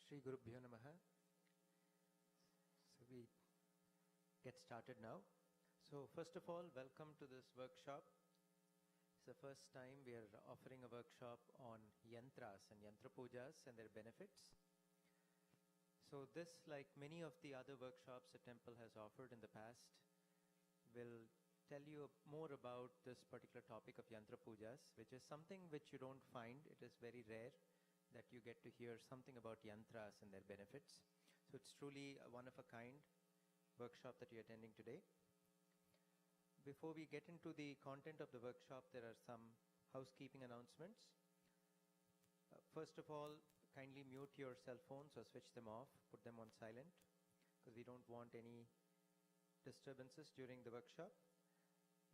Shri Gurubhyo Namaha. So we get started now. So first of all, welcome to this workshop. It's the first time we are offering a workshop on Yantras and Yantra Pujas and their benefits. So this, like many of the other workshops the temple has offered in the past, will tell you more about this particular topic of Yantra Pujas, which is something which you don't find. It is very rare that you get to hear something about Yantras and their benefits. So it's truly a one-of-a-kind workshop that you're attending today. Before we get into the content of the workshop, there are some housekeeping announcements. First of all, kindly mute your cell phones or switch them off, put them on silent, because we don't want any disturbances during the workshop.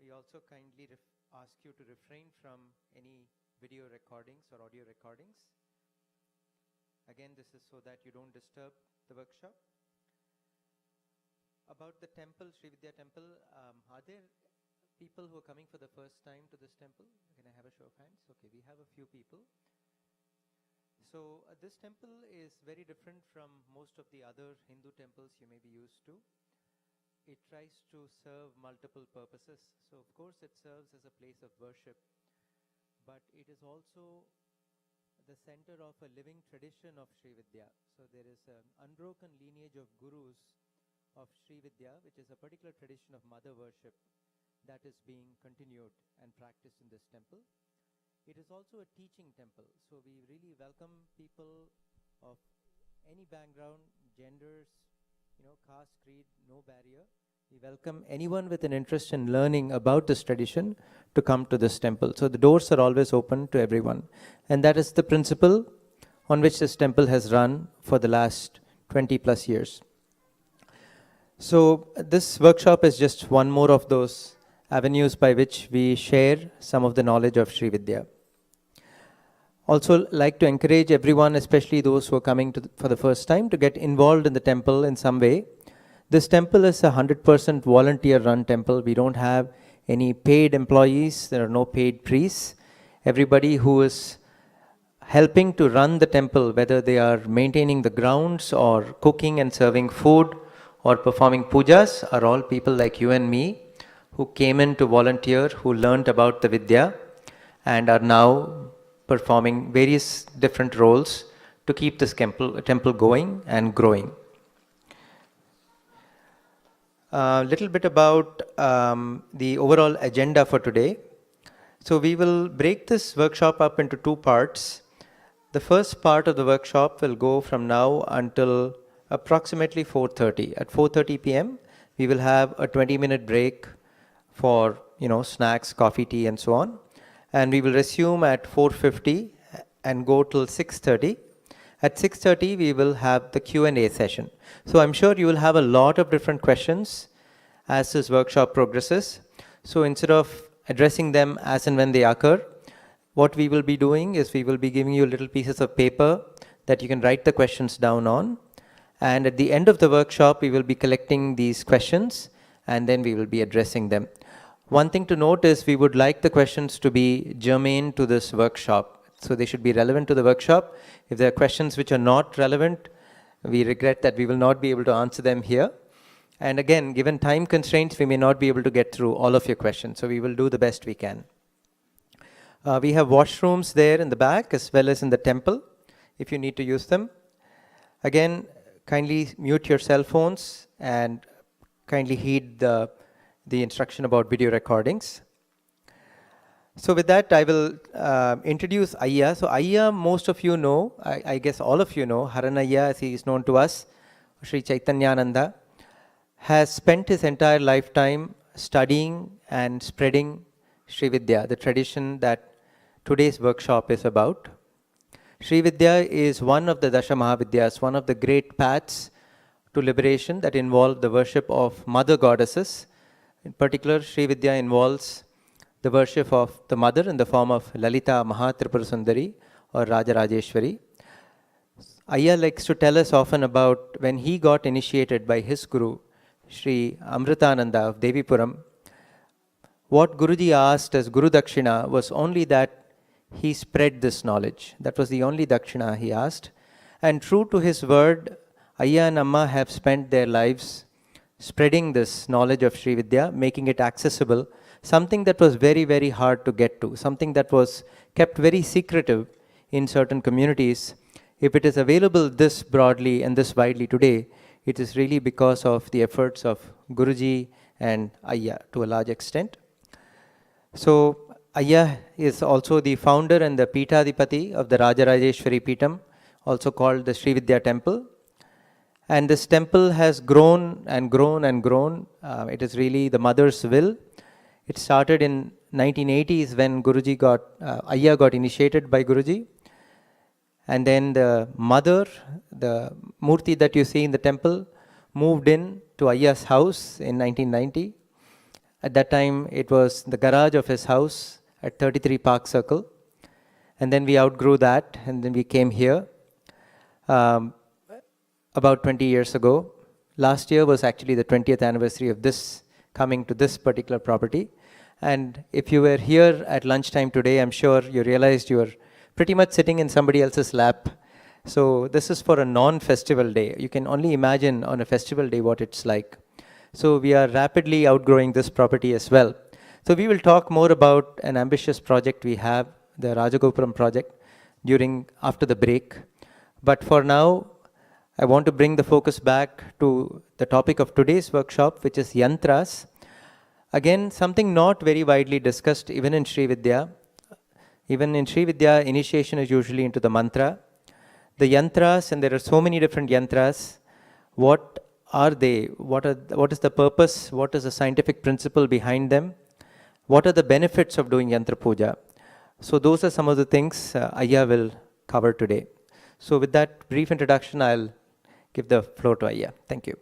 We also kindly ask you to refrain from any video recordings or audio recordings. Again, this is so that you don't disturb the workshop. About the temple, Sri Vidhyaa Temple, are there people who are coming for the first time to this temple? Can I have a show of hands? Okay, we have a few people. So this temple is very different from most of the other Hindu temples you may be used to. It tries to serve multiple purposes. So of course it serves as a place of worship, but it is also the center of a living tradition of Sri Vidhyaa. So there is an unbroken lineage of gurus of Sri Vidhyaa, which is a particular tradition of mother worship that is being continued and practiced in this temple. It is also a teaching temple. So we really welcome people of any background, genders, caste, creed, no barrier. We welcome anyone with an interest in learning about this tradition to come to this temple. So the doors are always open to everyone. And that is the principle on which this temple has run for the last 20 plus years. So this workshop is just one more of those avenues by which we share some of the knowledge of Sri Vidhyaa. Also like to encourage everyone, especially those who are coming for the first time, to get involved in the temple in some way. This temple is a 100% volunteer-run temple. We don't have any paid employees. There are no paid priests. Everybody who is helping to run the temple, whether they are maintaining the grounds or cooking and serving food or performing pujas, are all people like you and me who came in to volunteer, who learned about the Vidya and are now performing various different roles to keep this temple going and growing. A little bit about the overall agenda for today. So we will break this workshop up into two parts. The first part of the workshop will go from now until approximately 4:30. At 4:30 p.m. we will have a 20-minute break for snacks, coffee, tea and so on. And we will resume at 4:50 and go till 6:30. At 6:30 we will have the Q&A session. So I'm sure you will have a lot of different questions as this workshop progresses. So instead of addressing them as and when they occur, what we will be doing is we will be giving you little pieces of paper that you can write the questions down on. And at the end of the workshop we will be collecting these questions and then we will be addressing them. One thing to note is we would like the questions to be germane to this workshop. So they should be relevant to the workshop. If there are questions which are not relevant, we regret that we will not be able to answer them here. And again, given time constraints, we may not be able to get through all of your questions. So we will do the best we can. We have washrooms there in the back as well as in the temple if you need to use them. Again, kindly mute your cell phones and kindly heed the instruction about video recordings. So with that, I will introduce Ayya. So Ayya, most of you know, I guess all of you know, Haranayya, as he is known to us, Sri Chaitanyananda, has spent his entire lifetime studying and spreading Sri Vidhyaa, the tradition that today's workshop is about. Sri Vidhyaa is one of the Dasha Mahavidyas, one of the great paths to liberation that involve the worship of mother goddesses. In particular, Sri Vidhyaa involves the worship of the mother in the form of Lalita Mahatripura Sundari or Rajarajeshwari. Ayya likes to tell us often about when he got initiated by his guru, Sri Amritananda of Devipuram. What Guruji asked as Guru Dakshina was only that he spread this knowledge. That was the only Dakshina he asked. And true to his word, Ayya and Amma have spent their lives spreading this knowledge of Sri Vidhya, making it accessible, something that was very, very hard to get to, something that was kept very secretive in certain communities. If it is available this broadly and this widely today, it is really because of the efforts of Guruji and Ayya to a large extent. So, Ayya is also the founder and the Peethadipati of the Rajarajeshwari Peetham, also called the Sri Vidhyaa Temple. And this temple has grown and grown and grown. It is really the mother's will. It started in 1980s when Ayya got initiated by Guruji. And then the mother, the Murti that you see in the temple, moved in to Ayya's house in 1990. At that time, it was the garage of his house at 33 Park Circle. And then we outgrew that, and then we came here about 20 years ago. Last year was actually the 20th anniversary of this coming to this particular property. And if you were here at lunchtime today, I'm sure you realized you were pretty much sitting in somebody else's lap. So this is for a non-festival day. You can only imagine on a festival day what it's like. So we are rapidly outgrowing this property as well. So we will talk more about an ambitious project we have, the Rajagopuram project, after the break. But for now, I want to bring the focus back to the topic of today's workshop, which is Yantras. Again, something not very widely discussed even in Sri Vidhya. Even in Sri Vidhya, initiation is usually into the mantra. The Yantras, and there are so many different Yantras, what are they? What is the purpose? What is the scientific principle behind them? What are the benefits of doing Yantra Puja? So those are some of the things Ayya will cover today. So with that brief introduction, I'll give the floor to Ayya. Thank you.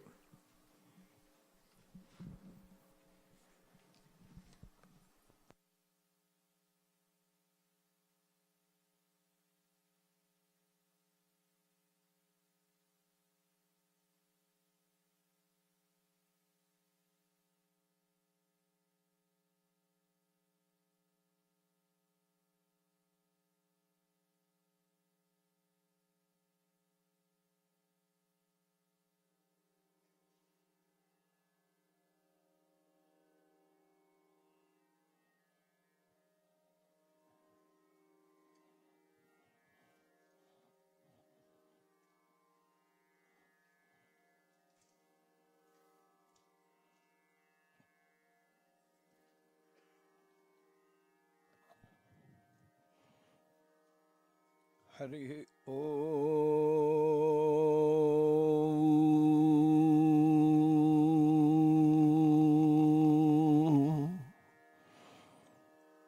Hari Om.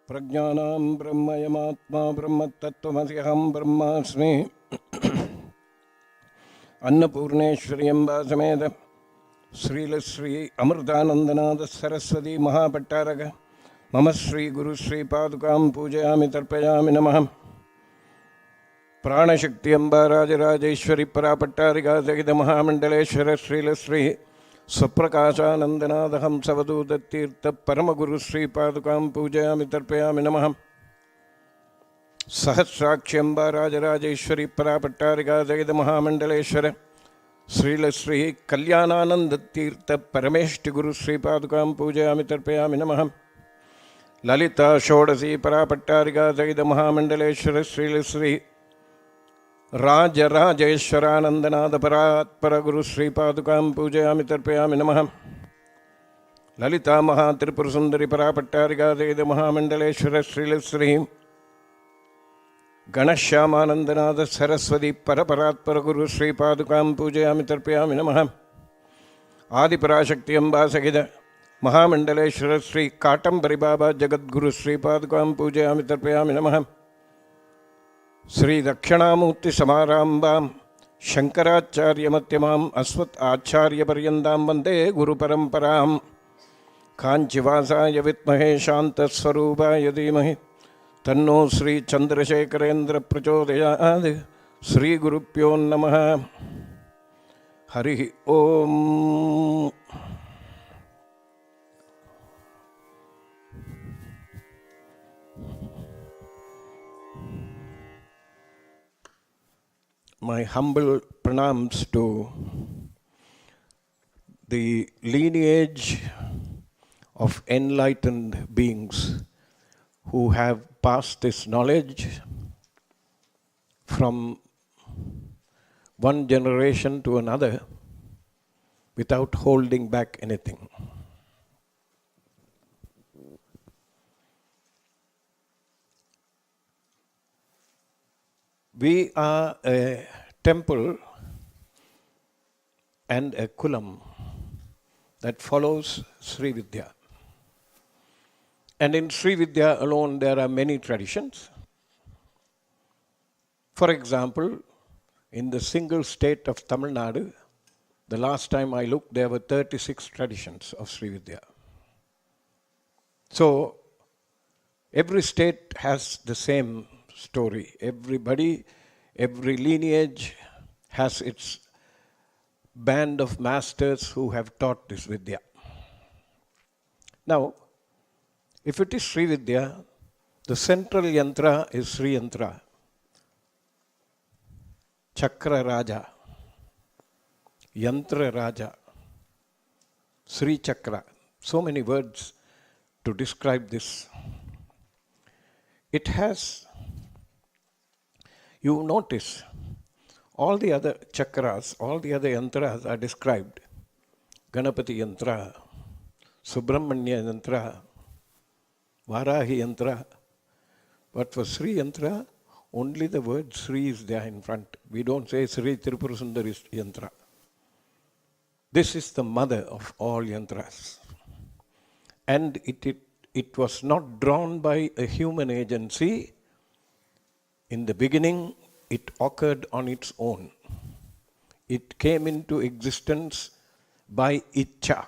Prajnanam Brahmayamatma Brahmatattvamasiham Brahmasmi Annapurneshwari Ambasameda Srila Sri Amritanandanada Saraswati Mahapattaraka Mama Sri Guru Sri Padukam Pujayami Tarpayami Namaham प्राणशक्ति Amba Rajrajeshwari परापट्टारिका जगित महामंडलेश्वर श्रील श्री स्वप्रकाशानंदनाद हंसवदूत तीर्थ परम गुरु श्री पादुकां पूजयामि तर्पयामि नमः सहस्राक्षी अंबा राजराजेश्वरी परापट्टारिका जगित महामंडलेश्वर श्रील श्री कल्याणानंद तीर्थ परमेष्टि गुरु श्री पादुकां पूजयामि तर्पयामि नमः ललिता षोडशी परापट्टारिका जगित महामंडलेश्वर श्रील श्री राजराजेश्वरानंदनाद परात्पर गुरु श्री पादुकां पूजयामि तर्पयामि नमः ललिता महात्रिपुर सुंदरी परापट्टारिका जगित महामंडलेश्वर श्रील श्री गणश्यामानंदनाद सरस्वती परपरात्पर गुरु श्री पादुकां पूजयामि तर्पयामि नमः आदिपराशक्ति अंबा सहित महामंडलेश्वर श्री काटंबरी बाबा जगद्गुरु श्री पादुकां पूजयामि तर्पयामि नमः श्री दक्षिणामूर्ति समारंभां शंकराचार्य मध्यमां अस्मत् आचार्य पर्यन्तां वंदे गुरुपरंपरां कांचीवासाय विद्महे शांतस्वरूपाय धीमहि तन्नो श्री चंद्रशेखरेन्द्र प्रचोदयात् श्री गुरुभ्यो नमः हरि ओम my humble pranams to the lineage of enlightened beings who have passed this knowledge from one generation to another without holding back anything. We are a temple and a kulam that follows Sri Vidhyaa. And in Sri Vidhyaa alone there are many traditions. For example, in the single state of Tamil Nadu, the last time I looked, there were 36 traditions of Sri Vidhyaa. So, every state has the same story. Everybody, every lineage has its band of masters who have taught this Vidhya. Now, if it is Sri Vidhyaa, the central yantra is Sri Yantra, Chakra Raja, Yantra Raja, Sri Chakra. So many words to describe this. It has, you notice, all the other chakras, all the other yantras are described. Ganapathy Yantra, Subramanya Yantra, Varahi Yantra. But for Sri Yantra, only the word Sri is there in front. We don't say Sri Tirupura Sundari Yantra. This is the mother of all yantras. And it was not drawn by a human agency. In the beginning, it occurred on its own. It came into existence by Icha,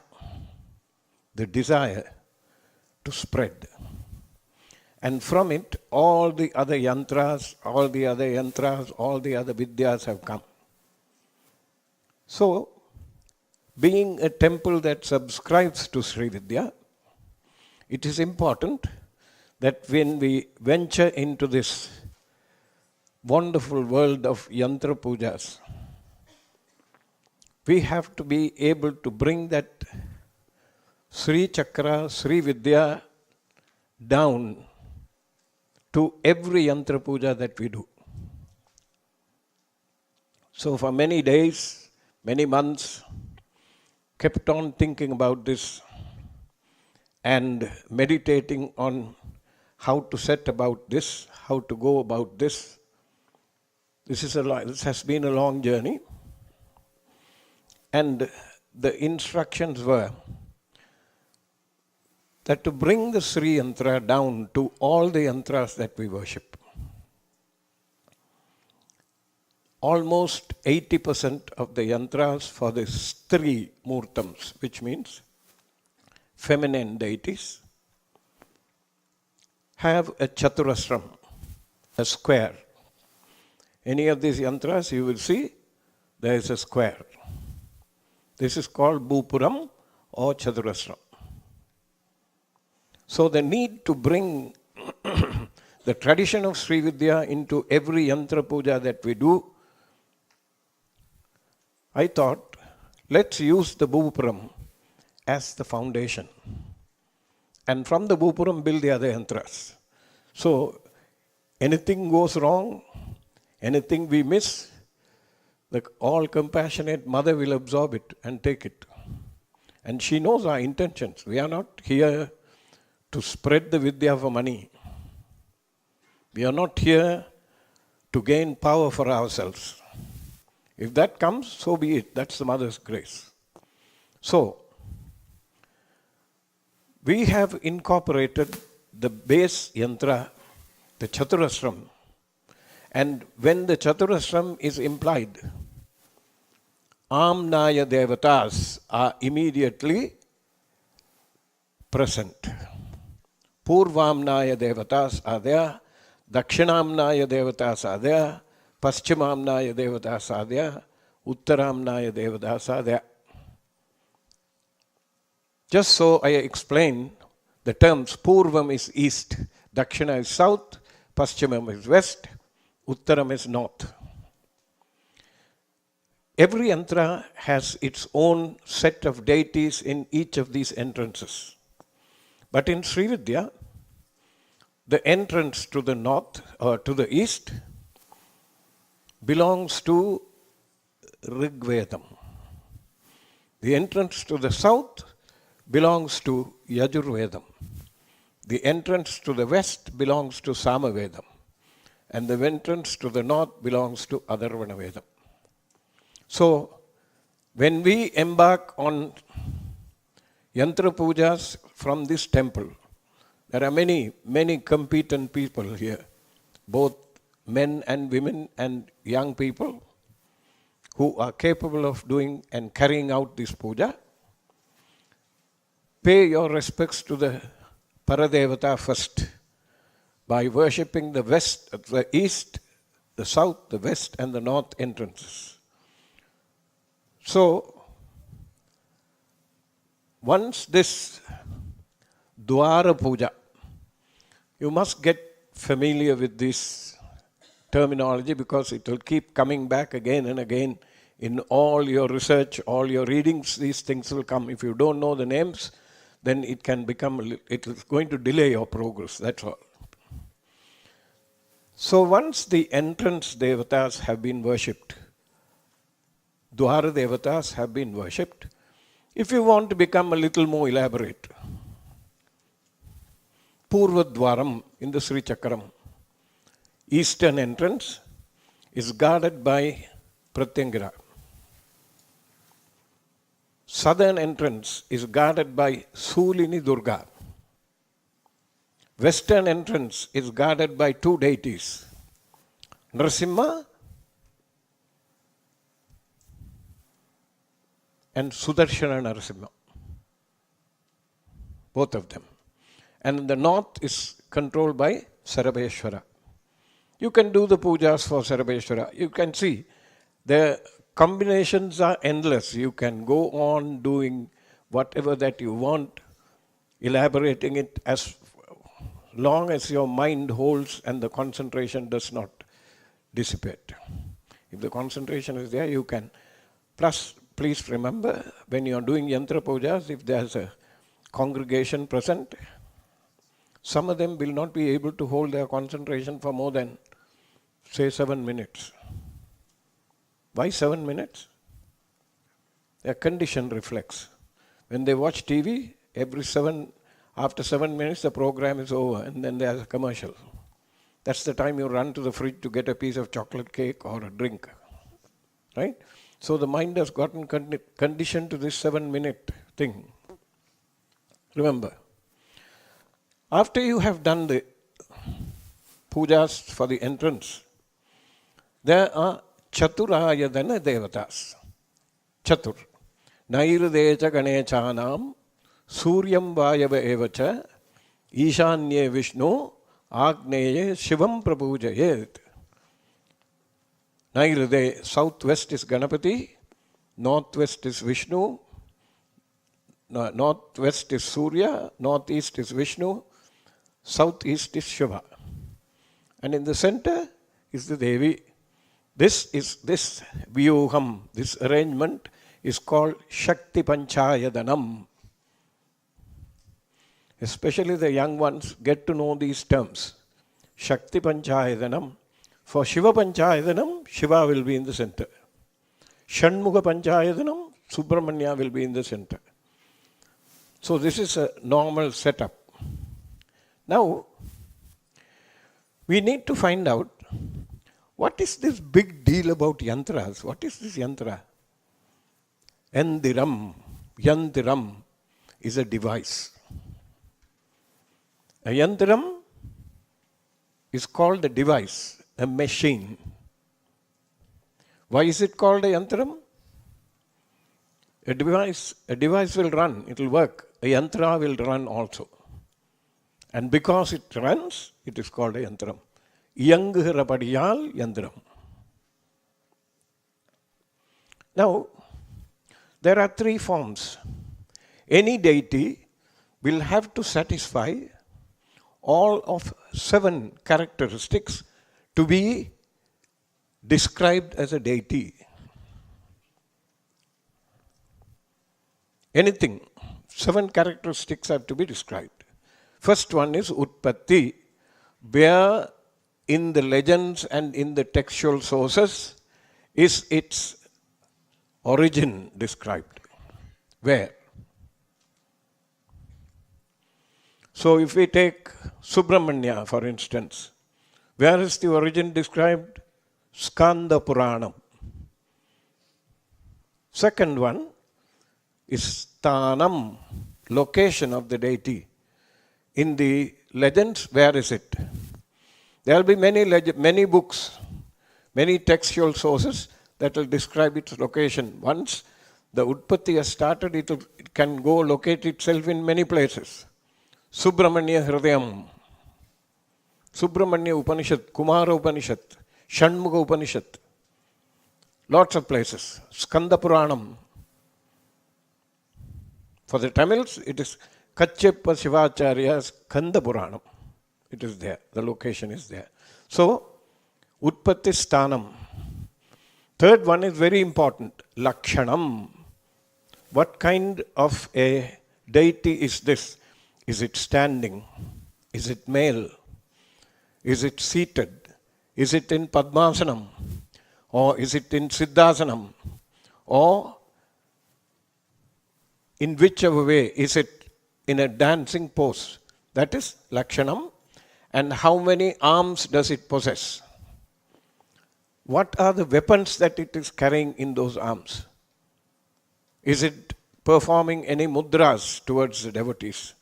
the desire to spread. And from it, all the other yantras, all the other Vidhyas have come. So, being a temple that subscribes to Sri Vidhyaa, it is important that when we venture into this wonderful world of Yantra Pujas, we have to be able to bring that Sri Chakra, Sri Vidhyaa down to every Yantra Puja that we do. So for many days, many months, kept on thinking about this and meditating on how to set about this, how to go about this. This has been a long journey. And the instructions were that to bring the Sri Yantra down to all the yantras that we worship. Almost 80% of the yantras for the Stri Murtams, which means feminine deities, have a chaturasram, a square. Any of these yantras you will see, there is a square. This is called Bhupuram or chaturasram. So the need to bring the tradition of Sri Vidhyaa into every yantra puja that we do, I thought, let's use the Bhupuram as the foundation. And from the Bhupuram, build the other yantras. So, anything goes wrong, anything we miss, the all-compassionate mother will absorb it and take it. And she knows our intentions. We are not here to spread the Vidhya for money. We are not here to gain power for ourselves. If that comes, so be it. That's the mother's grace. So, we have incorporated the base yantra, the chaturasram. And when the chaturasram is implied, Amnaya Devatas are immediately present. Purvamnaya Devatas are there, Dakshinamnaya Devatas are there, Paschimamnaya Devatas are there, Uttaramnaya Devatas are there. Just so I explain the terms, Purvam is east, Dakshina is south, Paschimam is west, Uttaram is north. Every yantra has its own set of deities in each of these entrances. But in Sri Vidhyaa, the entrance to the north or to the east belongs to Rig Vedam. The entrance to the south belongs to Yajur Vedam. The entrance to the west belongs to Sama Vedam. And the entrance to the north belongs to Atharvana Vedam. So, when we embark on Yantra Pujas from this temple, there are many, many competent people here, both men and women and young people who are capable of doing and carrying out this puja. Pay your respects to the Paradevata first by worshipping the west, the east, the south, the west and the north entrances. So, once this Dwara Puja, you must get familiar with this terminology because it will keep coming back again and again in all your research, all your readings. These things will come. If you don't know the names, then it can become, it is going to delay your progress, that's all. So once the entrance devatas have been worshipped, Dwara devatas have been worshipped, if you want to become a little more elaborate, Purva Dwaram in the Sri Chakram, eastern entrance, is guarded by Pratyangara. Southern entrance is guarded by Sulini Durga. Western entrance is guarded by two deities, Narasimha and Sudarshana Narasimha, both of them. And the north is controlled by Sarabeshwara. You can do the pujas for Sarabeshwara. You can see the combinations are endless. You can go on doing whatever that you want, elaborating it as long as your mind holds and the concentration does not dissipate. If the concentration is there, you can. Plus, please remember, when you are doing Yantra Pujas, if there is a congregation present, some of them will not be able to hold their concentration for more than, say, 7 minutes. Why 7 minutes? Their condition reflects. When they watch TV, after 7 minutes the program is over and then there's a commercial. That's the time you run to the fridge to get a piece of chocolate cake or a drink. Right? So the mind has gotten conditioned to this 7-minute thing. Remember, after you have done the pujas for the entrance, there are Chaturayadana Devatas. Chatur. Nairudecha Ganechanam Suryam Vayava Evacha Ishanye Vishnu Agneye Shivam Prabhujayet. Nairude, southwest is Ganapathy, northwest is Vishnu, northwest is Surya, northeast is Vishnu, southeast is Shiva. And in the center is the Devi. This Vyuham, this arrangement is called Shakti Panchayadanam. Especially the young ones get to know these terms. Shakti Panchayadanam. For Shiva Panchayadanam, Shiva will be in the center. Shanmuga Panchayadanam, Subramanya will be in the center. So this is a normal setup. Now, we need to find out what is this big deal about yantras? What is this yantra? Yantiram is a device. A yantiram is called a device, a machine. Why is it called a yantiram? A device will run, it will work. A yantra will run also. And because it runs, it is called a yantiram. Iyanguhirapadiyal yantiram. Now, there are 3 forms. Any deity will have to satisfy all of 7 characteristics to be described as a deity. anything, 7 characteristics have to be described. First one is Utpatti, where in the legends and in the textual sources is its origin described. Where? So if we take Subramanya, for instance, where is the origin described? Skanda Puranam. Second one is Sthanam, location of the deity. In the legends, where is it? There will be many books, many textual sources that will describe its location. Once the Utpatti has started, it can go locate itself in many places. Subramanya Hridayam, Subramanya Upanishad, Kumara Upanishad, Shanmuga Upanishad, lots of places. Skanda Puranam. For the Tamils, it is Kacheppa Shivacharya's Skanda Puranam. It is there. The location is there. So, Utpatti Sthanam. Third one is very important. Lakshanam. What kind of a deity is this? Is it standing? Is it male? Is it seated? Is it in Padmasanam? Or is it in Siddhasanam? Or in whichever way, is it in a dancing pose? That is Lakshanam. And how many arms does it possess? What are the weapons that it is carrying in those arms? Is it performing any mudras towards the devotees?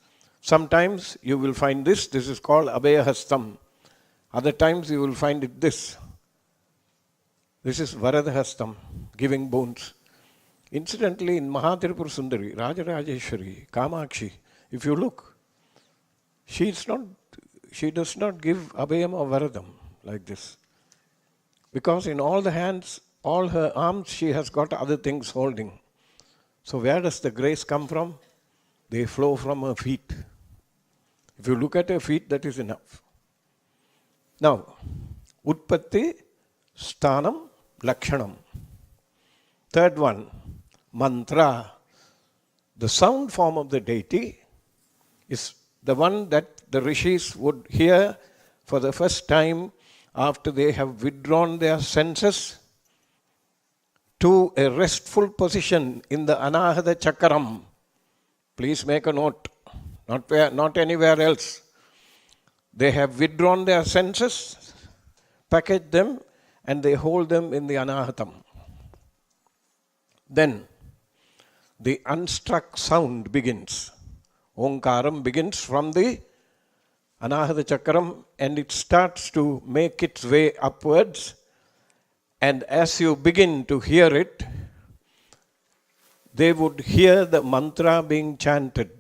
Sometimes you will find this is called Abhayahastam. Other times you will find it this. This is Varadhastam, giving boons. Incidentally, in Mahatirupur Sundari, Rajarajeshwari, Kamakshi, if you look, she does not give Abhayam or Varadam like this. Because in all the hands, all her arms, she has got other things holding. So where does the grace come from? They flow from her feet. If you look at her feet, that is enough. Now, Utpatti, Sthanam, Lakshanam. Third one, Mantra. The sound form of the deity is the one that the rishis would hear for the first time after they have withdrawn their senses to a restful position in the Anahata Chakram. Please make a note, not anywhere else. They have withdrawn their senses, package them, and they hold them in the Anahatam. Then the unstruck sound begins. Omkaram begins from the Anahata Chakram and it starts to make its way upwards. And as you begin to hear it, they would hear the mantra being chanted.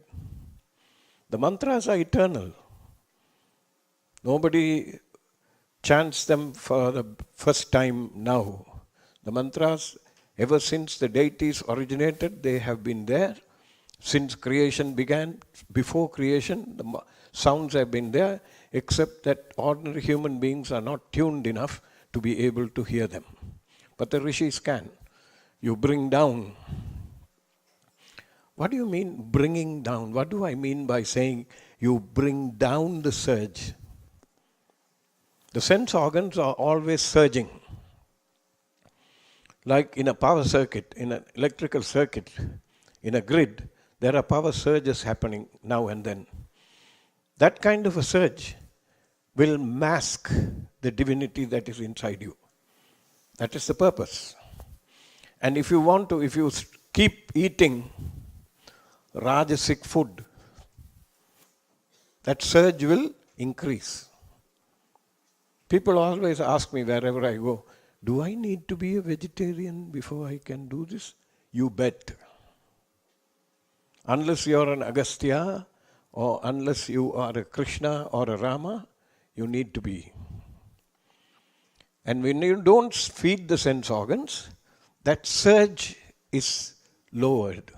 The mantras are eternal. Nobody chants them for the first time now. The mantras, ever since the deities originated, they have been there. Since creation began, before creation, the sounds have been there, except that ordinary human beings are not tuned enough to be able to hear them. But the rishis can. You bring down. What do you mean bringing down? What do I mean by saying you bring down the surge? The sense organs are always surging. Like in a power circuit, in an electrical circuit, in a grid, there are power surges happening now and then. That kind of a surge will mask the divinity that is inside you. That is the purpose. And if you keep eating Rajasic food, that surge will increase. People always ask me wherever I go, do I need to be a vegetarian before I can do this? You bet. Unless you are an Agastya or unless you are a Krishna or a Rama, you need to be. And when you don't feed the sense organs, that surge is lowered.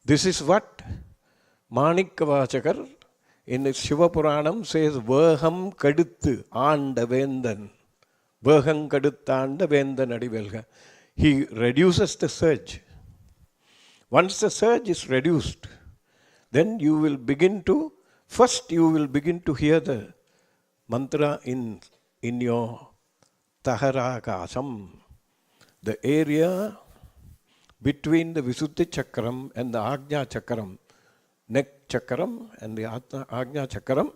This is what Manikavachakar in the Shiva Puranam says, Vaham Kaduthu Anda Vendan. Vaham Kaduthu Anda Vendan Adivelga. He reduces the surge. Once the surge is reduced, then you will begin to hear the mantra in your Taharakasam, the area between the Visuddhi Chakram and the Ajna Chakram, neck Chakram and the Ajna Chakram.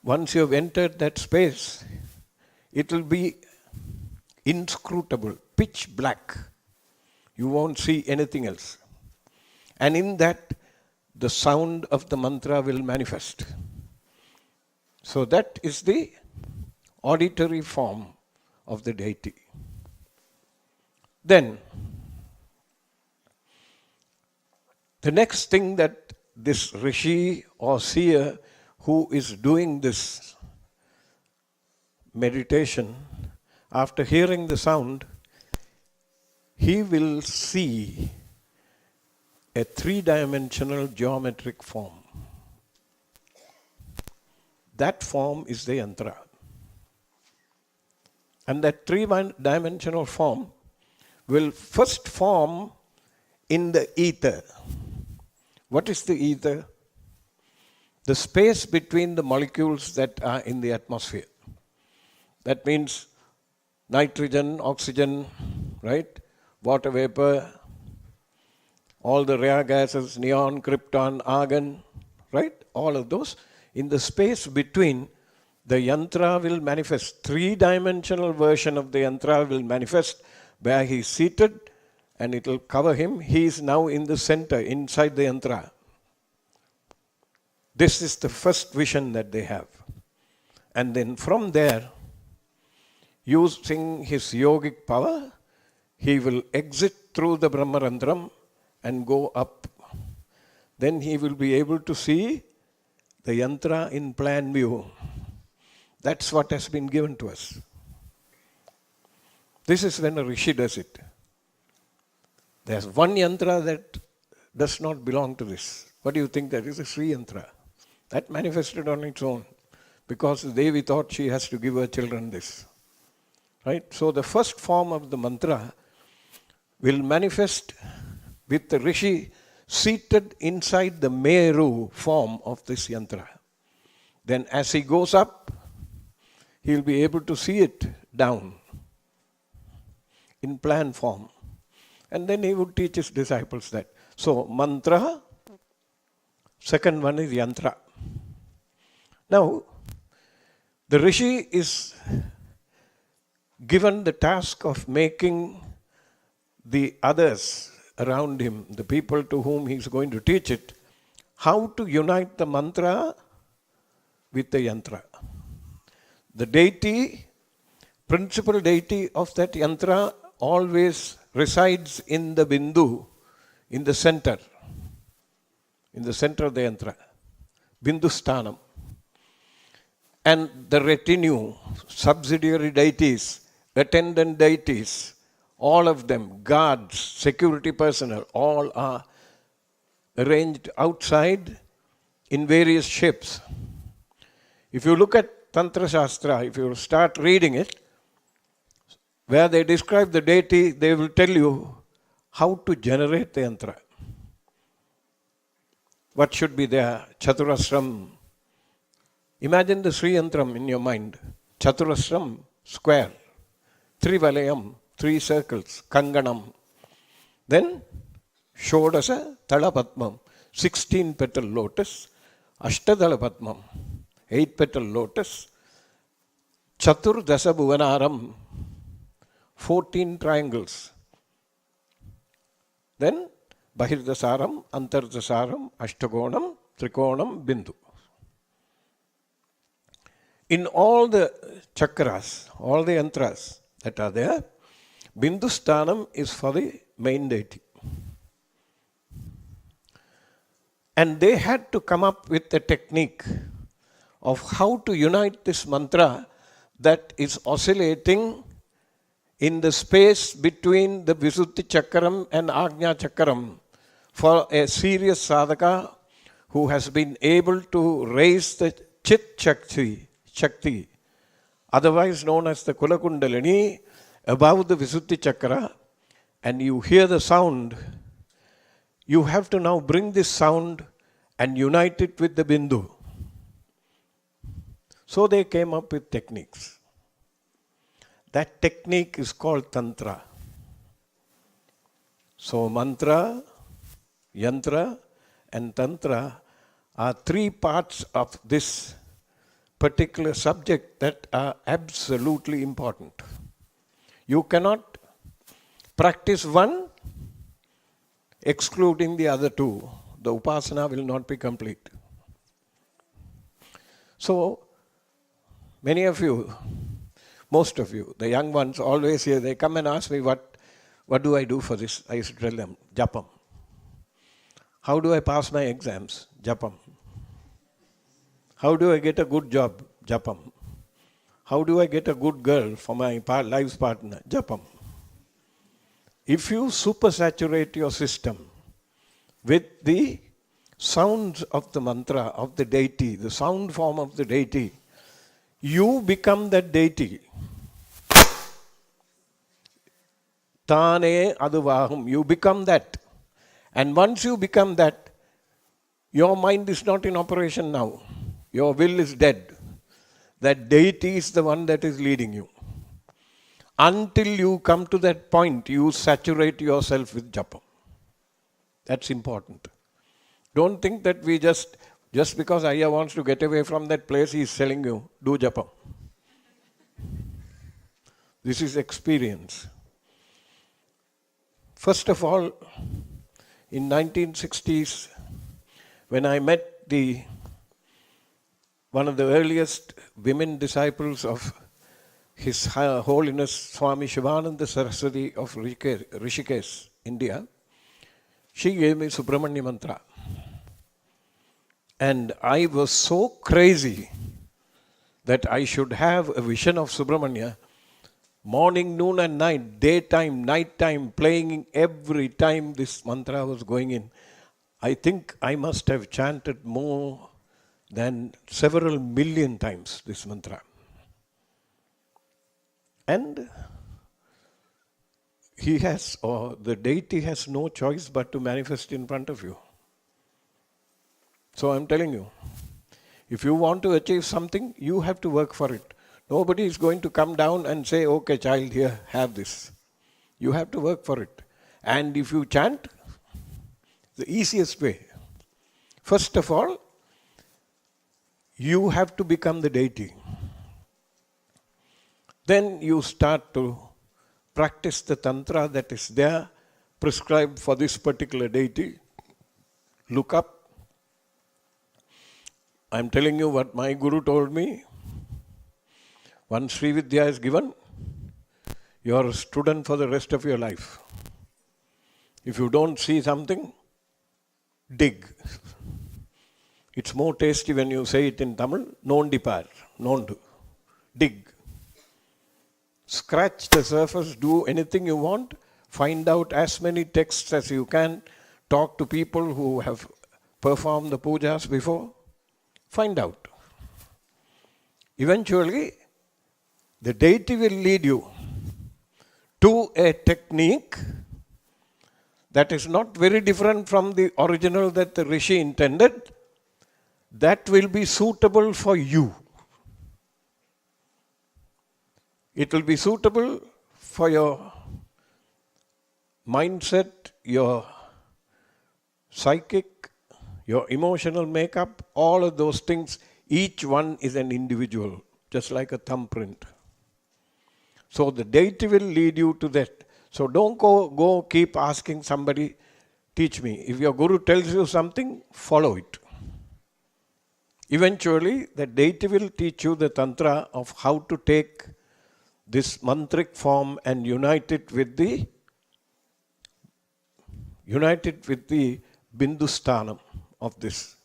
Once you have entered that space, it will be inscrutable, pitch black. You won't see anything else. And in that, the sound of the mantra will manifest. So that is the auditory form of the deity. Then, the next thing that this rishi or seer who is doing this meditation, after hearing the sound, he will see a three-dimensional geometric form. That form is the yantra. And that three-dimensional form will first form in the ether. What is the ether? The space between the molecules that are in the atmosphere. That means nitrogen, oxygen, right? Water vapor, all the rare gases, neon, krypton, argon, right? All of those. In the space between, the yantra will manifest. Three-dimensional version of the yantra will manifest where he is seated and it will cover him. He is now in the center, inside the yantra. This is the first vision that they have. And then from there, using his yogic power, he will exit through the Brahmarandram and go up. Then he will be able to see the yantra in plan view. That's what has been given to us. This is when a rishi does it. There's one yantra that does not belong to this. What do you think that is? A Sri yantra. That manifested on its own because Devi thought she has to give her children this. Right? So the first form of the mantra will manifest with the rishi seated inside the Meru form of this yantra. Then as he goes up, he will be able to see it down in plan form. And then he would teach his disciples that. So mantra, second one is yantra. Now, the rishi is given the task of making the others around him, the people to whom he is going to teach it, how to unite the mantra with the yantra. The deity, principal deity of that yantra always resides in the bindu, in the center of the yantra, bindu sthanam. And the retinue, subsidiary deities, attendant deities, all of them, guards, security personnel, all are arranged outside in various shapes. If you look at Tantra Shastra, if you start reading it, where they describe the deity, they will tell you how to generate the yantra. What should be there? Chaturasram. Imagine the Sri Yantram in your mind. Chaturasram, square. Trivalayam, 3 circles. Kanganam. Then, Shodasa Talapatmam, 16 petal lotus. Ashtadala Patmam, 8 petal lotus. Chatur Dasa Bhuvanaram, 14 triangles. Then, Bahirdasaram, Antardasaram, Ashtagonam, Trikonam, Bindu. In all the chakras, all the yantras that are there, Bindu Sthanam is for the main deity. And they had to come up with a technique of how to unite this mantra that is oscillating in the space between the Visuddhi Chakram and Ajna Chakram for a serious sadhaka who has been able to raise the Chit Shakti, otherwise known as the Kulakundalini, above the Visuddhi Chakra, and you hear the sound you have to now bring this sound and unite it with the Bindu. So they came up with techniques. That technique is called Tantra. So mantra, yantra and tantra are three parts of this particular subject that are absolutely important. You cannot practice one excluding the other two. The upasana will not be complete. So, many of you, most of you, the young ones always here, they come and ask me, what do I do for this? I used to tell them, japam. How do I pass my exams? Japam. How do I get a good job? Japam. How do I get a good girl for my life's partner? Japam. If you supersaturate your system with the sounds of the mantra, of the deity, the sound form of the deity, you become that deity. Tane aduvahum. You become that. And once you become that, your mind is not in operation now. Your will is dead. That deity is the one that is leading you. Until you come to that point, you saturate yourself with japa. That's important. Don't think that we just because Ayya wants to get away from that place, he is telling you, do japa. This is experience. First of all, in 1960s, when I met one of the earliest women disciples of His Holiness Swami Shivananda Saraswati of Rishikesh, India, she gave me Subramanya Mantra. And I was so crazy that I should have a vision of Subramanya, morning, noon and night, daytime, nighttime, playing every time this mantra was going in. I think I must have chanted more than several million times this mantra. And the deity has no choice but to manifest in front of you. So I'm telling you, if you want to achieve something, you have to work for it. Nobody is going to come down and say, okay, child, here, have this. You have to work for it. And if you chant, the easiest way. First of all, you have to become the deity. Then you start to practice the tantra that is there, prescribed for this particular deity. Look up. I'm telling you what my guru told me. Once Sri Vidhyaa is given, you are a student for the rest of your life. If you don't see something, dig. It's more tasty when you say it in Tamil, nondipar, nondu. Dig. Scratch the surface, do anything you want, find out as many texts as you can, talk to people who have performed the pujas before, find out. Eventually, the deity will lead you to a technique that is not very different from the original that the Rishi intended, that will be suitable for you. It will be suitable for your mindset, your psychic, your emotional makeup, all of those things. Each one is an individual, just like a thumbprint. So the deity will lead you to that. So don't go keep asking somebody, teach me. If your guru tells you something, follow it. Eventually, the deity will teach you the tantra of how to take this mantric form and unite it with the Bindusthanam of this.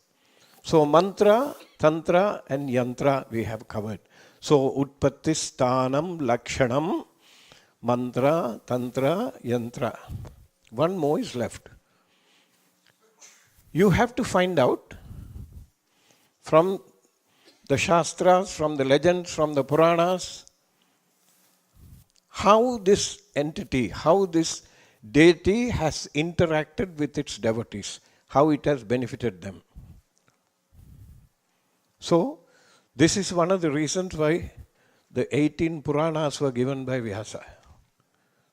So mantra, tantra and yantra we have covered. So Utpattisthanam, Lakshanam, mantra, tantra, yantra. One more is left. You have to find out from the Shastras, from the legends, from the Puranas, how this entity, how this deity has interacted with its devotees, how it has benefited them. So, this is one of the reasons why the 18 Puranas were given by Vyasa.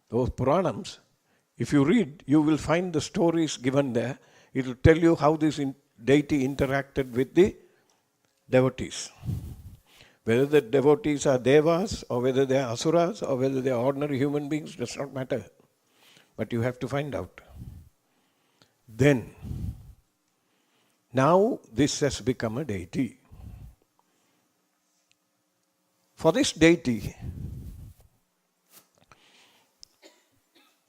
Those Puranams, if you read, you will find the stories given there. It will tell you how this deity interacted with the devotees. Whether the devotees are devas, or whether they are asuras, or whether they are ordinary human beings, does not matter. But you have to find out. Then, now this has become a deity. For this deity,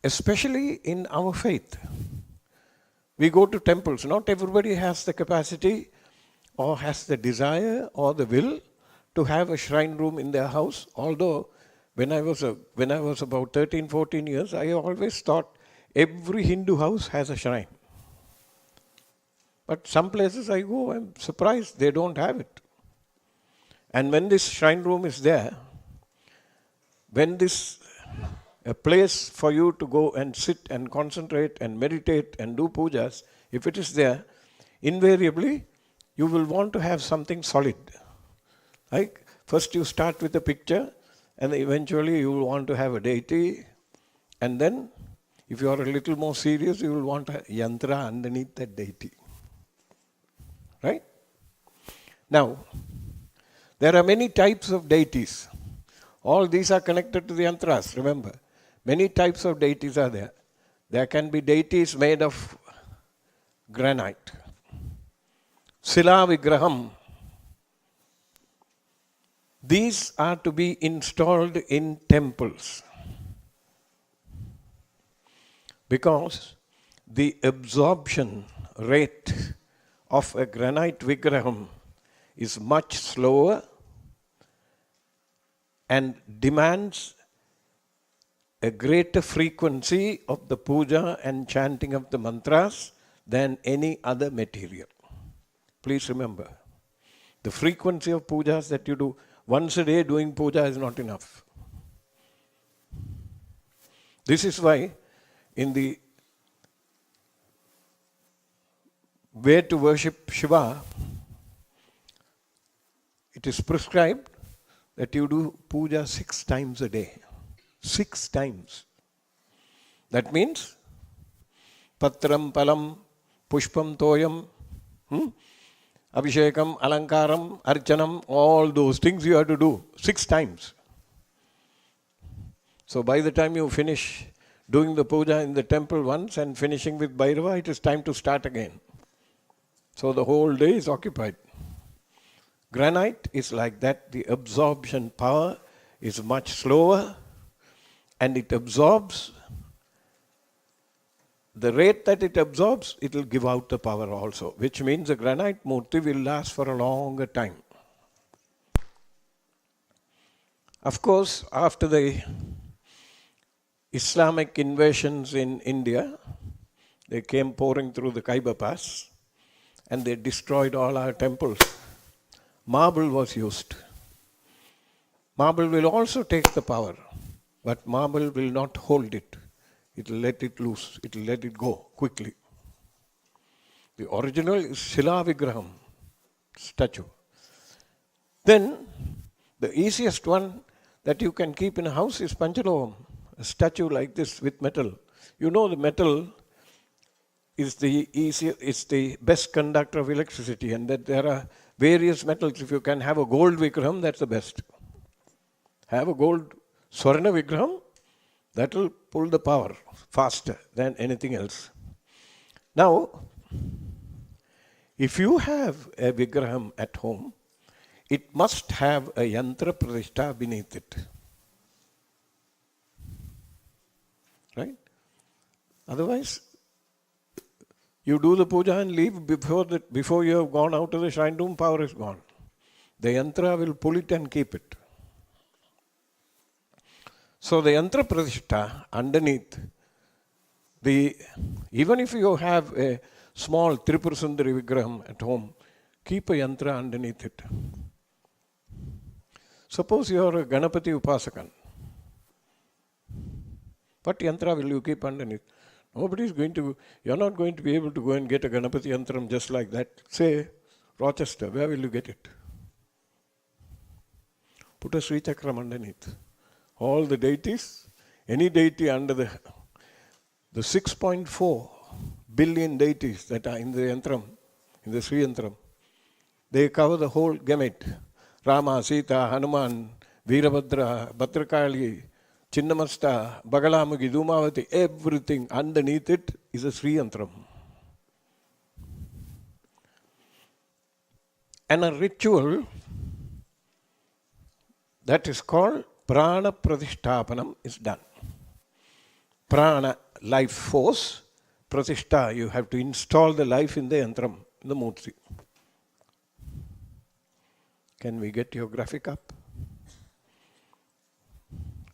especially in our faith, we go to temples. Not everybody has the capacity or has the desire or the will to have a shrine room in their house. Although when I was about 13, 14 years, I always thought every Hindu house has a shrine. But some places I go, I'm surprised they don't have it. And when this shrine room is there, when this a place for you to go and sit and concentrate and meditate and do pujas, if it is there, invariably you will want to have something solid. Like first you start with a picture, and eventually you will want to have a deity, and then if you are a little more serious, you will want a yantra underneath that deity. Right? Now, there are many types of deities. All these are connected to the yantras, remember. Many types of deities are there. There can be deities made of granite. Sila Vigraham. These are to be installed in temples. Because the absorption rate of a granite Vigraham is much slower and demands a greater frequency of the puja and chanting of the mantras than any other material. Please remember, the frequency of pujas that you do, once a day doing puja is not enough. This is why in the way to worship Shiva, it is prescribed that you do puja 6 times a day. 6 times. That means patram, palam, pushpam, toyam, abhishekam, alankaram, archanam, all those things you have to do 6 times. So by the time you finish doing the puja in the temple once and finishing with Bhairava, it is time to start again. So the whole day is occupied. Granite is like that. The absorption power is much slower, and it absorbs. The rate that it absorbs, it will give out the power also, which means the granite murti will last for a longer time. Of course, after the Islamic invasions in India, they came pouring through the Khyber Pass, and they destroyed all our temples. Marble was used. Marble will also take the power, but marble will not hold it. It will let it loose. It will let it go quickly. The original is Shila Vigraham, statue. Then, the easiest one that you can keep in a house is Panchaloham, a statue like this with metal. You know the metal is the best conductor of electricity, and that there are various metals. If you can have a gold Vigraham, that's the best. Have a gold Swarna Vigraham, that will pull the power faster than anything else. Now, if you have a Vigraham at home, it must have a Yantra Pratishta beneath it. Right? Otherwise, you do the puja and leave before you have gone out of the shrine room, power is gone. The yantra will pull it and keep it. So the yantra pratishta underneath, even if you have a small Tripura Sundari Vigraham at home, keep a yantra underneath it. Suppose you are a Ganapathy Upasakan. What yantra will you keep underneath? Nobody is going to, you're not going to be able to go and get a Ganapathy yantram just like that. Say, Rochester, where will you get it? Put a Sri Chakram underneath. All the deities, any deity under the 6.4 billion deities that are in the yantram, in the Sri Yantram, they cover the whole gamut. Rama, Sita, Hanuman, Veerabhadra, Bhadrakali, Chinnamasta, Bagalamukhi, Dhumavati, everything underneath it is a Sri Yantram. And a ritual that is called Prana Pratishtapanam is done. Prana, life force. Pratishta, you have to install the life in the yantram, in the murti. Can we get your graphic up?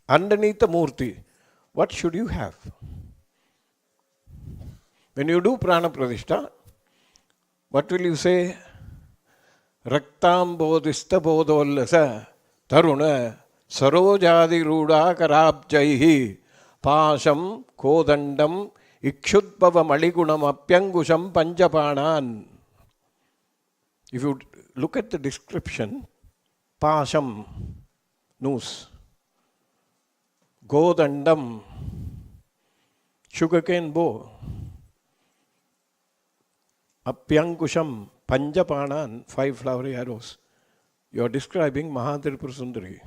Underneath the murti, what should you have? When you do Prana Pratishta, what will you say? Raktam bodhista bodhollasa taruna sarojadi ruda karabjaihi pasham kodandam ikshudbhava maligunam apyangusham panchapanan. If you look at the description, pasham, noose, godandam, sugarcane bow, apyangusham, panchapanan, 5 flowery arrows. You are describing Mahatripura Sundari.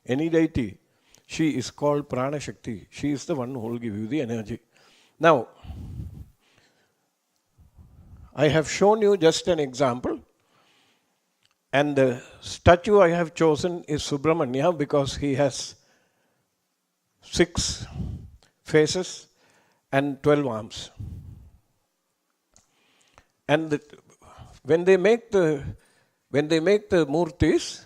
Any deity, she is called Prana Shakti. She is the one who will give you the energy. Now, I have shown you just an example, and the statue I have chosen is Subramanya because he has 6 faces and 12 arms. And when they make the murtis,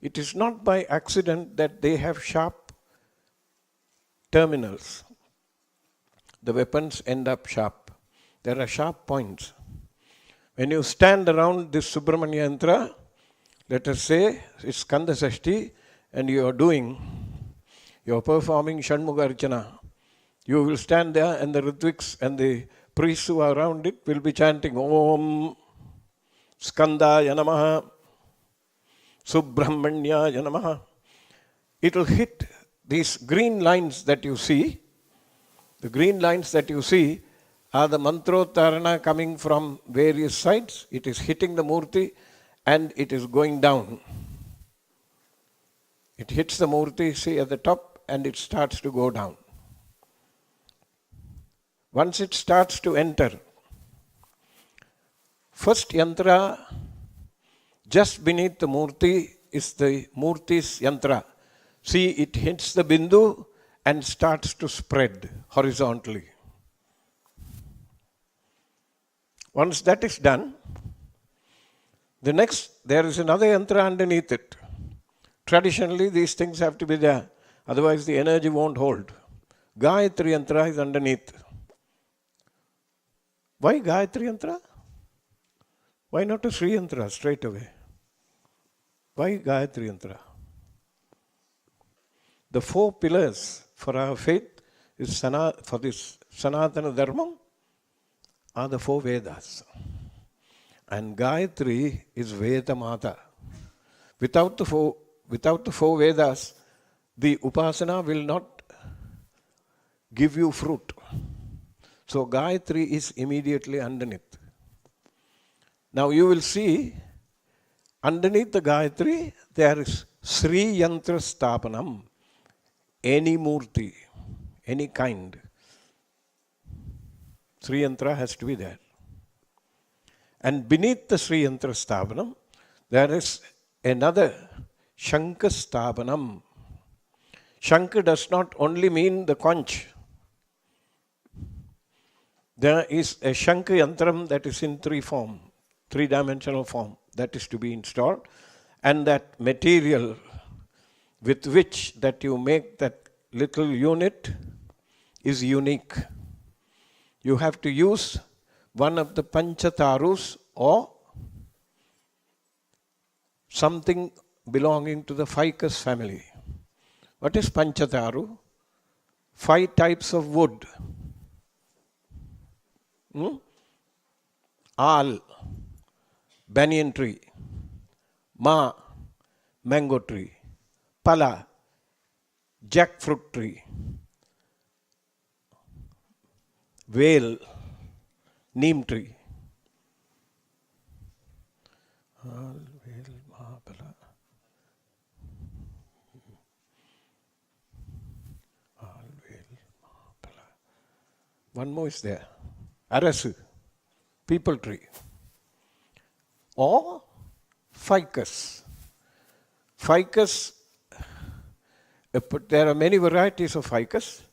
it is not by accident that they have sharp terminals. The weapons end up sharp. There are sharp points. When you stand around this Subramanya Yantra, let us say it's Skanda Sashti, and you are performing Shanmugarchana. You will stand there, and the Ritviks and the priests who are around it will be chanting Om Skandaya Namaha, Subramanyaya Namaha. It will hit these green lines that you see. The green lines that you see are the mantrottarana coming from various sides. It is hitting the murti and it is going down. It hits the murti, see, at the top, and it starts to go down. Once it starts to enter, first yantra, just beneath the murti, is the murti's yantra. See, it hits the bindu and starts to spread horizontally. Once that is done, there is another yantra underneath it. Traditionally, these things have to be there, otherwise the energy won't hold. Gayatri yantra is underneath. Why Gayatri yantra? Why not a Sri yantra straight away? Why Gayatri yantra? The 4 pillars for our faith for this Sanatana Dharma are the 4 Vedas. And Gayatri is Veda Mata. Without the 4 Vedas, the Upasana will not give you fruit. So Gayatri is immediately underneath. Now you will see, underneath the Gayatri, there is Sri Yantra Stapanam. Any murti, any kind. Sri Yantra has to be there. And beneath the Sri Yantra Stapanam, there is another Shankha Stapanam. Shankha does not only mean the conch. There is a Shankha Yantram that is in 3-dimensional form, that is to be installed. And that material with which that you make that little unit is unique. You have to use one of the Panchatarus or something belonging to the ficus family. What is Panchataru? 5 types of wood. Al, banyan tree. Ma, mango tree. Pala, jackfruit tree. Vale, neem tree. Al, vale, ma, pala. Al, vale, ma, pala. One more is there. Arasu, people tree. Or ficus. Ficus, there are many varieties of ficus.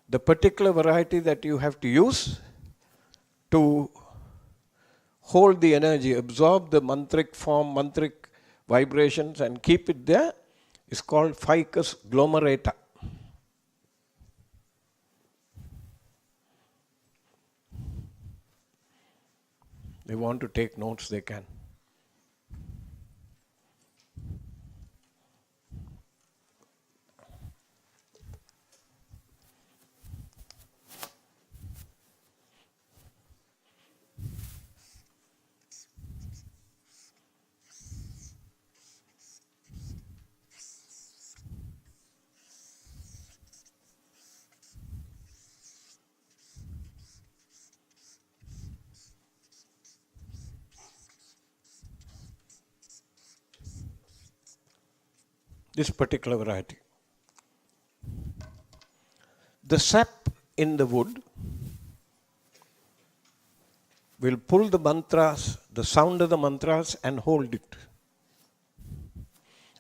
The particular variety that you have to use to hold the energy, absorb the mantric form, mantric vibrations and keep it there is called ficus glomerata. They want to take notes, they can. This particular variety. The sap in the wood will pull the mantras, the sound of the mantras, and hold it.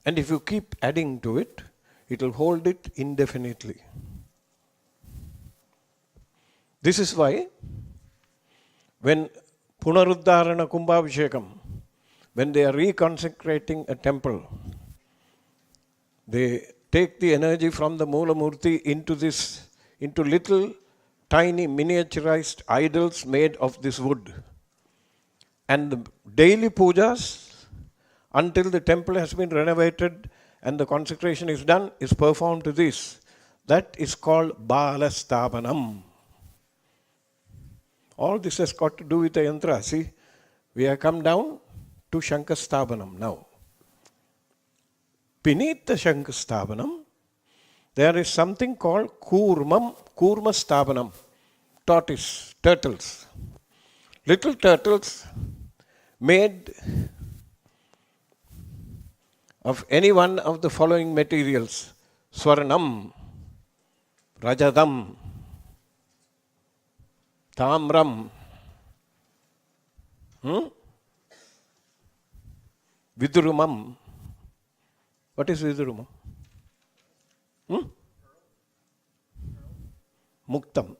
And if you keep adding to it, it will hold it indefinitely. This is why when Punaruddharana Kumbhabhishekam, when they are reconsecrating a temple, they take the energy from the Moola Murti into little tiny miniaturized idols made of this wood. And the daily pujas, until the temple has been renovated and the consecration is done, is performed to this. That is called Balastavanam. All this has got to do with the yantra. See, we have come down to Shankastavanam now. Beneath the Shankastavanam, there is something called Kurmastavanam, turtles. Little turtles made of any one of the following materials: Swarnam, Rajadam, Tamram, Vidurumam. What is Vidurumam? Muktam.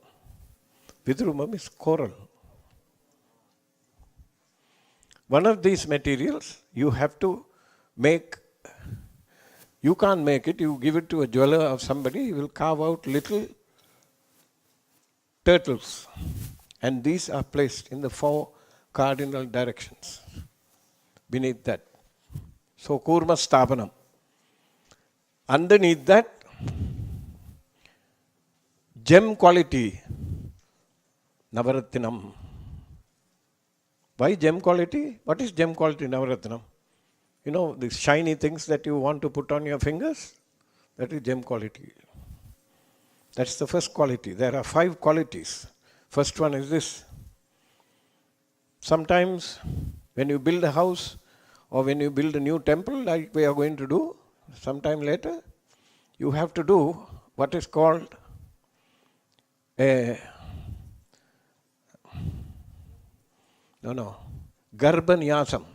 Vidurumam is coral. One of these materials you have to make. You can't make it, you give it to a jeweler or somebody, he will carve out little turtles. And these are placed in the 4 cardinal directions beneath that. So, Kurma Stapanam. Underneath that, gem quality, Navaratnam. Why gem quality? What is gem quality Navaratnam? You know, these shiny things that you want to put on your fingers? That is gem quality. That's the first quality. There are 5 qualities. First one is this. Sometimes when you build a house or when you build a new temple, like we are going to do sometime later, you have to do what is called a Garbhanyasam.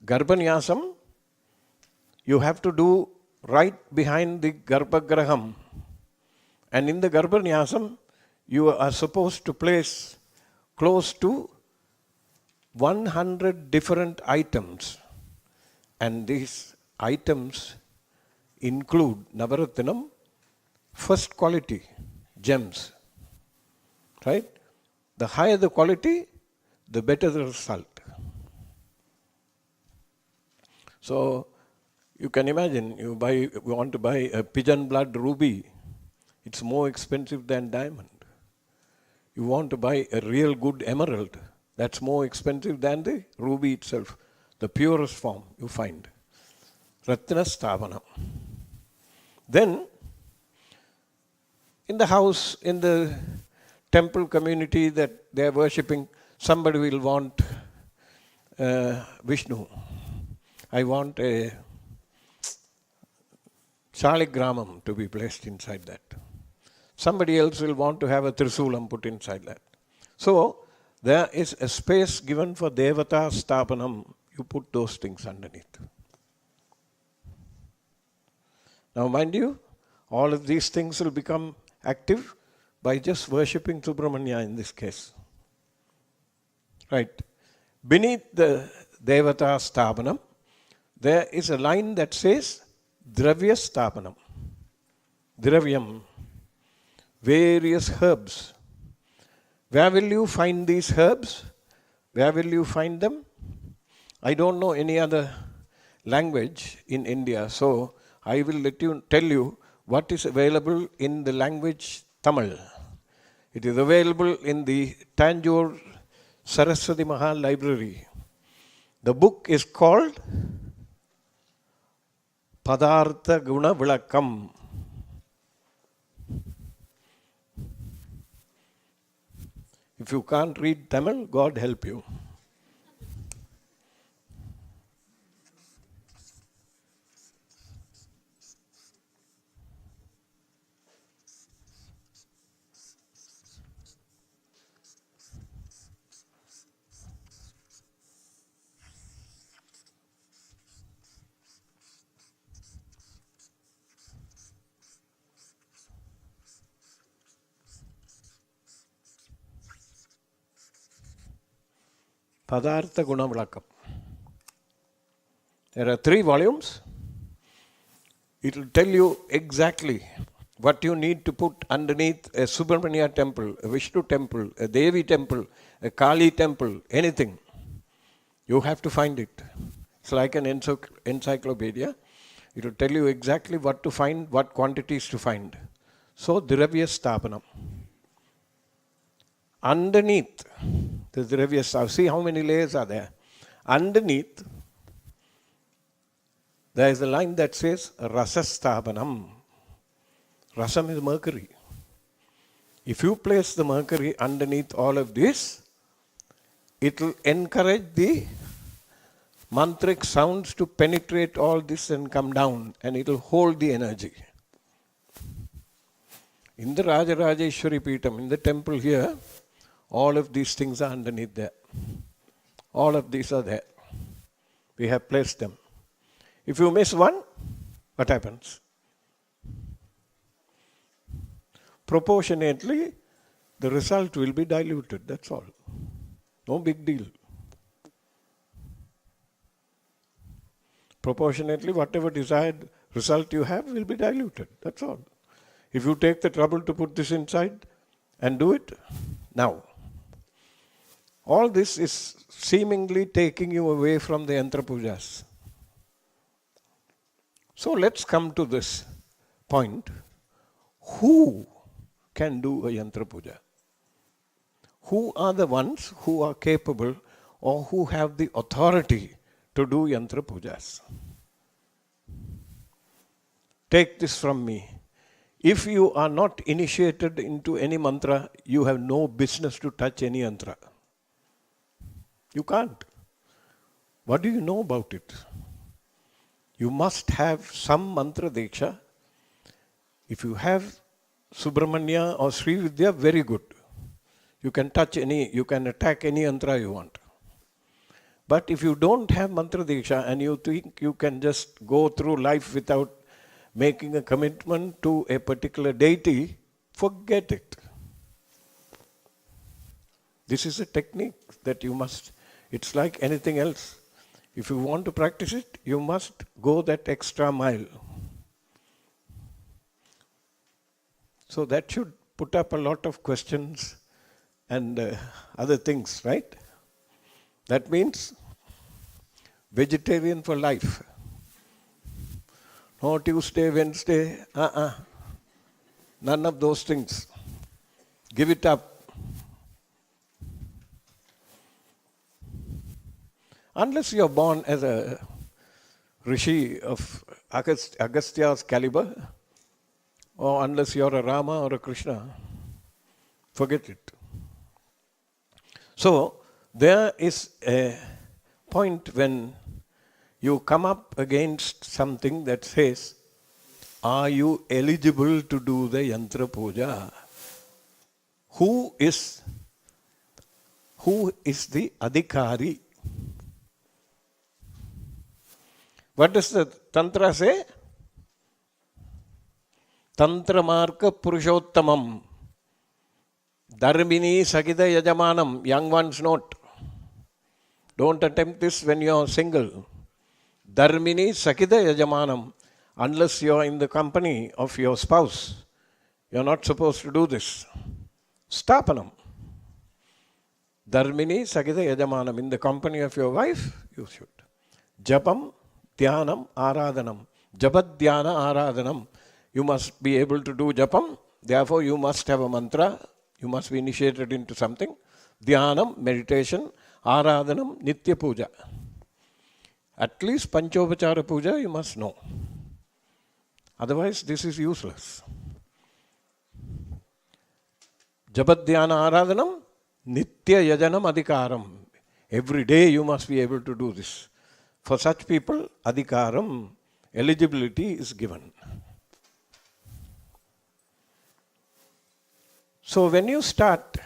Garbhanyasam, you have to do right behind the Garbhagraham. And in the Garbhanyasam, you are supposed to place close to 100 different items. And these items include Navaratnam, first quality, gems. Right? The higher the quality, the better the result. So, you can imagine, you want to buy a pigeon blood ruby. It's more expensive than diamond. You want to buy a real good emerald, that's more expensive than the ruby itself, the purest form you find. Ratna Stavanam. Then, in the house, in the temple community that they are worshipping, somebody will want Vishnu. I want a Shaligramam to be placed inside that. Somebody else will want to have a Trisulam put inside that. So, there is a space given for Devata Stapanam. You put those things underneath. Now, mind you, all of these things will become active by just worshipping Subramanya in this case. Right. Beneath the Devata Stapanam, there is a line that says Dravya Stapanam. Dravyam. Various herbs. Where will you find these herbs? Where will you find them? I don't know any other language in India, so I will tell you what is available in the language Tamil. It is available in the Tanjore Saraswati Mahal Library. The book is called Padartha Guna Vilakam. If you can't read Tamil, God help you. Padartha Guna Vilakam. There are 3 volumes. It will tell you exactly what you need to put underneath a Subramanya temple, a Vishnu temple, a Devi temple, a Kali temple, anything. You have to find it. It's like an encyclopedia. It will tell you exactly what to find, what quantities to find. So, Dravya Stapanam. Underneath the Dravya Stapanam, see how many layers are there. Underneath, there is a line that says Rasa Stapanam. Rasam is mercury. If you place the mercury underneath all of this, it will encourage the mantric sounds to penetrate all this and come down, and it will hold the energy. In the Rajarajeshwari Peetham, in the temple here, all of these things are underneath there. All of these are there. We have placed them. If you miss one, what happens? Proportionately, the result will be diluted. That's all. No big deal. Proportionately, whatever desired result you have will be diluted. That's all. If you take the trouble to put this inside and do it, now. All this is seemingly taking you away from the Yantra Pujas. So let's come to this point. Who can do a Yantra Puja? Who are the ones who are capable or who have the authority to do Yantra Pujas? Take this from me. If you are not initiated into any mantra, you have no business to touch any yantra. You can't. What do you know about it? You must have some mantra diksha. If you have Subramanya or Sri Vidhyaa, very good. You can touch any, you can attack any yantra you want. But if you don't have mantra diksha and you think you can just go through life without making a commitment to a particular deity, forget it. This is a technique that you must, it's like anything else. If you want to practice it, you must go that extra mile. So that should put up a lot of questions and other things, right? That means vegetarian for life. No Tuesday, Wednesday, None of those things. Give it up. Unless you are born as a rishi of Agastya's caliber, or unless you are a Rama or a Krishna, forget it. So, there is a point when you come up against something that says, are you eligible to do the Yantra Puja? Who is the Adhikari? What does the Tantra say? Tantra Marka Purushottamam. Dharmini Sakita Yajamanam. Young ones note. Don't attempt this when you are single. Dharmini Sakita Yajamanam. Unless you are in the company of your spouse, you are not supposed to do this. Stapanam. Dharmini Sakita Yajamanam. In the company of your wife, you should. Japam, Dhyanam, Aradhanam. Japat Dhyana Aradhanam. You must be able to do Japam. Therefore, you must have a mantra. You must be initiated into something. Dhyanam, meditation. Aradhanam, Nitya Puja. At least Panchovachara Puja you must know. Otherwise, this is useless. Japat Dhyana Aradhanam, Nitya Yajanam Adhikaram. Every day you must be able to do this. For such people, Adhikaram, eligibility is given. So when you start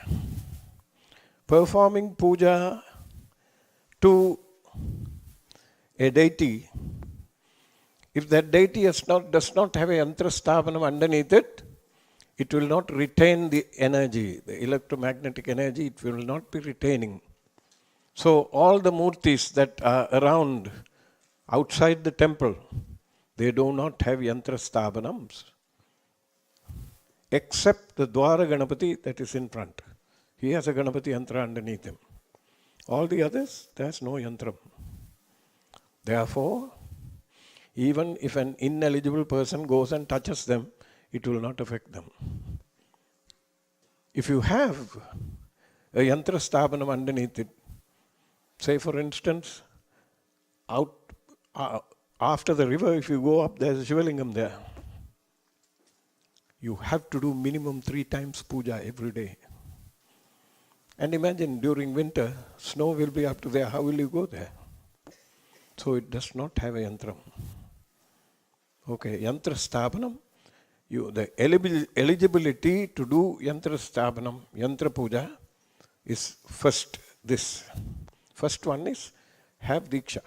performing puja to a deity, if that deity does not have a yantra sthapanam underneath it, it will not retain the energy, the electromagnetic energy, it will not be retaining. So all the murtis that are around outside the temple, they do not have yantra sthapanams, except the Dwara Ganapathy that is in front. He has a Ganapathy yantra underneath him. All the others, there is no yantram. Therefore, even if an ineligible person goes and touches them, it will not affect them. If you have a yantra sthapanam underneath it, say for instance, out after the river, if you go up, there is a Shivalingam there. You have to do minimum 3 times puja every day. And imagine during winter, snow will be up to there. How will you go there? So it does not have a yantram. Okay, yantra sthapanam. The eligibility to do yantra sthapanam, yantra puja is first this. First one is have diksha.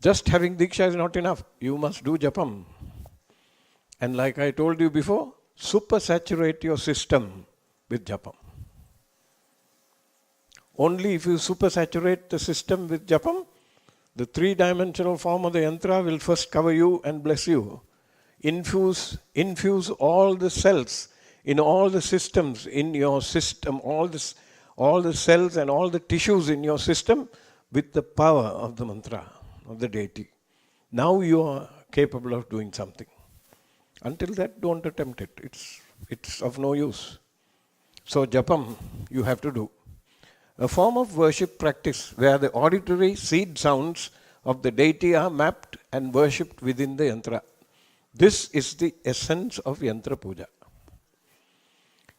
Just having diksha is not enough. You must do japam. And like I told you before, supersaturate your system with japam. Only if you supersaturate the system with japam, the 3-dimensional form of the yantra will first cover you and bless you. Infuse all the cells in all the systems in your system, all the cells and all the tissues in your system with the power of the mantra of the deity. Now you are capable of doing something. Until that, don't attempt it. It's of no use. So japam you have to do. A form of worship practice where the auditory seed sounds of the deity are mapped and worshipped within the yantra. This is the essence of yantra puja.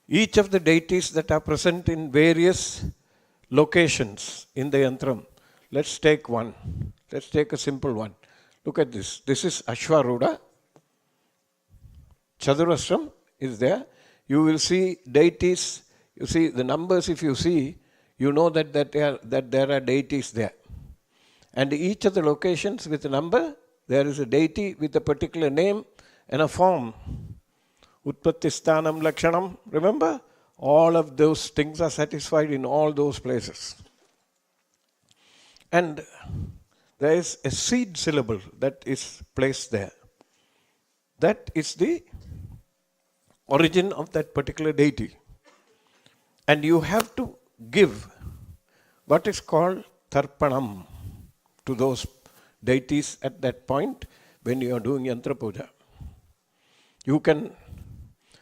Each of the deities that are present in various locations in the yantram. Let's take one. Let's take a simple one. Look at this. This is Ashwaruda. Chadurasram is there. You will see deities. You see the numbers if you see, you know that there are deities there. And each of the locations with a number, there is a deity with a particular name and a form. Utpattistanam Lakshanam. Remember? All of those things are satisfied in all those places. And there is a seed syllable that is placed there. That is the origin of that particular deity. And you have to give what is called tarpanam to those deities at that point when you are doing yantra puja. You can,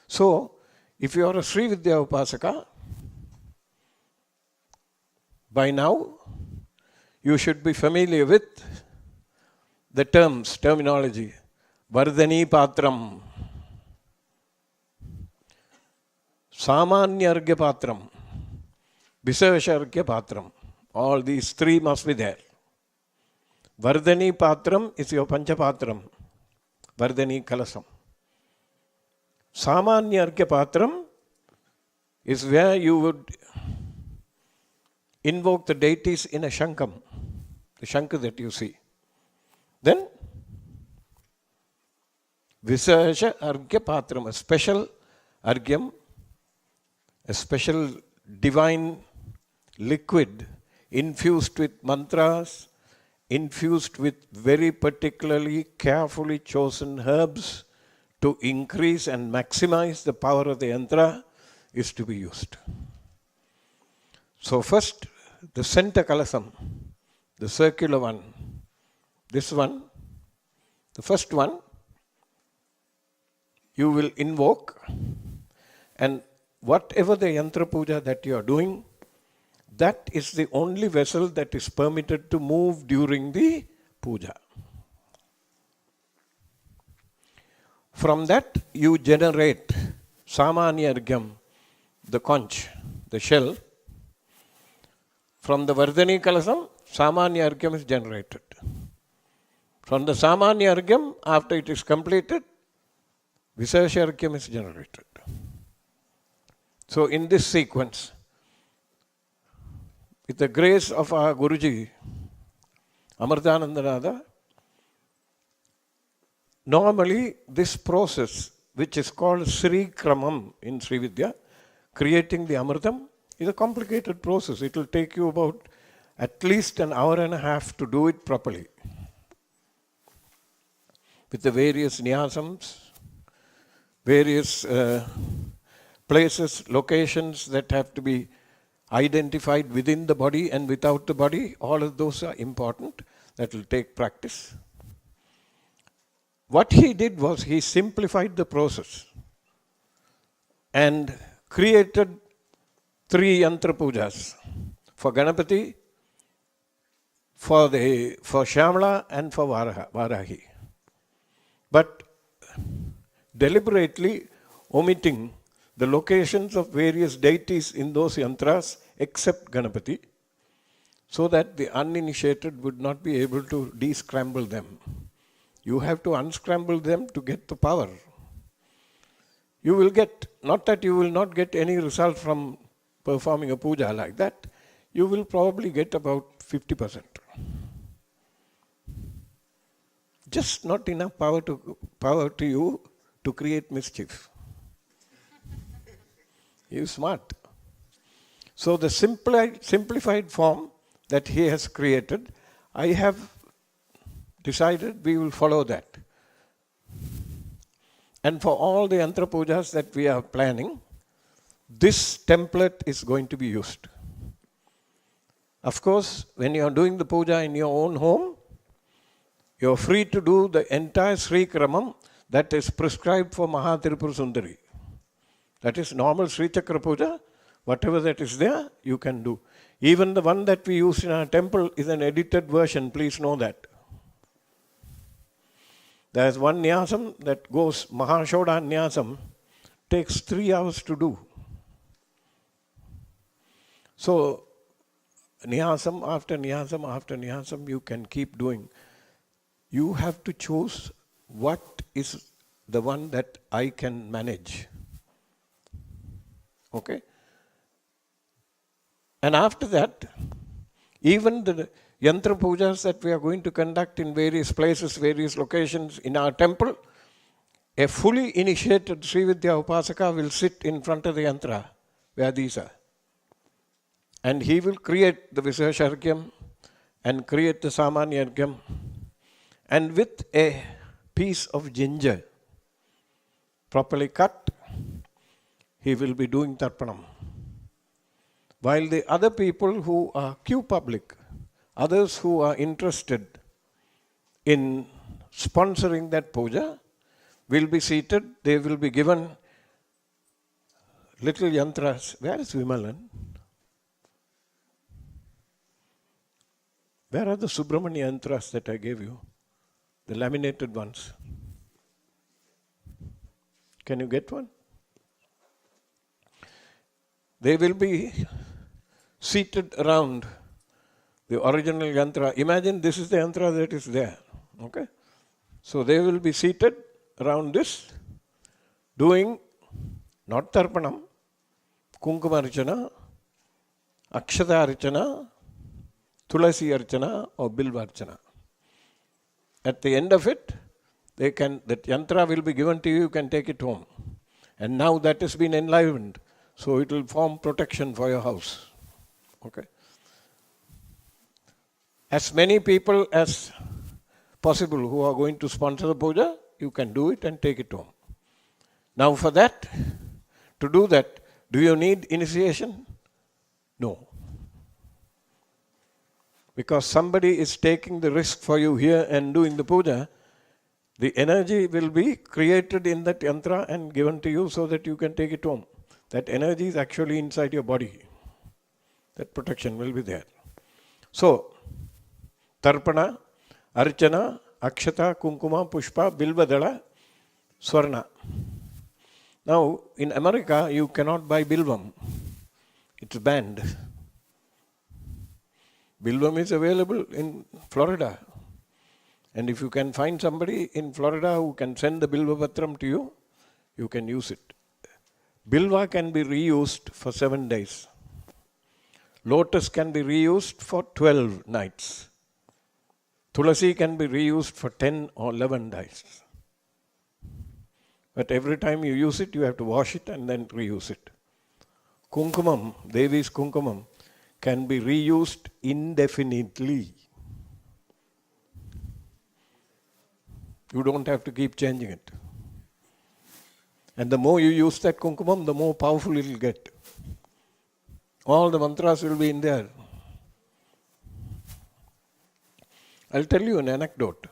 so if you are a Sri Vidhyaa Upasaka, by now you should be familiar with the terminology. Vardhani Patram, Samanyargya Patram, Viseshargya Patram. All these three must be there. Vardhani Patram is your Panchapatram, Vardhani Kalasam. Samanyargya Patram is where you would invoke the deities in a shankam, the shankha that you see. Then, Visesha Argya Patram, a special argyam, a special divine liquid infused with mantras, infused with very particularly carefully chosen herbs to increase and maximize the power of the yantra is to be used. So first, the center kalasam, the circular one, this one, the first one, you will invoke, and whatever the yantra puja that you are doing, that is the only vessel that is permitted to move during the puja. From that you generate samanyargyam, the conch, the shell. From the Vardhani Kalasam, samanyargyam is generated. From the samanyargyam, after it is completed, Viseshargyam is generated. So in this sequence, with the grace of our Guruji, Amritanandanada, normally this process, which is called Sri Kramam in Sri Vidhya, creating the Amritam, is a complicated process. It will take you about at least an hour and a half to do it properly. With the various nyasams, various places, locations that have to be identified within the body and without the body, all of those are important. That will take practice. What he did was he simplified the process and created 3 yantra pujas for Ganapathy, for Shyamala and for Varahi. But deliberately omitting the locations of various deities in those yantras except Ganapathy, so that the uninitiated would not be able to descramble them. You have to unscramble them to get the power. You will get, not that you will not get any result from performing a puja like that, you will probably get about 50%. Just not enough power to you to create mischief. You're smart. So the simplified form that he has created, I have decided we will follow that. And for all the yantra pujas that we are planning, this template is going to be used. Of course, when you are doing the puja in your own home, you are free to do the entire Sri Kramam that is prescribed for Mahatirupur Sundari. That is normal Sri Chakra Puja. Whatever that is there, you can do. Even the one that we use in our temple is an edited version, please know that. There is one nyasam that goes, Mahashoda nyasam, takes 3 hours to do. So, nyasam after nyasam after nyasam, you can keep doing. You have to choose what is the one that I can manage. Okay? And after that, even the yantra pujas that we are going to conduct in various places, various locations in our temple, a fully initiated Sri Vidhyaa Upasaka will sit in front of the yantra, where these are. And he will create the Viseshargyam and create the Samanyargyam. And with a piece of ginger, properly cut, he will be doing Tarpanam. While the other people who are queue public, others who are interested in sponsoring that puja, will be seated. They will be given little yantras. Where is Vimalan? Where are the Subramanya yantras that I gave you? The laminated ones. Can you get one? They will be seated around the original yantra. Imagine this is the yantra that is there. Okay? So they will be seated around this, doing not tarpanam, kunkuma archana, akshata archana, tulasi archana, or bilva archana. At the end of it, that yantra will be given to you, you can take it home. And now that has been enlivened, so it will form protection for your house. Okay? As many people as possible who are going to sponsor the puja, you can do it and take it home. Now for that, to do that, do you need initiation? No. Because somebody is taking the risk for you here and doing the puja, the energy will be created in that yantra and given to you so that you can take it home. That energy is actually inside your body. That protection will be there. So, tarpana, archana, akshata, kunkuma, pushpa, bilvadala, swarna. Now, in America, you cannot buy bilvam. It's banned. Bilvam is available in Florida. And if you can find somebody in Florida who can send the bilva patram to you, you can use it. Bilva can be reused for 7 days. Lotus can be reused for 12 nights. Tulasi can be reused for 10 or 11 days. But every time you use it, you have to wash it and then reuse it. Kunkumam, Devi's kunkumam, can be reused indefinitely. You don't have to keep changing it. And the more you use that kunkumam, the more powerful it will get. All the mantras will be in there. I'll tell you an anecdote.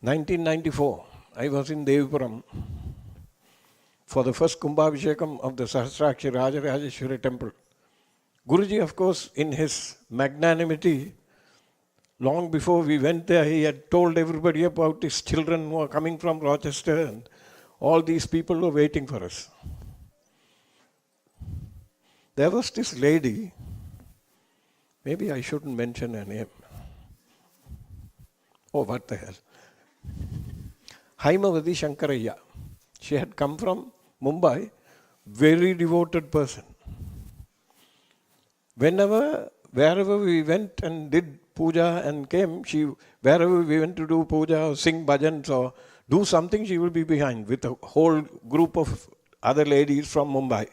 1994, I was in Devipuram for the first Kumbhabhishekam of the Sahasrakshi Rajarajeshwari Temple. Guruji, of course, in his magnanimity, long before we went there, he had told everybody about his children who are coming from Rochester, and all these people were waiting for us. There was this lady, maybe I shouldn't mention her name. Oh, what the hell. Haimavati Shankaraya. She had come from Mumbai, very devoted person. Wherever we went and did puja and came, wherever we went to do puja or sing bhajans or do something, she will be behind with a whole group of other ladies from Mumbai.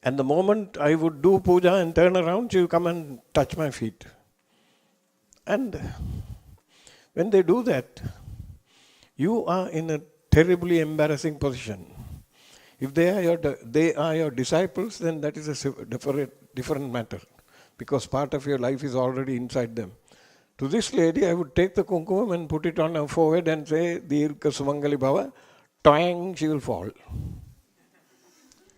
And the moment I would do puja and turn around, she would come and touch my feet. And when they do that, you are in a terribly embarrassing position. If they are your disciples, then that is a different matter, because part of your life is already inside them. To this lady, I would take the kunkumam and put it on her forehead and say, Dirgha Sumangali Bhava, twang, she will fall.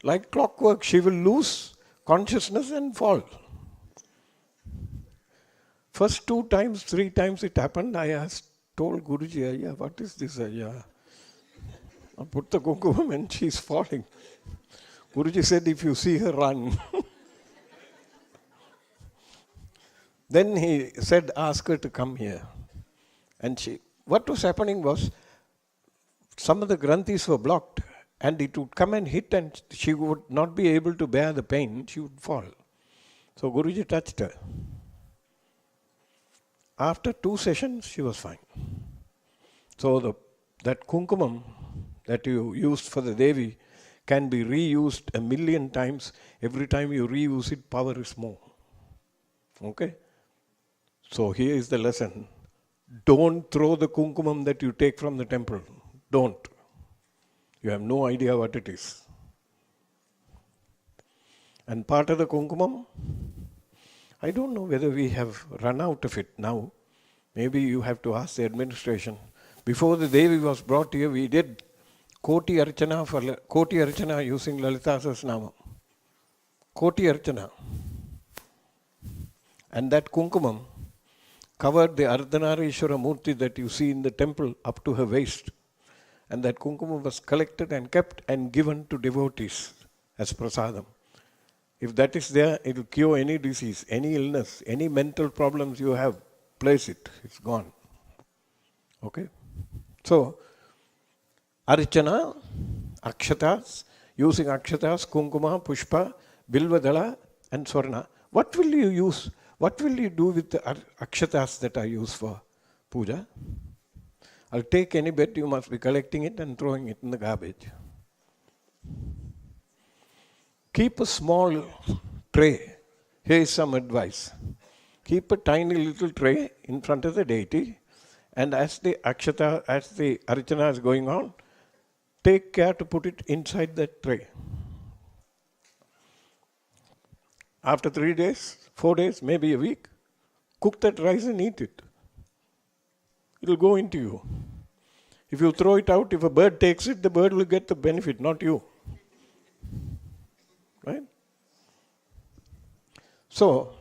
Like clockwork, she will lose consciousness and fall. First 2 times, 3 times it happened, I told Guruji, Ayya, what is this, Ayya? I put the kunkumam and she is falling. Guruji said, if you see her, run. Then he said, ask her to come here. And what was happening was, some of the granthis were blocked, and it would come and hit, and she would not be able to bear the pain, she would fall. So Guruji touched her. After 2 sessions, she was fine. So that kunkumam that you used for the Devi can be reused 1,000,000 times. Every time you reuse it, power is more. Okay? So here is the lesson. Don't throw the kunkumam that you take from the temple. Don't. You have no idea what it is. And part of the kunkumam, I don't know whether we have run out of it now. Maybe you have to ask the administration, Before the Devi was brought here, we did Koti Archana using Lalita Sahasranamam. Koti Archana. And that Kunkumam covered the Ardhanarishwara Murti that you see in the temple up to her waist. And that Kunkumam was collected and kept and given to devotees as prasadam. If that is there, it will cure any disease, any illness, any mental problems you have. Place it, it's gone. Okay? So, Archana, Akshatas, using Akshatas, Kunkuma, Pushpa, Bilvadala and Swarna. What will you use? What will you do with the Akshatas that are used for puja? I'll take any bet, you must be collecting it and throwing it in the garbage. Keep a small tray. Here is some advice. Keep a tiny little tray in front of the deity, and as the Archana is going on, take care to put it inside that tray. After 3 days, 4 days, maybe a week, cook that rice and eat it. It will go into you. If you throw it out, if a bird takes it, the bird will get the benefit, not you. Right? So,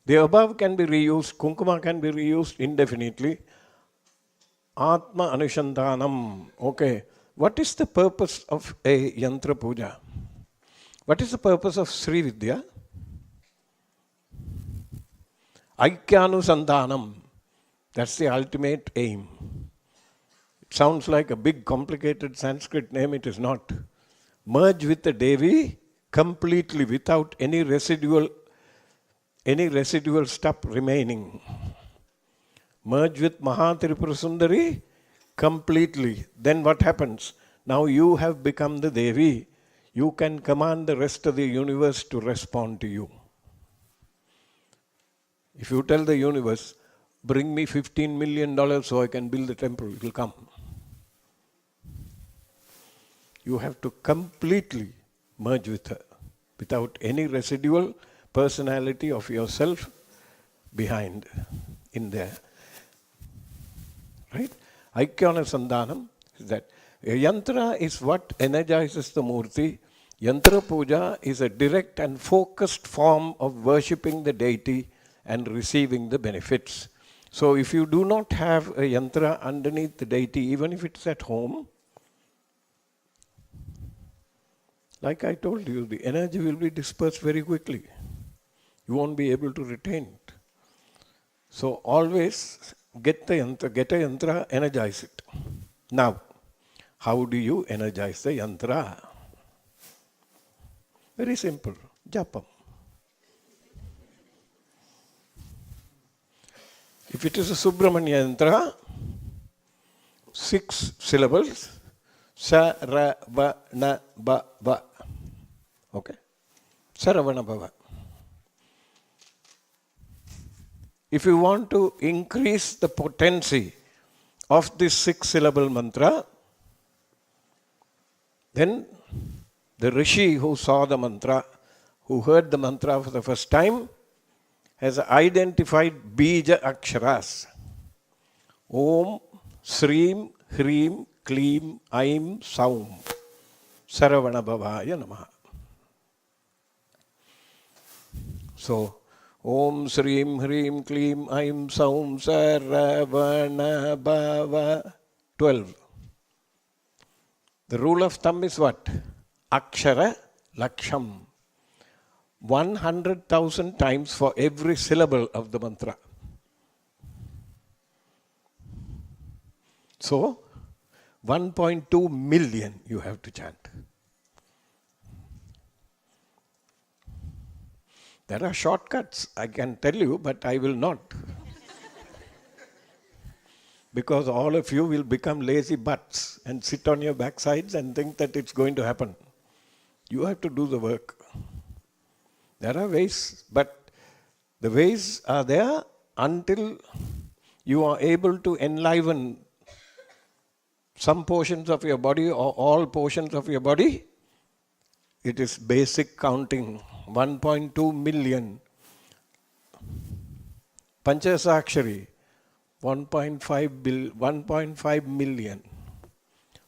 the above can be reused, Kunkuma can be reused indefinitely. Atma Anushandanam. Okay. What is the purpose of a Yantra Puja? What is the purpose of Sri Vidhyaa? Aikyanusandanam. That's the ultimate aim. It sounds like a big complicated Sanskrit name, it is not. Merge with the Devi completely without any residual stuff remaining. Merge with Mahatripura Sundari completely. Then what happens? Now you have become the Devi. You can command the rest of the universe to respond to you. If you tell the universe, bring me $15 million so I can build the temple, it will come. You have to completely merge with her without any residual personality of yourself behind in there. Right? Aikyana Sandhanam is that. Yantra is what energizes the Murti. Yantra Puja is a direct and focused form of worshipping the deity and receiving the benefits. So if you do not have a yantra underneath the deity, even if it's at home, like I told you, the energy will be dispersed very quickly. You won't be able to retain it. So always get a yantra, energize it. Now, how do you energize the yantra? Very simple, japam. If it is a Subramanya yantra, 6 syllables, Saravana Bhava. Okay? Saravana Bhava. If you want to increase the potency of this 6-syllable mantra, then the Rishi who saw the mantra, who heard the mantra for the first time, has identified Bija Aksharas. Om, Srim, Hrim, Klim, Aim, Saum. Saravana Bhavaya Namaha. So, Om, Srim, Hrim, Klim, Aim, Saum, Saravana Bhava. 12. The rule of thumb is what? Akshara Laksham. 100,000 times for every syllable of the mantra. So, 1.2 million you have to chant. There are shortcuts, I can tell you, but I will not. Because all of you will become lazy butts and sit on your backsides and think that it's going to happen. You have to do the work. There are ways, but the ways are there until you are able to enliven some portions of your body or all portions of your body. It is basic counting. 1.2 million. Panchasakshari. 1.5 million.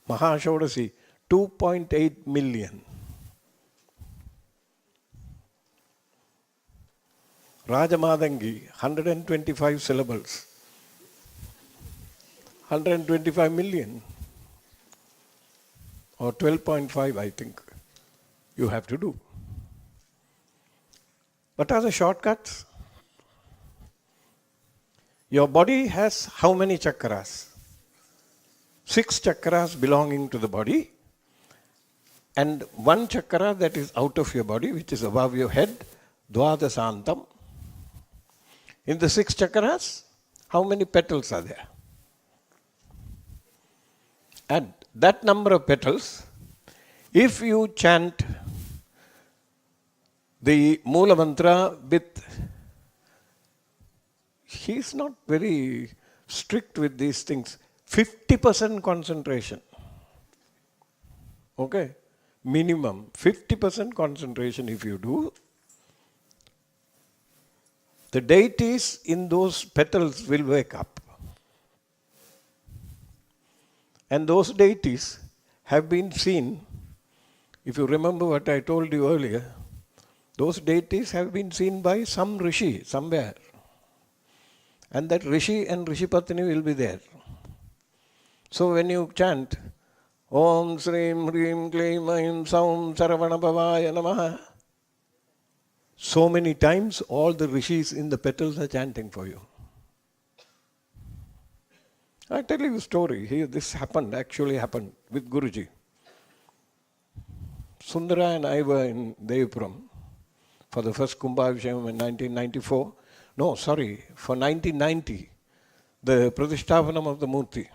Mahashodasi, 2.8 million. Rajamadangi, 125 syllables. 125 million. Or 12.5, I think, you have to do. What are the shortcuts? Your body has how many chakras? 6 chakras belonging to the body, and 1 chakra that is out of your body, which is above your head, Dvadasantam. In the 6 chakras, how many petals are there? And that number of petals, if you chant the Moola Mantra with, he is not very strict with these things, 50% concentration. Okay? Minimum 50% concentration if you do. The deities in those petals will wake up. And those deities have been seen, if you remember what I told you earlier, those deities have been seen by some rishi somewhere. And that rishi and rishi patni will be there. So when you chant, Om Srim Hrim Klim Aim Saum Saravana Bhavaya Namaha, so many times all the rishis in the petals are chanting for you. I tell you a story. This actually happened with Guruji. Sundara and I were in Devipuram for the first Kumbhabhishekam in 1994. No, sorry, for 1990, the Pradishtapanam of the Murti.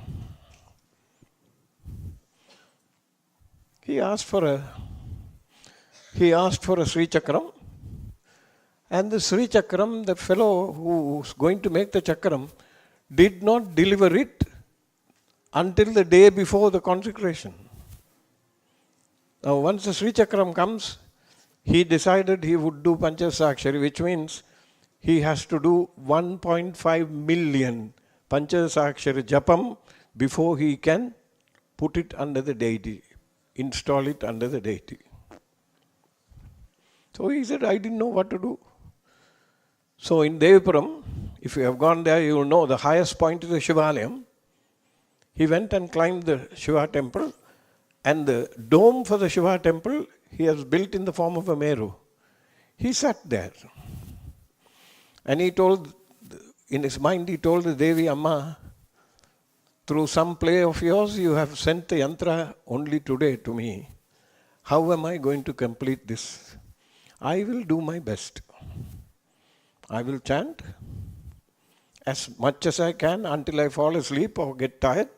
He asked for a Sri Chakram, and the Sri Chakram, the fellow who was going to make the Chakram, did not deliver it until the day before the consecration. Now, once the Sri Chakram comes, he decided he would do Panchasakshari, which means he has to do 1.5 million Panchasakshari Japam before he can put it under the deity, install it under the deity. So he said, I didn't know what to do. So in Devipuram, if you have gone there, you will know the highest point is the Shivalayam. He went and climbed the Shiva temple, and the dome for the Shiva temple he has built in the form of a Meru. He sat there. And he told, in his mind, he told the Devi Amma, through some play of yours, you have sent the Yantra only today to me. How am I going to complete this? I will do my best. I will chant as much as I can until I fall asleep or get tired.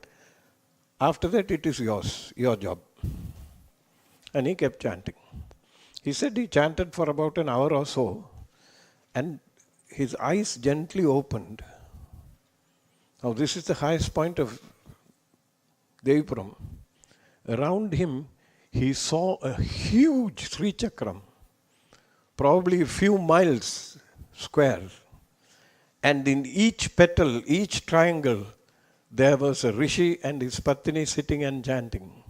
After that, it is yours, your job. And he kept chanting. He said he chanted for about an hour or so, and his eyes gently opened. Now, this is the highest point of Devipuram. Around him, he saw a huge Sri Chakram, probably a few miles square. And in each petal, each triangle, there was a rishi and his patni sitting and chanting.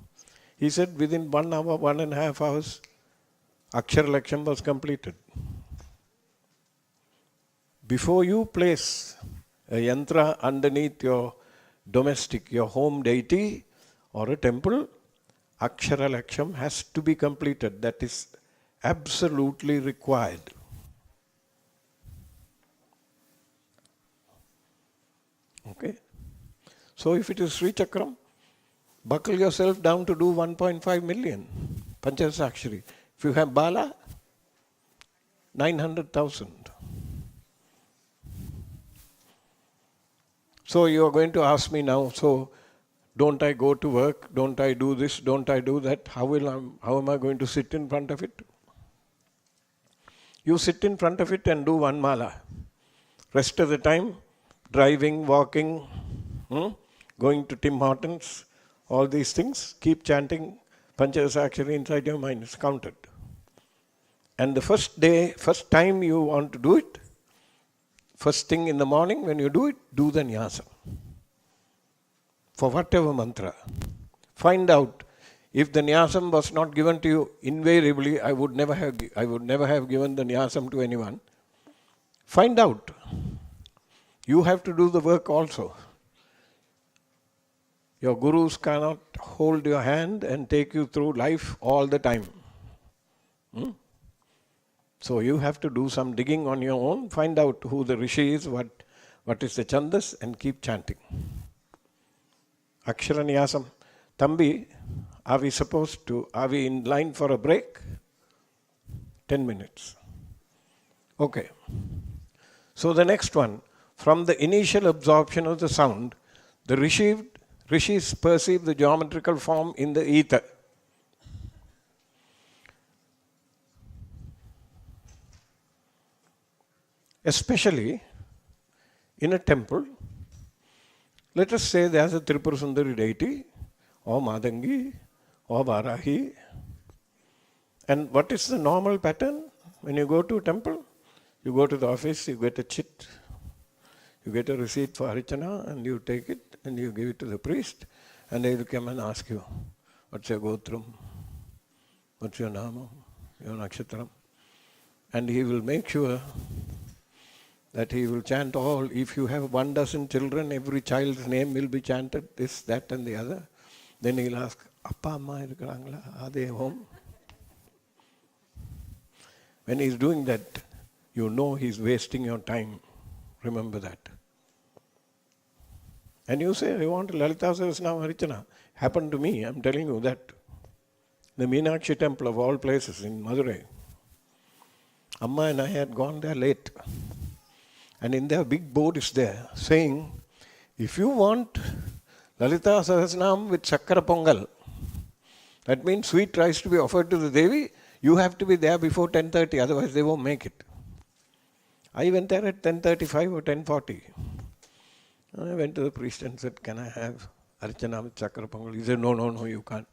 He said within 1 hour, 1.5 hours, Akshara Laksham was completed. Before you place a yantra underneath your domestic, your home deity or a temple, Akshara Laksham has to be completed. That is absolutely required. Okay? So if it is Sri Chakram, buckle yourself down to do 1.5 million Panchasakshari. If you have Bala, 900,000. So you are going to ask me now, so don't I go to work? Don't I do this? Don't I do that? How am I going to sit in front of it? You sit in front of it and do one mala. Rest of the time, driving, walking, going to Tim Hortons, all these things, keep chanting Panchasakshari inside your mind. It's counted. And the first time you want to do it, first thing in the morning when you do it, do the nyasa. for whatever mantra. Find out. If the nyasam was not given to you, invariably I would never have given the nyasam to anyone. Find out. You have to do the work also. Your gurus cannot hold your hand and take you through life all the time. So you have to do some digging on your own, find out who the rishi is, what is the chandas, and keep chanting. Akshara Nyasam. Tambi, are we in line for a break? 10 minutes. Okay. So the next one, from the initial absorption of the sound, the rishis perceive the geometrical form in the ether. Especially in a temple, let us say there is a Tripura Sundari deity, or Madangi, or Varahi. And what is the normal pattern when you go to a temple? You go to the office, you get a chit, you get a receipt for Arichana, and you take it and you give it to the priest, and they will come and ask you, what's your Gotram? What's your Nama? Your Nakshatram? And he will make sure that he will chant all. If you have 12 children, every child's name will be chanted, this, that, and the other. Then he'll ask, Appa Amma irukkrangala? Are they home? When he's doing that, you know he's wasting your time. Remember that. And you say, I want Lalita Sahasranama Harichana. Happened to me, I'm telling you that. The Meenakshi Temple of all places in Madurai. Amma and I had gone there late. And in their big board is there saying, if you want Lalita Sahasranam with Sakkara Pongal, that means sweet rice to be offered to the Devi, you have to be there before 10:30, otherwise they won't make it. I went there at 10:35 or 10:40. I went to the priest and said, can I have Archana with Sakkara Pongal? He said, no, you can't.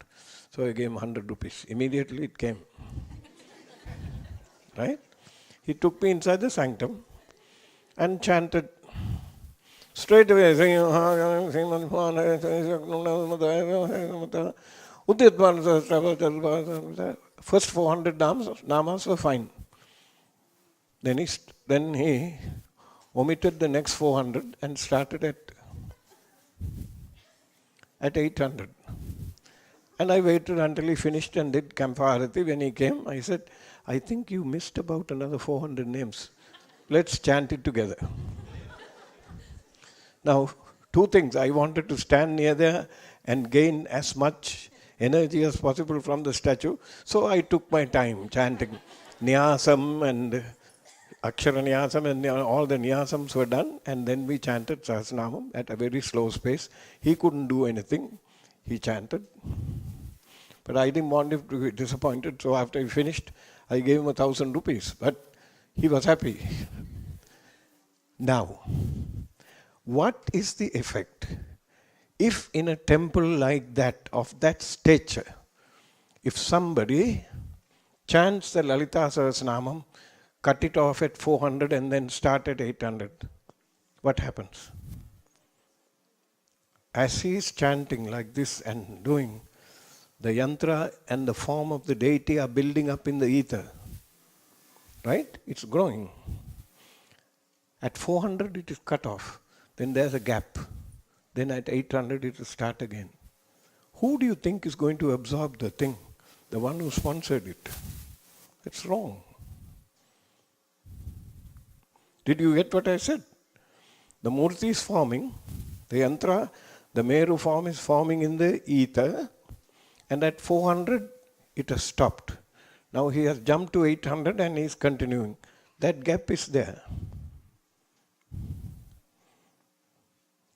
So I gave him 100 rupees. Immediately it came. Right? He took me inside the sanctum and chanted straight away, first 400 namas were fine. Then he omitted the next 400 and started at 800. And I waited until he finished and did Kampa-arati. When he came, I said, I think you missed about another 400 names. Let's chant it together. Now, two things. I wanted to stand near there and gain as much energy as possible from the statue. So I took my time chanting Nyasam and Akshara Nyasam, and all the Nyasams were done. And then we chanted Sahasranamam at a very slow pace. He couldn't do anything. He chanted. But I didn't want him to be disappointed. So after he finished, I gave him 1,000 rupees. But he was happy. Now, what is the effect if in a temple like that, of that stature, if somebody chants the Lalita Sahasranamam, cut it off at 400 and then start at 800, what happens? As he is chanting like this and doing, the yantra and the form of the deity are building up in the ether. Right? It's growing. At 400 it is cut off. Then there's a gap. Then at 800 it will start again. Who do you think is going to absorb the thing? The one who sponsored it. It's wrong. Did you get what I said? The murti is forming. The yantra, the meru form is forming in the ether. And at 400 it has stopped. Now he has jumped to 800 and he is continuing. That gap is there.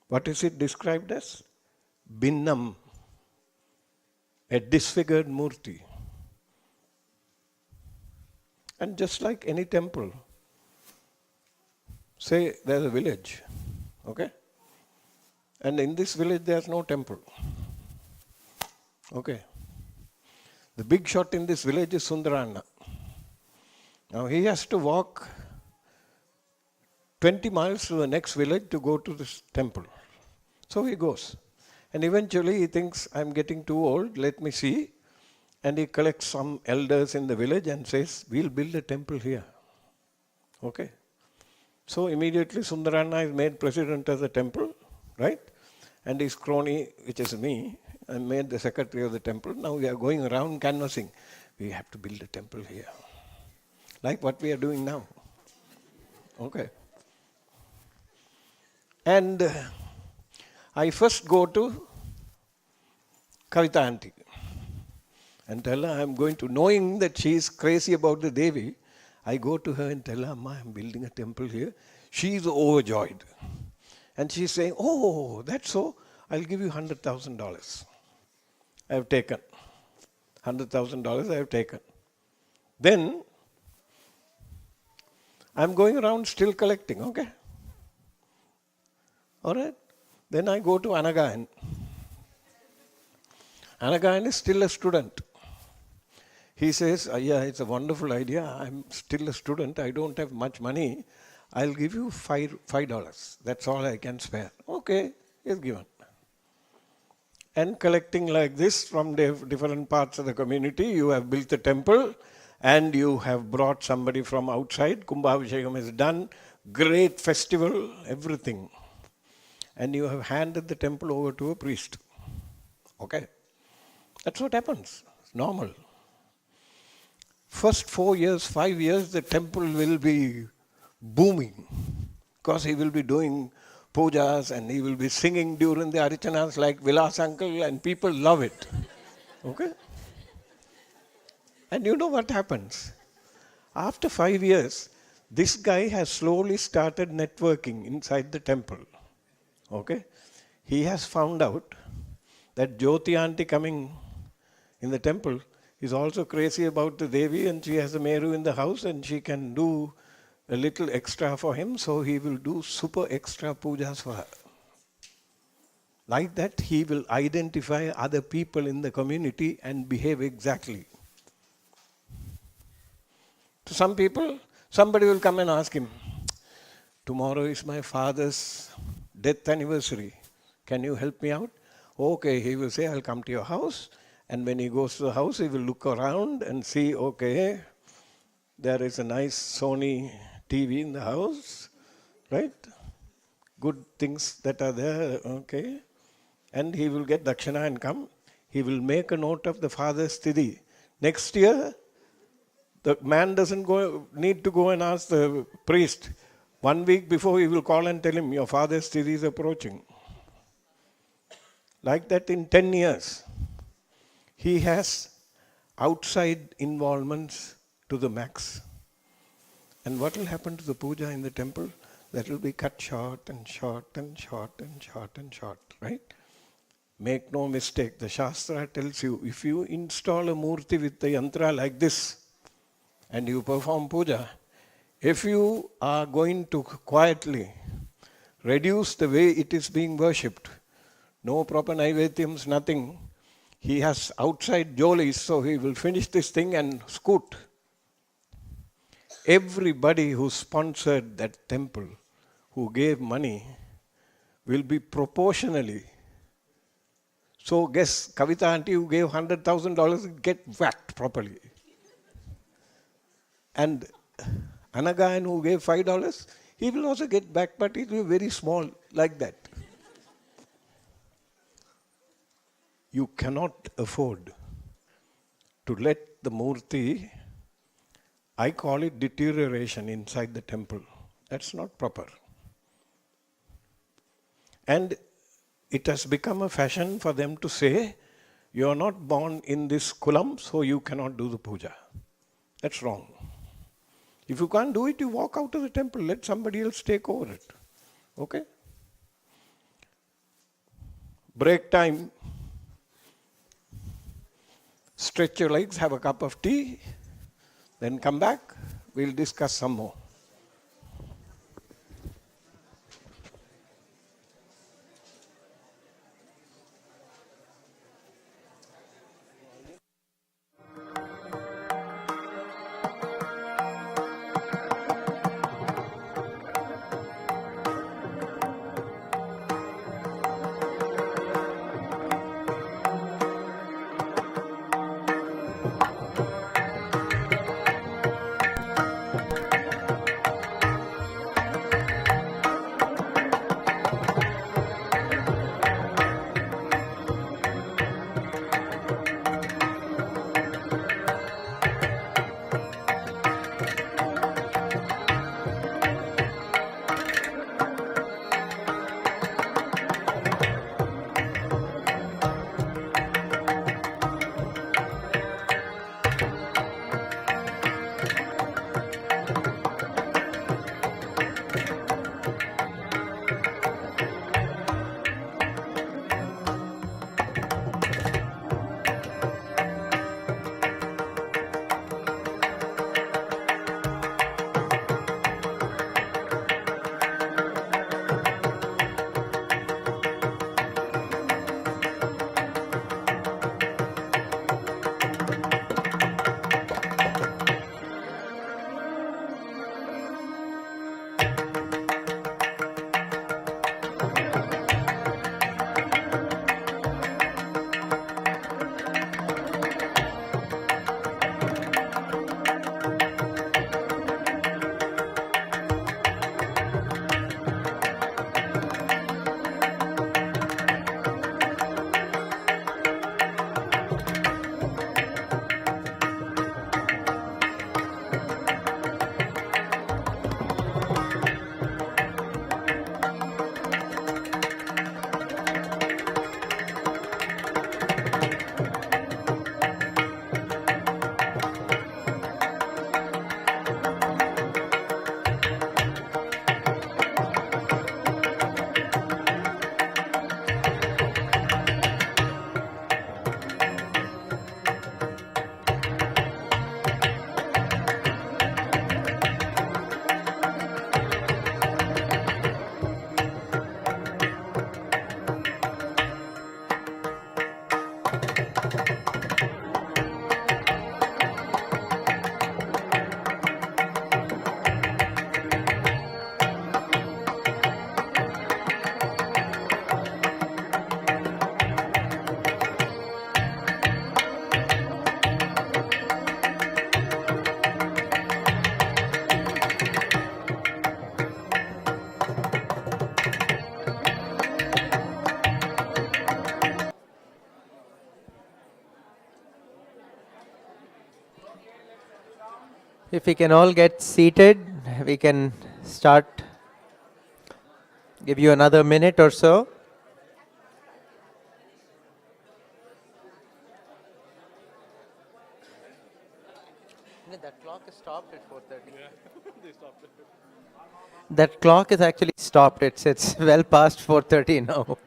What is it described as? Binnam, a disfigured murti. And just like any temple, say there's a village, okay? And in this village there's no temple. Okay. The big shot in this village is Sundarana. Now he has to walk 20 miles to the next village to go to this temple. So he goes. And eventually he thinks, I'm getting too old, let me see. And he collects some elders in the village and says, we'll build a temple here. Okay. So immediately Sundaranna is made president of the temple, right? And his crony, which is me, I made the secretary of the temple. Now we are going around canvassing. We have to build a temple here. Like what we are doing now. Okay. And I first go to Kavita auntie and tell her I'm going to, knowing that she is crazy about the Devi, I go to her and tell her, Amma, I'm building a temple here. She is overjoyed. And she's saying, oh, that's so, I'll give you $100,000. I have taken. $100,000 I have taken. Then, I'm going around still collecting, okay? All right? Then I go to Anagayan. Anagayan is still a student. He says, yeah, it's a wonderful idea. I'm still a student. I don't have much money. I'll give you $5. That's all I can spare. Okay, it's given. And collecting like this from different parts of the community, you have built a temple and you have brought somebody from outside. Kumbhabhishekam is done. Great festival, everything. And you have handed the temple over to a priest. Okay? That's what happens. It's normal. First 4 years, 5 years, the temple will be booming because he will be doing pujas and he will be singing during the Arichanas like Vilas uncle and people love it. Okay? And you know what happens? After 5 years, this guy has slowly started networking inside the temple. Okay? He has found out that Jyoti auntie coming in the temple is also crazy about the Devi and she has a Meru in the house and she can do a little extra for him, so he will do super extra pujas for her. Like that, he will identify other people in the community and behave exactly. To some people, somebody will come and ask him, tomorrow is my father's death anniversary. Can you help me out? Okay, he will say, I'll come to your house. And when he goes to the house, he will look around and see, okay, there is a nice Sony TV in the house, right? Good things that are there, okay? And he will get dakshina and come. He will make a note of the father's sthiti. Next year, the man doesn't need to go and ask the priest. 1 week before, he will call and tell him, your father's sthiti is approaching. Like that, in 10 years, he has outside involvements to the max. And what will happen to the puja in the temple? That will be cut short and short and short and short and short, right? Make no mistake, the Shastra tells you, if you install a murti with the yantra like this, and you perform puja, if you are going to quietly reduce the way it is being worshipped, no proper naivedyams, nothing, he has outside jolis, so he will finish this thing and scoot. Everybody who sponsored that temple, who gave money, will be proportionally. So guess, Kavita auntie who gave $100,000 get whacked properly. And Anagayan who gave $5, he will also get back, but it will be very small, like that. You cannot afford to let the murti, I call it deterioration inside the temple. That's not proper. And it has become a fashion for them to say, you are not born in this kulam, so you cannot do the puja. That's wrong. If you can't do it, you walk out of the temple, let somebody else take over it. Okay? Break time. Stretch your legs, have a cup of tea, then come back, we'll discuss some more. If we can all get seated, we can start. Give you another minute or so. That clock is stopped at 4:30. Yeah, they stopped it. That clock is actually stopped. It's well past 4:30 now.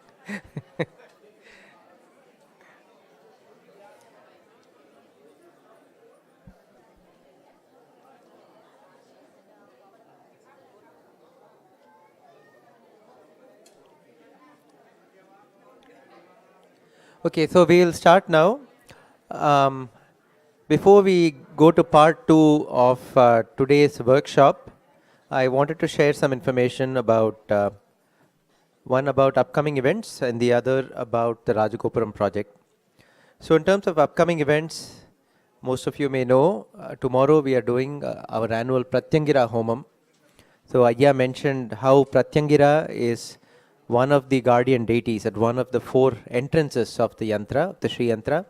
Okay, so we'll start now. Before we go to part 2 of today's workshop, I wanted to share some information about one about upcoming events and the other about the Rajagopuram project. So in terms of upcoming events, most of you may know, tomorrow we are doing our annual Pratyangira Homam. So Ayya mentioned how Pratyangira is one of the guardian deities at one of the 4 entrances of the Yantra, the Sri Yantra.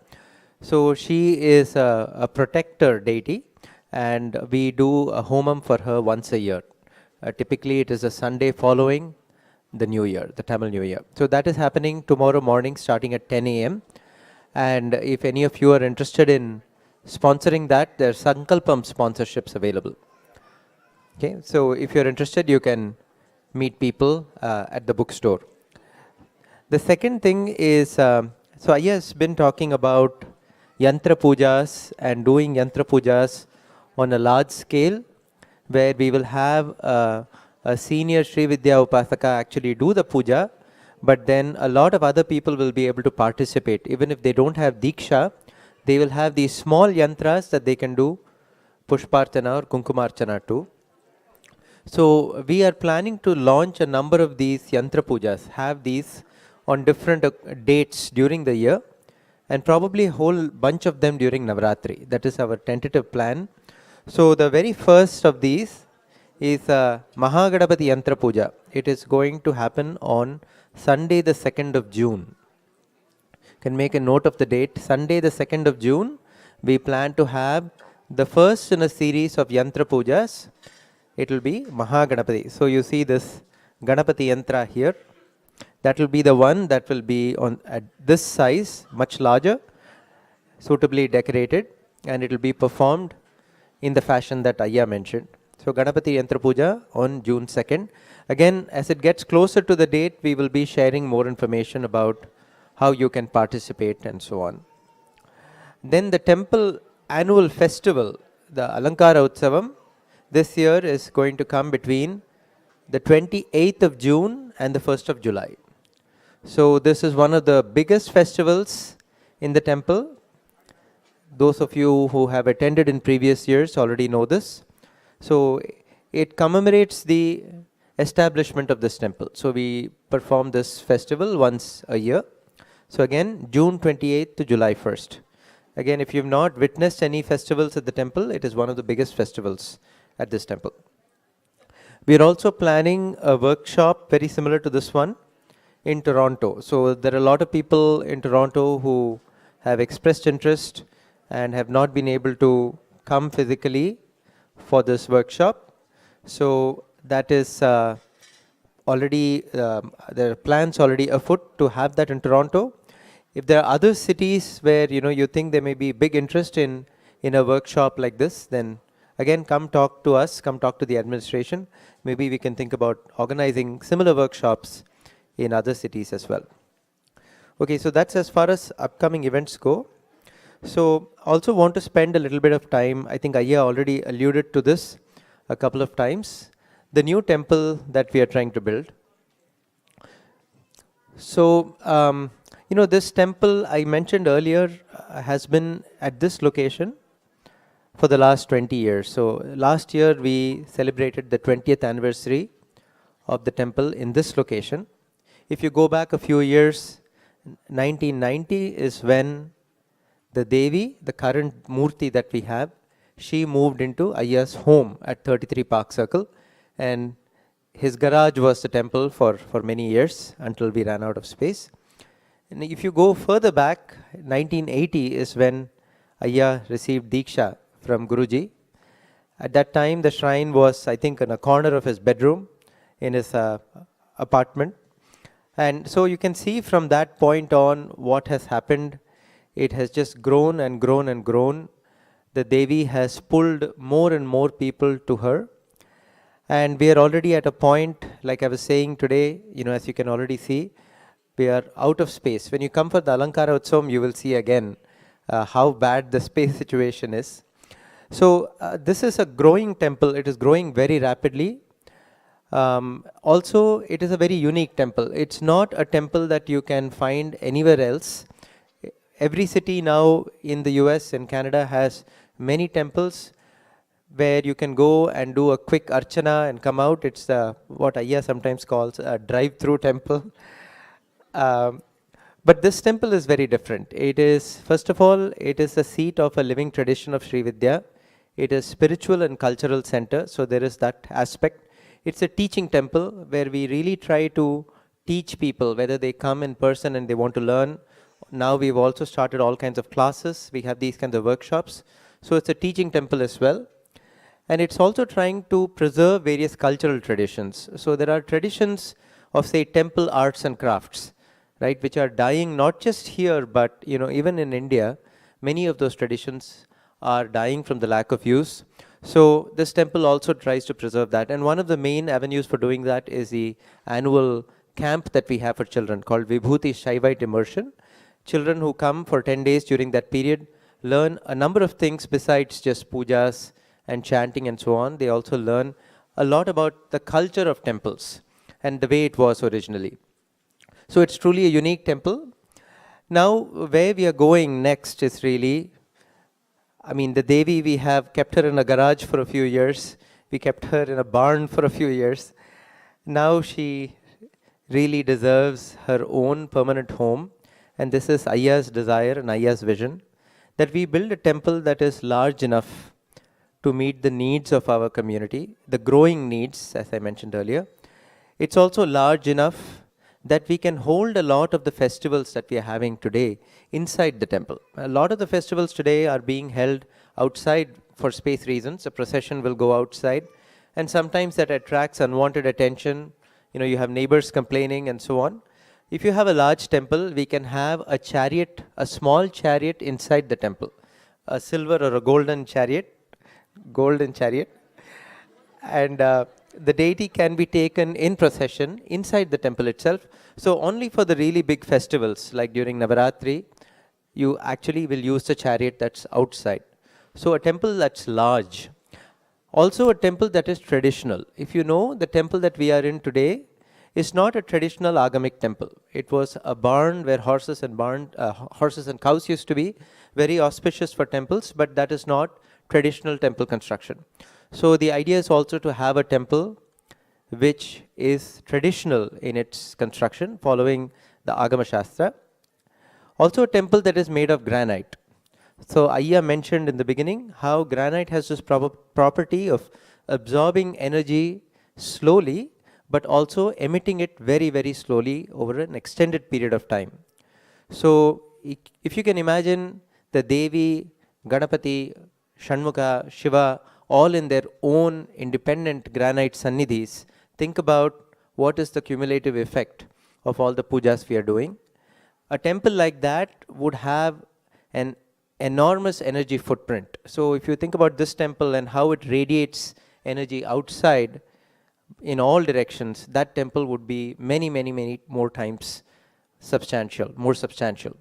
So she is a protector deity, and we do a homam for her once a year. Typically it is a Sunday following the New Year, the Tamil New Year. So that is happening tomorrow morning starting at 10 a.m. And if any of you are interested in sponsoring that, there are Sankalpam sponsorships available. Okay, so if you're interested, you can meet people at the bookstore. The second thing is, so Ayya has been talking about Yantra Pujas and doing Yantra Pujas on a large scale, where we will have a senior Sri Vidhyaa Upasaka actually do the puja, but then a lot of other people will be able to participate. Even if they don't have Diksha, they will have these small Yantras that they can do Pushparchana or Kunkumarchana too. So we are planning to launch a number of these Yantra Pujas, have these on different dates during the year, and probably a whole bunch of them during Navaratri. That is our tentative plan. So the very first of these is Mahaganapathy Yantra Puja. It is going to happen on Sunday the 2nd of June. You can make a note of the date. Sunday the 2nd of June, we plan to have the first in a series of Yantra Pujas. It will be Mahaganapathy. So you see this Ganapathy Yantra here. That will be the one that will be on at this size, much larger, suitably decorated, and it will be performed in the fashion that Ayya mentioned. So Ganapathy Yantra Puja on June 2nd. Again, as it gets closer to the date, we will be sharing more information about how you can participate and so on. Then the temple annual festival, the Alankara Utsavam, this year is going to come between the 28th of June and the 1st of July. So this is one of the biggest festivals in the temple. Those of you who have attended in previous years already know this. So it commemorates the establishment of this temple. So we perform this festival once a year. So again, June 28th to July 1st. Again, if you've not witnessed any festivals at the temple, it is one of the biggest festivals at this temple. We are also planning a workshop very similar to this one in Toronto. So there are a lot of people in Toronto who have expressed interest and have not been able to come physically for this workshop. So that is already, there are plans already afoot to have that in Toronto. If there are other cities where you think there may be big interest in a workshop like this, then again come talk to us, come talk to the administration. Maybe we can think about organizing similar workshops in other cities as well. Okay, so that's as far as upcoming events go. So also want to spend a little bit of time, I think Ayya already alluded to this a couple of times, the new temple that we are trying to build. So, this temple I mentioned earlier has been at this location for the last 20 years. So last year we celebrated the 20th anniversary of the temple in this location. If you go back a few years, 1990 is when the Devi, the current Murti that we have, she moved into Ayya's home at 33 Park Circle, and his garage was the temple for many years until we ran out of space. And if you go further back, 1980 is when Ayya received Diksha from Guruji, At that time, the shrine was, I think, in a corner of his bedroom in his apartment. And so you can see from that point on what has happened. It has just grown and grown and grown. The Devi has pulled more and more people to her. And we are already at a point, like I was saying today, as you can already see, we are out of space. When you come for the Alankara Utsavam, you will see again how bad the space situation is. So this is a growing temple. It is growing very rapidly. Also, it is a very unique temple. It's not a temple that you can find anywhere else. Every city now in the US and Canada has many temples where you can go and do a quick archana and come out. It's what Ayya sometimes calls a drive-through temple. But this temple is very different. It is, first of all, it is the seat of a living tradition of Sri Vidhyaa. It is spiritual and cultural center, so there is that aspect. It's a teaching temple where we really try to teach people, whether they come in person and they want to learn. Now we've also started all kinds of classes. We have these kinds of workshops. So it's a teaching temple as well. And it's also trying to preserve various cultural traditions. So there are traditions of, say, temple arts and crafts, right, which are dying not just here, but even in India, many of those traditions are dying from the lack of use. So this temple also tries to preserve that. And one of the main avenues for doing that is the annual camp that we have for children called Vibhuti Shaivite Immersion. Children who come for 10 days during that period learn a number of things besides just pujas and chanting and so on. They also learn a lot about the culture of temples and the way it was originally. So it's truly a unique temple. Now, where we are going next is really, the Devi, we have kept her in a garage for a few years. We kept her in a barn for a few years. Now she really deserves her own permanent home. And this is Ayya's desire and Ayya's vision, that we build a temple that is large enough to meet the needs of our community, the growing needs, as I mentioned earlier. It's also large enough that we can hold a lot of the festivals that we are having today inside the temple. A lot of the festivals today are being held outside for space reasons. A procession will go outside, and sometimes that attracts unwanted attention. You have neighbors complaining and so on. If you have a large temple, we can have a chariot, a small chariot inside the temple, a silver or a golden chariot, and the deity can be taken in procession inside the temple itself. So only for the really big festivals, like during Navaratri, you actually will use the chariot that's outside. So a temple that's large. Also a temple that is traditional. If you know, the temple that we are in today is not a traditional agamic temple. It was a barn where horses and cows used to be, very auspicious for temples, but that is not traditional temple construction. So the idea is also to have a temple which is traditional in its construction, following the Agama Shastra. Also a temple that is made of granite. So Ayya mentioned in the beginning how granite has this property of absorbing energy slowly, but also emitting it very, very slowly over an extended period of time. So if you can imagine the Devi, Ganapathy, Shanmukha, Shiva, all in their own independent granite sannidhis, think about what is the cumulative effect of all the pujas we are doing. A temple like that would have an enormous energy footprint. So if you think about this temple and how it radiates energy outside in all directions, that temple would be many, many, many more times more substantial.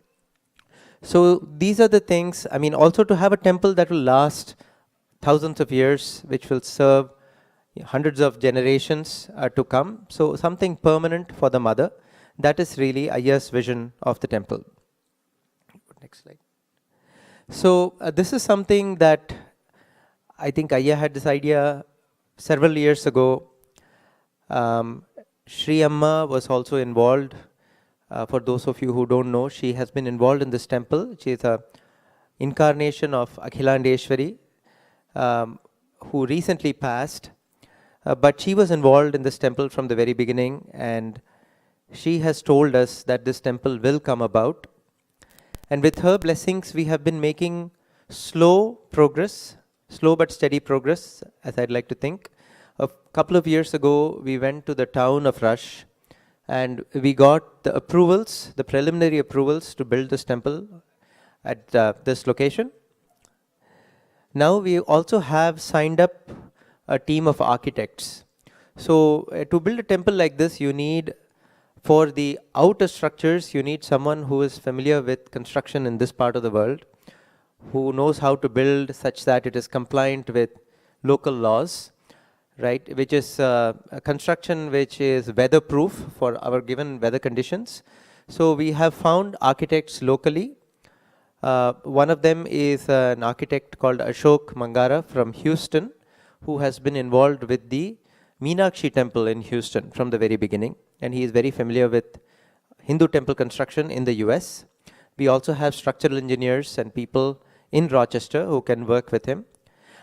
So these are the things, also to have a temple that will last thousands of years, which will serve hundreds of generations to come. So something permanent for the mother. That is really Ayya's vision of the temple. Next slide. So this is something that I think Ayya had this idea several years ago. Sri Amma was also involved. For those of you who don't know, she has been involved in this temple. She is a incarnation of Akhilandeshwari, who recently passed. But she was involved in this temple from the very beginning, and she has told us that this temple will come about. And with her blessings, we have been making slow progress, slow but steady progress, as I'd like to think. A couple of years ago, we went to the town of Rush and we got the approvals, the preliminary approvals to build this temple at this location. Now we also have signed up a team of architects. So to build a temple like this, you need, for the outer structures, you need someone who is familiar with construction in this part of the world, who knows how to build such that it is compliant with local laws, right, which is a construction which is weatherproof for our given weather conditions. So we have found architects locally. One of them is an architect called Ashok Mangara from Houston, who has been involved with the Meenakshi Temple in Houston from the very beginning, and he is very familiar with Hindu temple construction in the US. We also have structural engineers and people in Rochester who can work with him.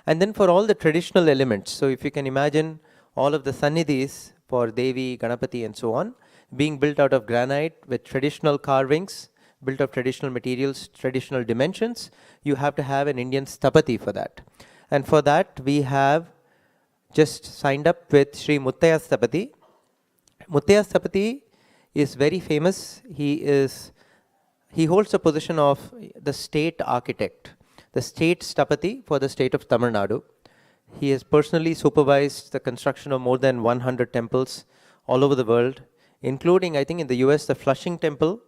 And then for all the traditional elements, so if you can imagine all of the sannidhis for Devi, Ganapathy and so on, being built out of granite with traditional carvings, built of traditional materials, traditional dimensions, you have to have an Indian sthapati for that. And for that, we have just signed up with Sri Muttaya Sthapati. Muttaya Sthapati is very famous. He holds the position of the state architect, the state Sthapati for the state of Tamil Nadu. He has personally supervised the construction of more than 100 temples all over the world, including, I think, in the US, the Flushing Temple.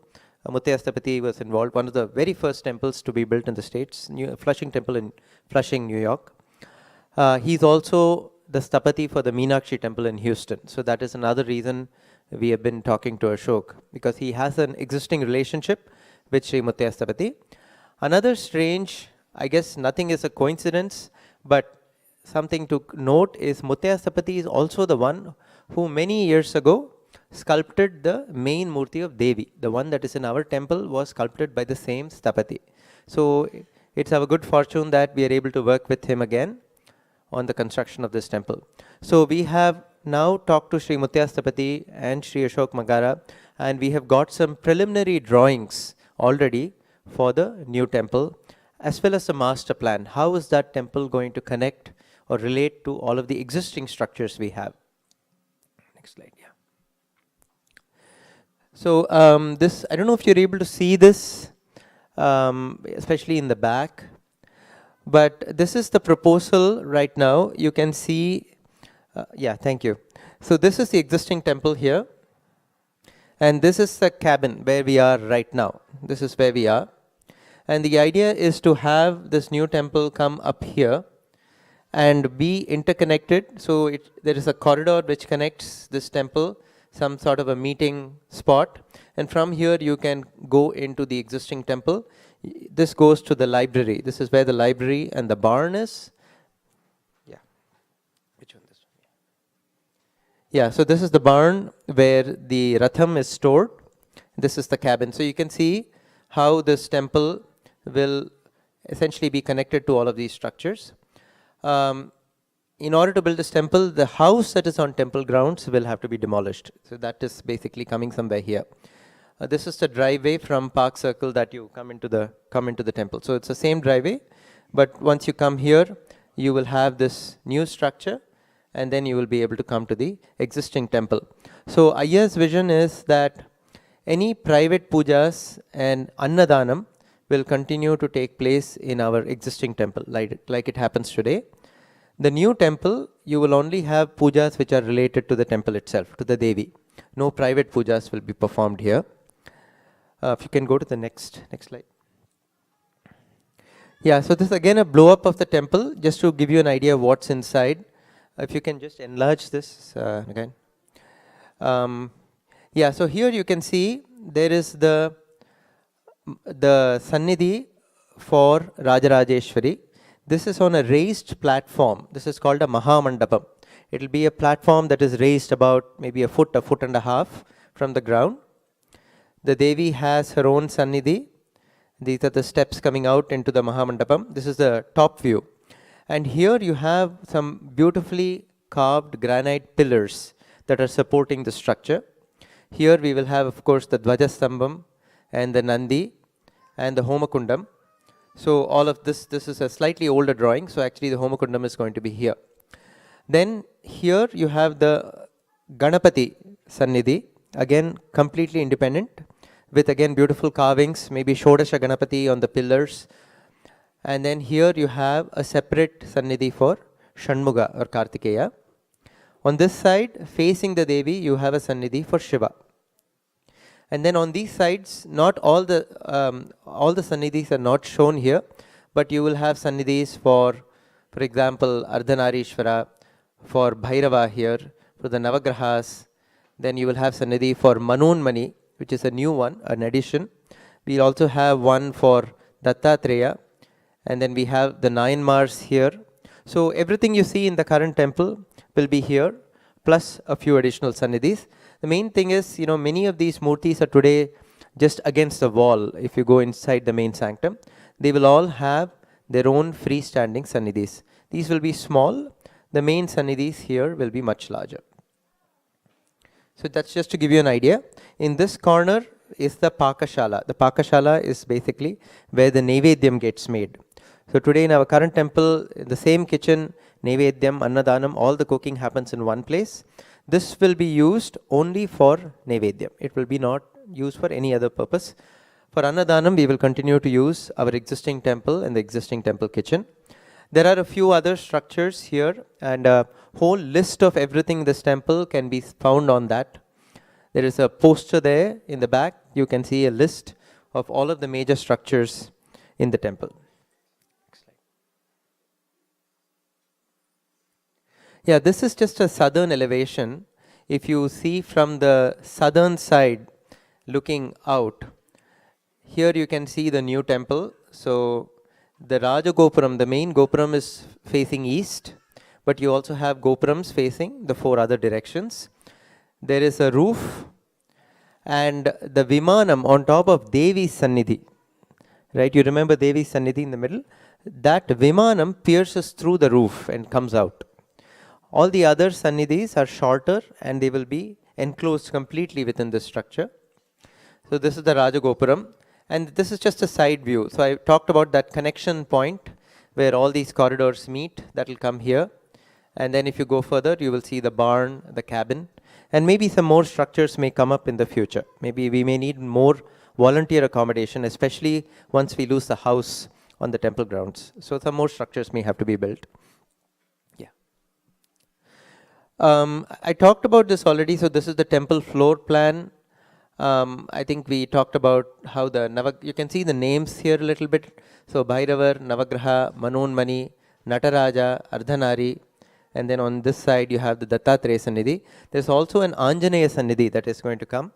Muttaya Sthapati was involved, one of the very first temples to be built in the States, Flushing Temple in Flushing, New York. He's also the Sthapati for the Meenakshi Temple in Houston. So that is another reason we have been talking to Ashok, because he has an existing relationship with Sri Muttaya Sthapati. Another strange, I guess nothing is a coincidence, but something to note is Muttaya Sthapati is also the one who many years ago sculpted the main murti of Devi. The one that is in our temple was sculpted by the same Sthapati. So it's our good fortune that we are able to work with him again on the construction of this temple. So we have now talked to Sri Muttaya Sthapati and Sri Ashok Mangara, and we have got some preliminary drawings already for the new temple, as well as the master plan. How is that temple going to connect or relate to all of the existing structures we have? Next slide, yeah. So this, I don't know if you're able to see this, especially in the back, but this is the proposal right now. You can see, yeah, thank you. So this is the existing temple here, and this is the cabin where we are right now. This is where we are. And the idea is to have this new temple come up here and be interconnected. So there is a corridor which connects this temple, some sort of a meeting spot. And from here you can go into the existing temple. This goes to the library. This is where the library and the barn is. Yeah. Which one? This one? Yeah, so this is the barn where the Ratham is stored. This is the cabin. So you can see how this temple will essentially be connected to all of these structures. In order to build this temple, the house that is on temple grounds will have to be demolished. So that is basically coming somewhere here. This is the driveway from Park Circle that you come into the temple. So it's the same driveway, but once you come here, you will have this new structure, and then you will be able to come to the existing temple. So Ayya's vision is that any private pujas and annadanam will continue to take place in our existing temple, like it happens today. The new temple, you will only have pujas which are related to the temple itself, to the Devi. No private pujas will be performed here. If you can go to the next slide. Yeah, so this is again a blow up of the temple, just to give you an idea of what's inside. If you can just enlarge this again. Yeah, so here you can see there is the Sannidhi for Rajarajeshwari. This is on a raised platform. This is called a Mahamandapam. It will be a platform that is raised about maybe a foot and a half from the ground. The Devi has her own Sannidhi. These are the steps coming out into the Mahamandapam. This is the top view. And here you have some beautifully carved granite pillars that are supporting the structure. Here we will have, of course, the Dvajastambham and the Nandi and the Homakundam. So all of this is a slightly older drawing. So actually the Homakundam is going to be here. Then here you have the Ganapathy Sannidhi, again completely independent, with again beautiful carvings, maybe Shodasha Ganapathy on the pillars. And then here you have a separate Sannidhi for Shanmuga or Kartikeya. On this side, facing the Devi, you have a Sannidhi for Shiva. And then on these sides, not all the Sannidhis are not shown here, but you will have Sannidhis for example, Ardhanarishvara, for Bhairava here, for the Navagrahas. Then you will have Sannidhi for Manonmani, which is a new one, an addition. We'll also have one for Dattatreya, and then we have the Nayanmars here. So everything you see in the current temple will be here, plus a few additional Sannidhis. The main thing is, many of these murtis are today just against the wall. If you go inside the main sanctum, they will all have their own freestanding Sannidhis. These will be small. The main Sannidhis here will be much larger. So that's just to give you an idea. In this corner is the Pakashala. The Pakashala is basically where the Naivedyam gets made. So today in our current temple, in the same kitchen, Naivedyam, Annadanam, all the cooking happens in one place. This will be used only for Naivedyam. It will be not used for any other purpose. For Annadanam, we will continue to use our existing temple and the existing temple kitchen. There are a few other structures here, and a whole list of everything in this temple can be found on that. There is a poster there in the back. You can see a list of all of the major structures in the temple. Yeah, this is just a southern elevation. If you see from the southern side looking out, here you can see the new temple. So the Raja Gopuram, the main Gopuram is facing east, but you also have Gopurams facing the 4 other directions. There is a roof and the Vimanam on top of Devi's Sannidhi. Right, you remember Devi's Sannidhi in the middle? That Vimanam pierces through the roof and comes out. All the other Sannidhis are shorter and they will be enclosed completely within this structure. So this is the Raja Gopuram. And this is just a side view. So I talked about that connection point where all these corridors meet. That will come here. And then if you go further, you will see the barn, the cabin. And maybe some more structures may come up in the future. Maybe we may need more volunteer accommodation, especially once we lose the house on the temple grounds. So some more structures may have to be built. Yeah. I talked about this already. So this is the temple floor plan. I think we talked about how you can see the names here a little bit. So Bhairavar, Navagraha, Manonmani, Nataraja, Ardhanari, and then on this side you have the Dattatreya Sannidhi. There's also an Anjaneya Sannidhi that is going to come,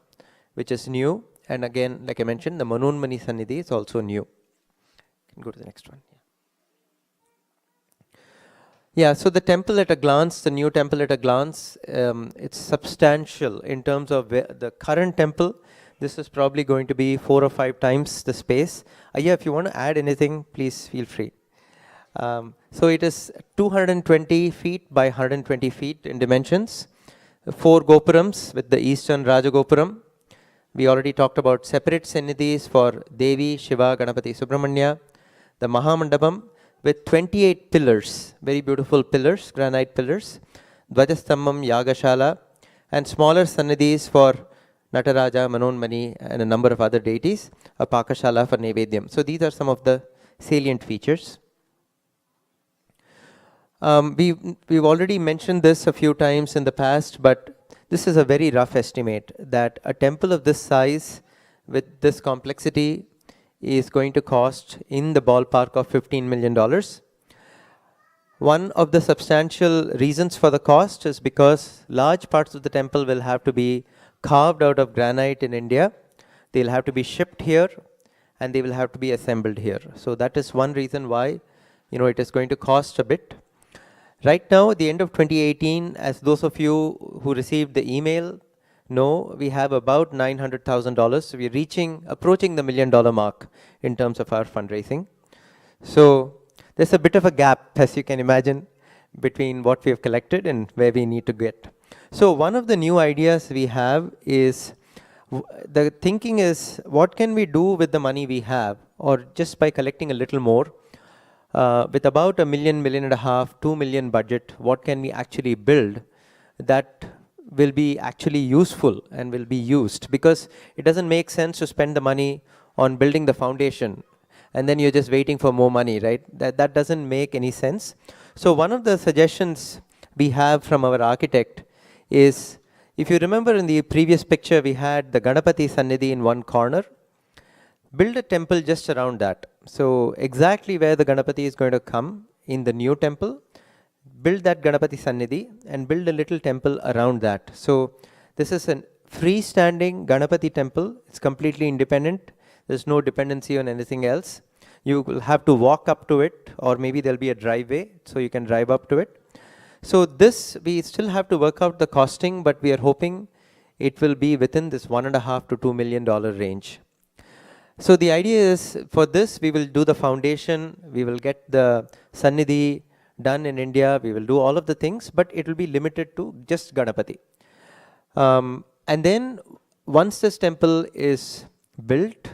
which is new. And again, like I mentioned, the Manonmani Sannidhi is also new. You can go to the next one. Yeah, so the temple at a glance, the new temple at a glance, it's substantial in terms of the current temple. This is probably going to be 4 or 5 times the space. Yeah, if you want to add anything, please feel free. So it is 220 feet by 120 feet in dimensions. 4 Gopurams with the eastern Raja Gopuram. We already talked about separate Sannidhis for Devi, Shiva, Ganapathy, Subramanya. The Mahamandapam with 28 pillars, very beautiful pillars, granite pillars, Dvajastambam, Yagashala, and smaller Sannidhis for Nataraja, Manonmani, and a number of other deities, a Pakashala for Naivedyam. So these are some of the salient features. We've already mentioned this a few times in the past, but this is a very rough estimate that a temple of this size with this complexity is going to cost in the ballpark of $15 million. One of the substantial reasons for the cost is because large parts of the temple will have to be carved out of granite in India. They'll have to be shipped here and they will have to be assembled here. So that is one reason why it is going to cost a bit. Right now, at the end of 2018, as those of you who received the email know, we have about $900,000. So we're approaching the $1 million mark in terms of our fundraising. So there's a bit of a gap, as you can imagine, between what we have collected and where we need to get. So one of the new ideas we have is, the thinking is, what can we do with the money we have or just by collecting a little more, with about $1 million, $1.5 million, $2 million budget, what can we actually build that will be actually useful and will be used? Because it doesn't make sense to spend the money on building the foundation and then you're just waiting for more money, right? That doesn't make any sense. So one of the suggestions we have from our architect is, if you remember in the previous picture, we had the Ganapathy Sannidhi in one corner. Build a temple just around that. So exactly where the Ganapathy is going to come in the new temple, build that Ganapathy Sannidhi and build a little temple around that. So this is a freestanding Ganapathy temple. It's completely independent. There's no dependency on anything else. You will have to walk up to it, or maybe there'll be a driveway so you can drive up to it. So this, we still have to work out the costing, but we are hoping it will be within this $1.5 to $2 million range. So the idea is, for this, we will do the foundation, we will get the Sannidhi done in India, we will do all of the things, but it will be limited to just Ganapathy. And then once this temple is built,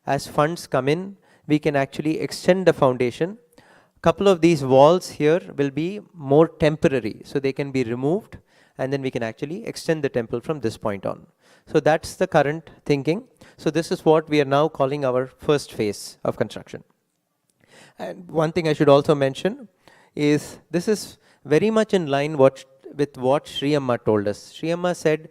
as funds come in, we can actually extend the foundation. Couple of these walls here will be more temporary, so they can be removed, and then we can actually extend the temple from this point on. So that's the current thinking. So this is what we are now calling our first phase of construction. And one thing I should also mention is, this is very much in line with what Sri Amma told us. Sri Amma said,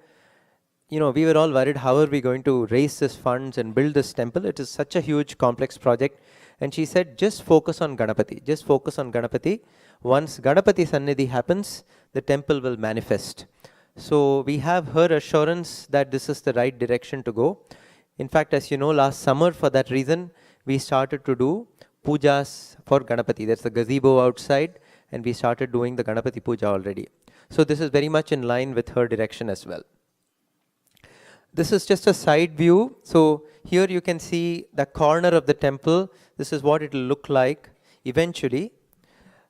we were all worried, how are we going to raise this funds and build this temple? It is such a huge, complex project. And she said, just focus on Ganapathy. Just focus on Ganapathy. Once Ganapathy Sannidhi happens, the temple will manifest. So we have her assurance that this is the right direction to go. In fact, as you know, last summer, for that reason, we started to do pujas for Ganapathy. There's a gazebo outside, and we started doing the Ganapathy Puja already. So this is very much in line with her direction as well. This is just a side view. So here you can see the corner of the temple. This is what it will look like eventually.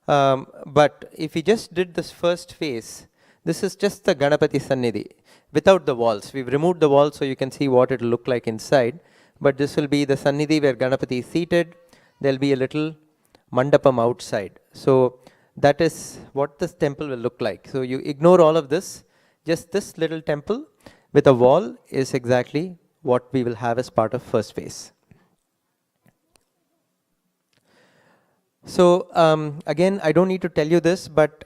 But if we just did this first phase, this is just the Ganapathy Sannidhi without the walls. We've removed the walls so you can see what it will look like inside. But this will be the Sannidhi where Ganapathy is seated. There'll be a little mandapam outside. So that is what this temple will look like. So you ignore all of this. Just this little temple with a wall is exactly what we will have as part of first phase. So again, I don't need to tell you this, but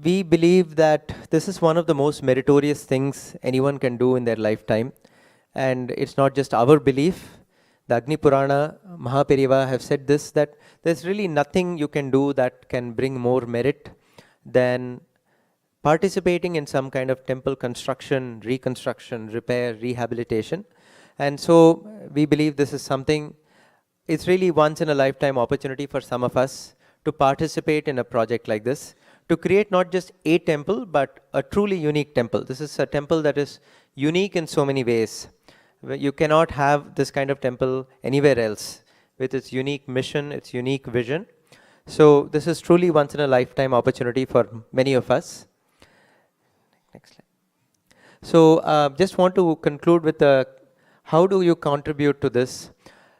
we believe that this is one of the most meritorious things anyone can do in their lifetime. And it's not just our belief. The Agni Purana, Mahaperiva have said this, that there's really nothing you can do that can bring more merit than participating in some kind of temple construction, reconstruction, repair, rehabilitation. And so we believe this is something, it's really once in a lifetime opportunity for some of us to participate in a project like this, to create not just a temple, but a truly unique temple. This is a temple that is unique in so many ways. You cannot have this kind of temple anywhere else with its unique mission, its unique vision. So this is truly once in a lifetime opportunity for many of us. Next slide. So just want to conclude with how do you contribute to this?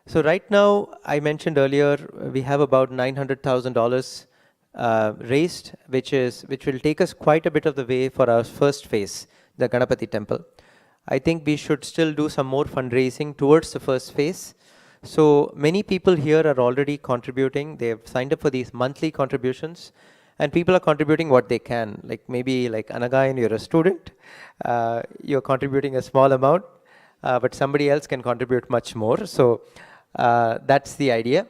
So right now, I mentioned earlier, we have about $900,000 raised, which will take us quite a bit of the way for our first phase, the Ganapathy Temple. I think we should still do some more fundraising towards the first phase. So many people here are already contributing. They have signed up for these monthly contributions, and people are contributing what they can. Like maybe like Anagayan, you're a student, you're contributing a small amount, but somebody else can contribute much more. So that's the idea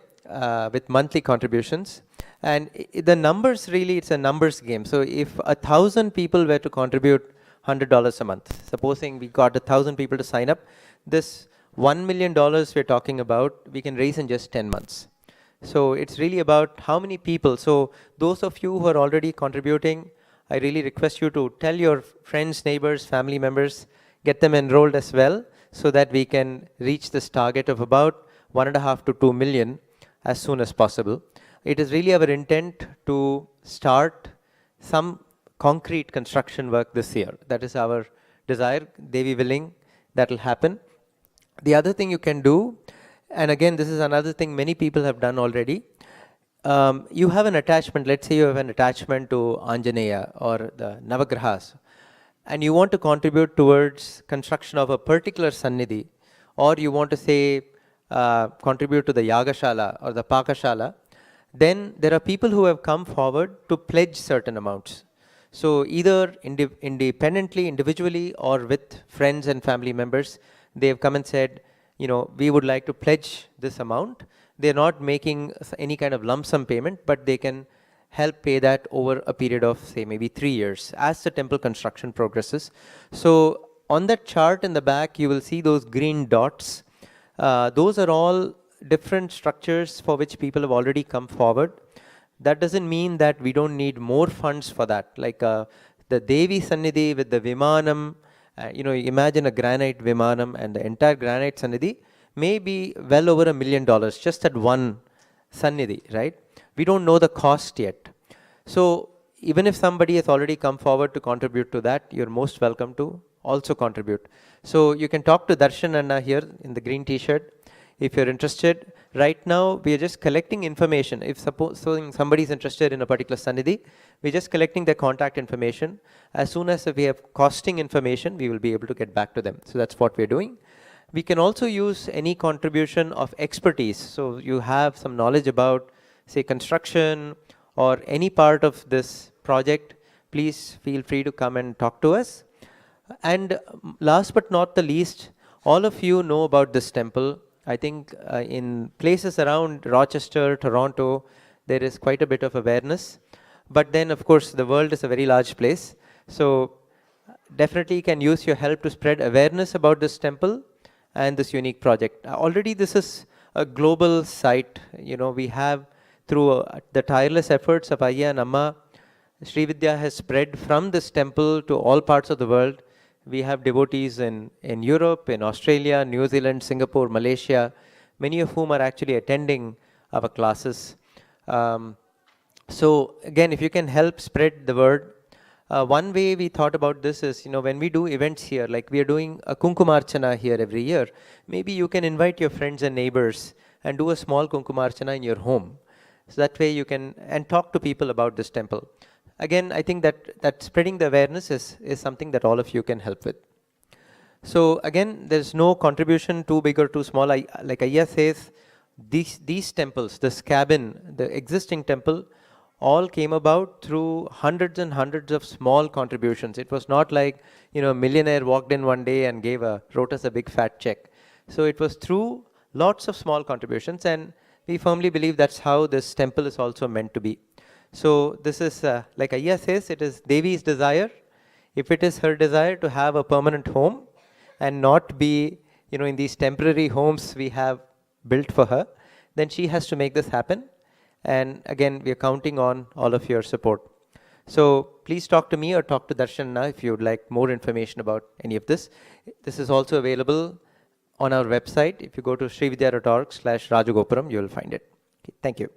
with monthly contributions. And the numbers, really, it's a numbers game. So if 1,000 people were to contribute $100 a month, supposing we got 1,000 people to sign up, this $1 million we're talking about, we can raise in just 10 months. So it's really about how many people. So those of you who are already contributing, I really request you to tell your friends, neighbors, family members, get them enrolled as well, so that we can reach this target of about 1.5 to 2 million as soon as possible. It is really our intent to start some concrete construction work this year. That is our desire. Devi willing, that will happen. The other thing you can do, and again, this is another thing many people have done already. You have an attachment, let's say you have an attachment to Anjaneya or the Navagrahas, and you want to contribute towards construction of a particular Sannidhi, or you want to say contribute to the Yagashala or the Pakashala, then there are people who have come forward to pledge certain amounts. So either independently, individually, or with friends and family members, they have come and said, we would like to pledge this amount. They're not making any kind of lump sum payment, but they can help pay that over a period of, say, maybe 3 years as the temple construction progresses. So on that chart in the back, you will see those green dots. Those are all different structures for which people have already come forward. That doesn't mean that we don't need more funds for that. Like the Devi Sannidhi with the Vimanam, imagine a granite Vimanam, and the entire granite Sannidhi may be well over $1 million just at one Sannidhi, right? We don't know the cost yet. So even if somebody has already come forward to contribute to that, you're most welcome to also contribute. So you can talk to Darshan Anna here in the green t-shirt if you're interested. Right now, we are just collecting information. If somebody is interested in a particular Sannidhi, we're just collecting their contact information. As soon as we have costing information, we will be able to get back to them. So that's what we're doing. We can also use any contribution of expertise. So you have some knowledge about, say, construction or any part of this project, please feel free to come and talk to us. And last but not the least, all of you know about this temple. I think in places around Rochester, Toronto, there is quite a bit of awareness. But then, of course, the world is a very large place. So definitely can use your help to spread awareness about this temple and this unique project. Already this is a global site. We have, through the tireless efforts of Ayya and Amma, Sri Vidhyaa has spread from this temple to all parts of the world. We have devotees in Europe, in Australia, New Zealand, Singapore, Malaysia, many of whom are actually attending our classes. So again, if you can help spread the word. One way we thought about this is, when we do events here, like we are doing a Kunkumarchana here every year, maybe you can invite your friends and neighbors and do a small Kunkumarchana in your home. So that way you can, and talk to people about this temple. Again, I think that spreading the awareness is something that all of you can help with. So again, there's no contribution too big or too small. Like Ayya says, these temples, this cabin, the existing temple, all came about through hundreds and hundreds of small contributions. It was not like, a millionaire walked in one day and wrote us a big fat check. So it was through lots of small contributions, and we firmly believe that's how this temple is also meant to be. So this is, like Ayya says, it is Devi's desire. If it is her desire to have a permanent home and not be, in these temporary homes we have built for her, then she has to make this happen. And again, we are counting on all of your support. So please talk to me or talk to Darshan now if you would like more information about any of this. This is also available on our website. If you go to srividhya.org/Rajagopuram, you will find it. Okay, thank you.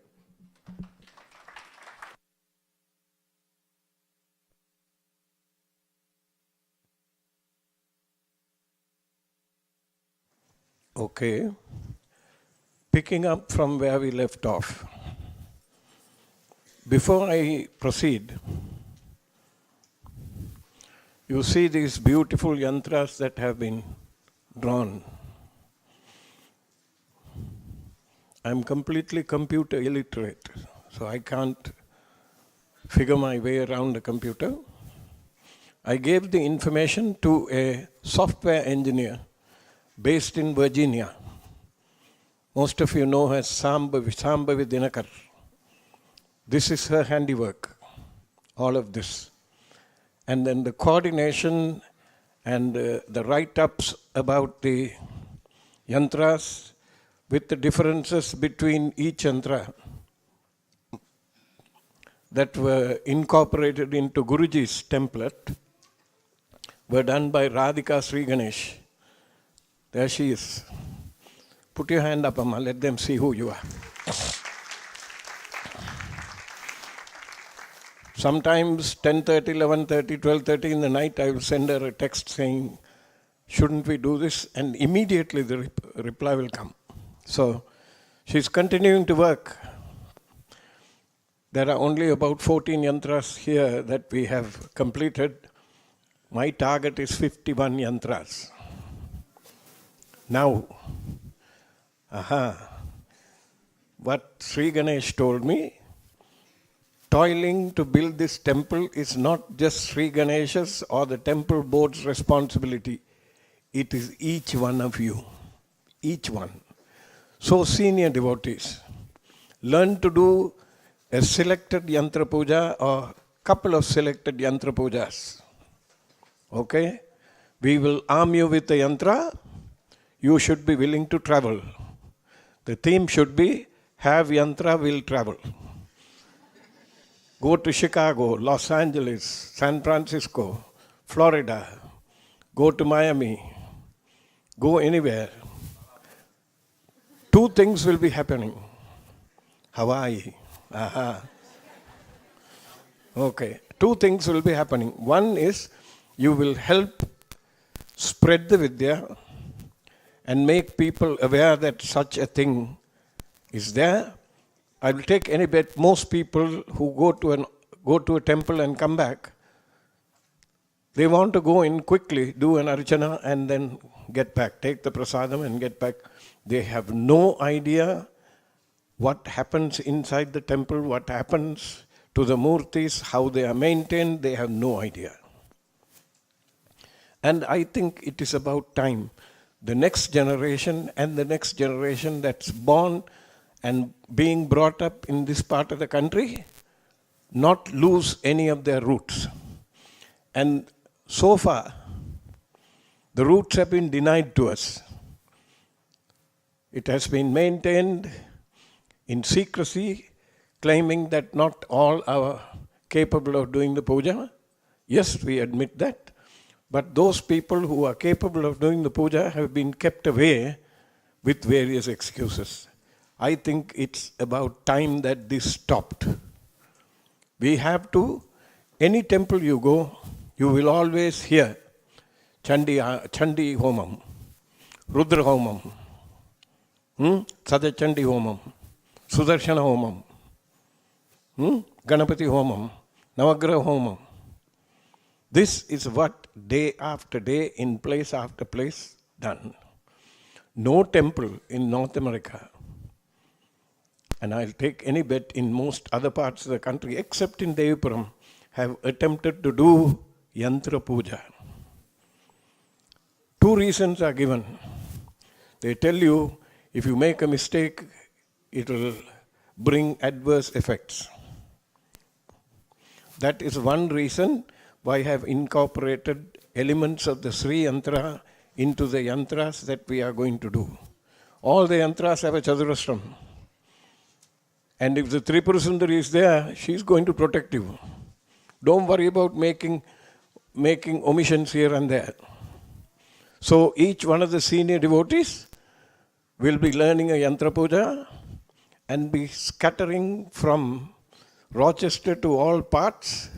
Okay. Picking up from where we left off. Before I proceed, you see these beautiful yantras that have been drawn. I'm completely computer illiterate, so I can't figure my way around a computer. I gave the information to a software engineer based in Virginia. Most of you know her as Sambhavi Dinakar. This is her handiwork, all of this. And then the coordination and the write-ups about the yantras with the differences between each yantra that were incorporated into Guruji's template were done by Radhika Sri Ganesh. There she is. Put your hand up, Amma. Let them see who you are. Sometimes 10:30, 11:30, 12:30 in the night, I will send her a text saying, shouldn't we do this? And immediately the reply will come. So she's continuing to work. There are only about 14 yantras here that we have completed. My target is 51 yantras. Now, what Sri Ganesh told me, toiling to build this temple is not just Sri Ganesh's or the temple board's responsibility. It is each one of you. Each one. So senior devotees, learn to do a selected Yantra Puja or couple of selected Yantra Pujas. Okay? We will arm you with a Yantra. You should be willing to travel. The theme should be, have Yantra, will travel. Go to Chicago, Los Angeles, San Francisco, Florida. Go to Miami. Go anywhere. Two things will be happening. Hawaii. Okay. Two things will be happening. One is you will help spread the Vidhya and make people aware that such a thing is there. I will take any bet. Most people who go to a temple and come back, they want to go in quickly, do an archana and then get back. Take the prasadam and get back. They have no idea what happens inside the temple, what happens to the murtis, how they are maintained. They have no idea. And I think it is about time the next generation and the next generation that's born and being brought up in this part of the country not lose any of their roots. And so far, the roots have been denied to us. It has been maintained in secrecy, claiming that not all are capable of doing the puja. Yes, we admit that. But those people who are capable of doing the puja have been kept away with various excuses. I think it's about time that this stopped. We have to, any temple you go, you will always hear Chandi Homam, Rudra Homam, Sadachandi Homam, Sudarshana Homam, Ganapathy Homam, Navagraha Homam. This is what day after day, in place after place, done. No temple in North America, and I'll take any bet in most other parts of the country, except in Devipuram, have attempted to do Yantra Puja. Two reasons are given. They tell you, if you make a mistake, it will bring adverse effects. That is one reason why I have incorporated elements of the Sri Yantra into the Yantras that we are going to do. All the Yantras have a Chaturastram. And if the Tripura Sundari is there, she is going to protect you. Don't worry about making omissions here and there. So each one of the senior devotees will be learning a Yantra Puja and be scattering from Rochester to all parts,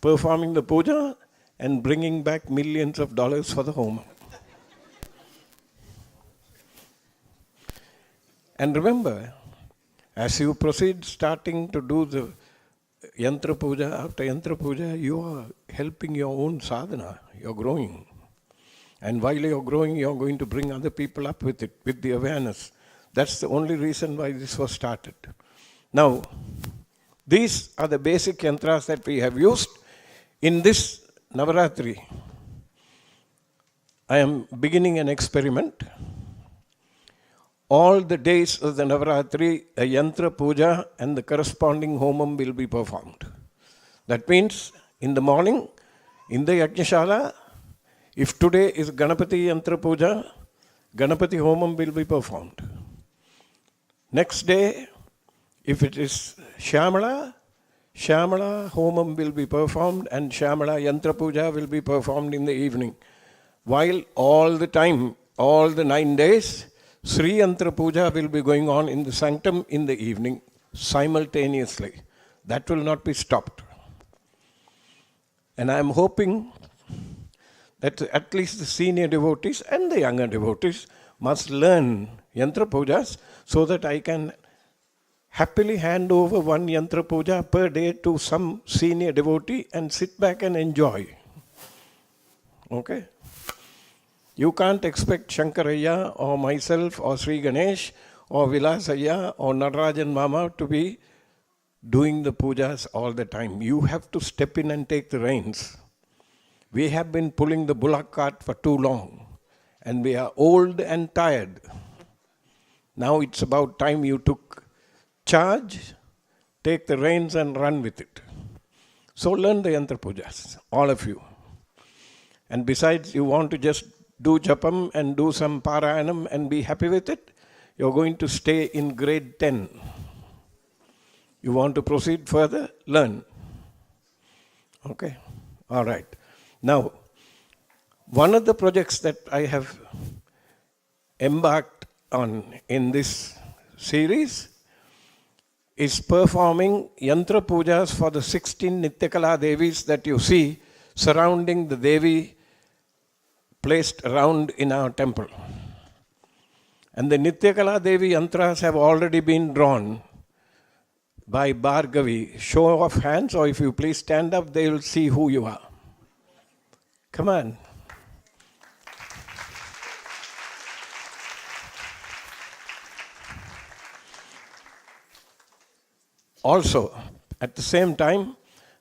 performing the puja and bringing back millions of dollars for the home. And remember, as you proceed starting to do the Yantra Puja, after Yantra Puja, you are helping your own sadhana. You're growing. And while you're growing, you're going to bring other people up with it, with the awareness. That's the only reason why this was started. Now, these are the basic yantras that we have used. In this Navaratri, I am beginning an experiment. All the days of the Navaratri, a Yantra Puja and the corresponding homam will be performed. That means, in the morning, in the Yajnashala, if today is Ganapathy Yantra Puja, Ganapathy homam will be performed. Next day, if it is Shyamala homam will be performed and Shyamala Yantra Puja will be performed in the evening. While all the time, all the 9 days, Sri Yantra Puja will be going on in the sanctum in the evening simultaneously. That will not be stopped. And I am hoping that at least the senior devotees and the younger devotees must learn Yantra Pujas so that I can happily hand over one Yantra Puja per day to some senior devotee and sit back and enjoy. Okay? You can't expect Shankaraya or myself or Sri Ganesh or Vilasaya or Natarajan Mama to be doing the pujas all the time. You have to step in and take the reins. We have been pulling the bullock cart for too long and we are old and tired. Now it's about time you took charge, take the reins and run with it. So learn the Yantra Pujas, all of you. And besides, you want to just do japam and do some parayanam and be happy with it, you're going to stay in grade 10. You want to proceed further? Learn. Okay? All right. Now, one of the projects that I have embarked on in this series is performing Yantra Pujas for the 16 Nityakala Devis that you see surrounding the Devi placed around in our temple. And the Nityakala Devi Yantras have already been drawn by Bhargavi. Show of hands, or if you please stand up, they will see who you are. Come on. Also, at the same time,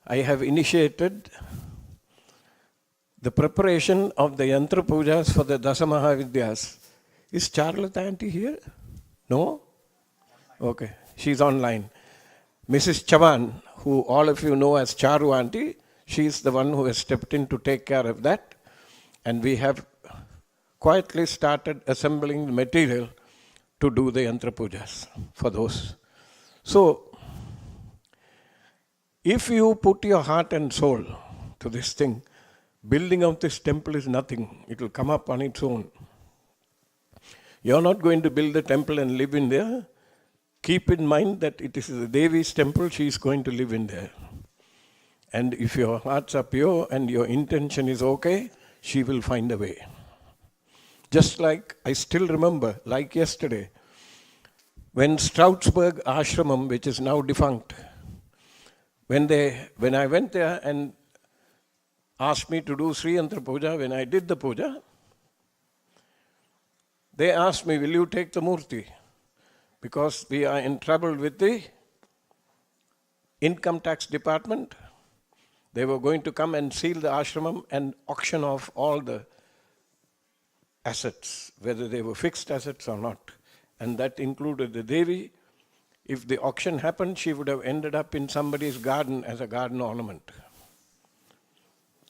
I have initiated the preparation of the Yantra Pujas for the Dasamahavidyas. Is Charlotte Auntie here? No? Okay, she's online. Mrs. Chavan, who all of you know as Charu Auntie, she's the one who has stepped in to take care of that. And we have quietly started assembling the material to do the Yantra Pujas for those. So, if you put your heart and soul to this thing, building of this temple is nothing. It will come up on its own. You're not going to build a temple and live in there. Keep in mind that it is the Devi's temple, she is going to live in there. And if your hearts are pure and your intention is okay, she will find a way. Just like I still remember, like yesterday, when Stroudsburg Ashramam, which is now defunct, when I went there and asked me to do Sri Yantra Puja, when I did the puja, they asked me, will you take the murti? Because we are in trouble with the income tax department. They were going to come and seal the ashramam and auction off all the assets, whether they were fixed assets or not. And that included the Devi. If the auction happened, she would have ended up in somebody's garden as a garden ornament.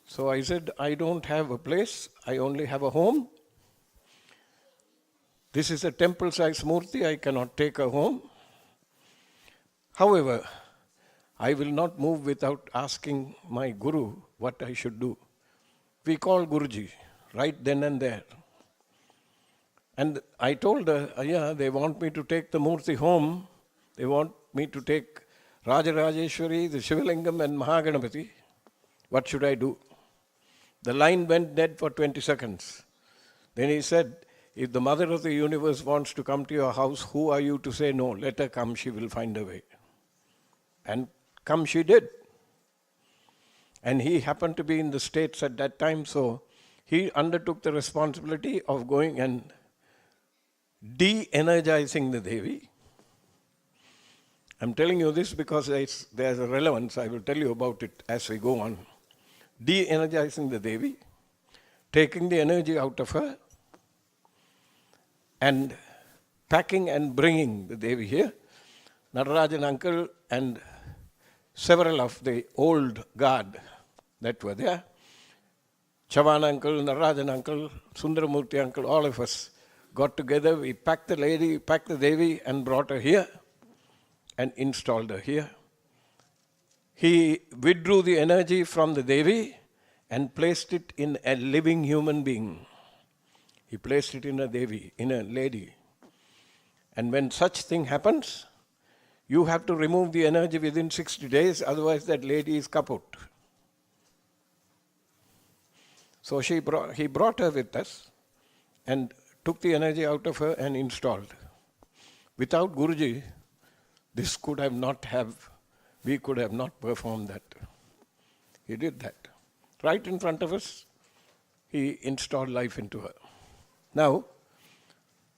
So I said, I don't have a place, I only have a home. This is a temple-sized murti, I cannot take her home. However, I will not move without asking my guru what I should do. We called Guruji right then and there. And I told her, yeah, they want me to take the murti home. They want me to take Rajarajeshwari, the Shivalingam and Mahaganapati. What should I do? The line went dead for 20 seconds. Then he said, if the mother of the universe wants to come to your house, who are you to say no? Let her come, she will find a way. And come she did. And he happened to be in the States at that time, so he undertook the responsibility of going and de-energizing the Devi. I'm telling you this because there's a relevance. I will tell you about it as we go on. De-energizing the Devi, taking the energy out of her, and packing and bringing the Devi here. Natarajan uncle and several of the old guard that were there, Chavan uncle, Natarajan uncle, Sundaramurti uncle, all of us got together. We packed the lady, packed the Devi and brought her here and installed her here. He withdrew the energy from the Devi and placed it in a living human being. He placed it in a Devi, in a lady. And when such thing happens, you have to remove the energy within 60 days, otherwise that lady is kaput. So he brought her with us and took the energy out of her and installed. Without Guruji, this could have not have, we could have not performed that. He did that. Right in front of us, he installed life into her. Now,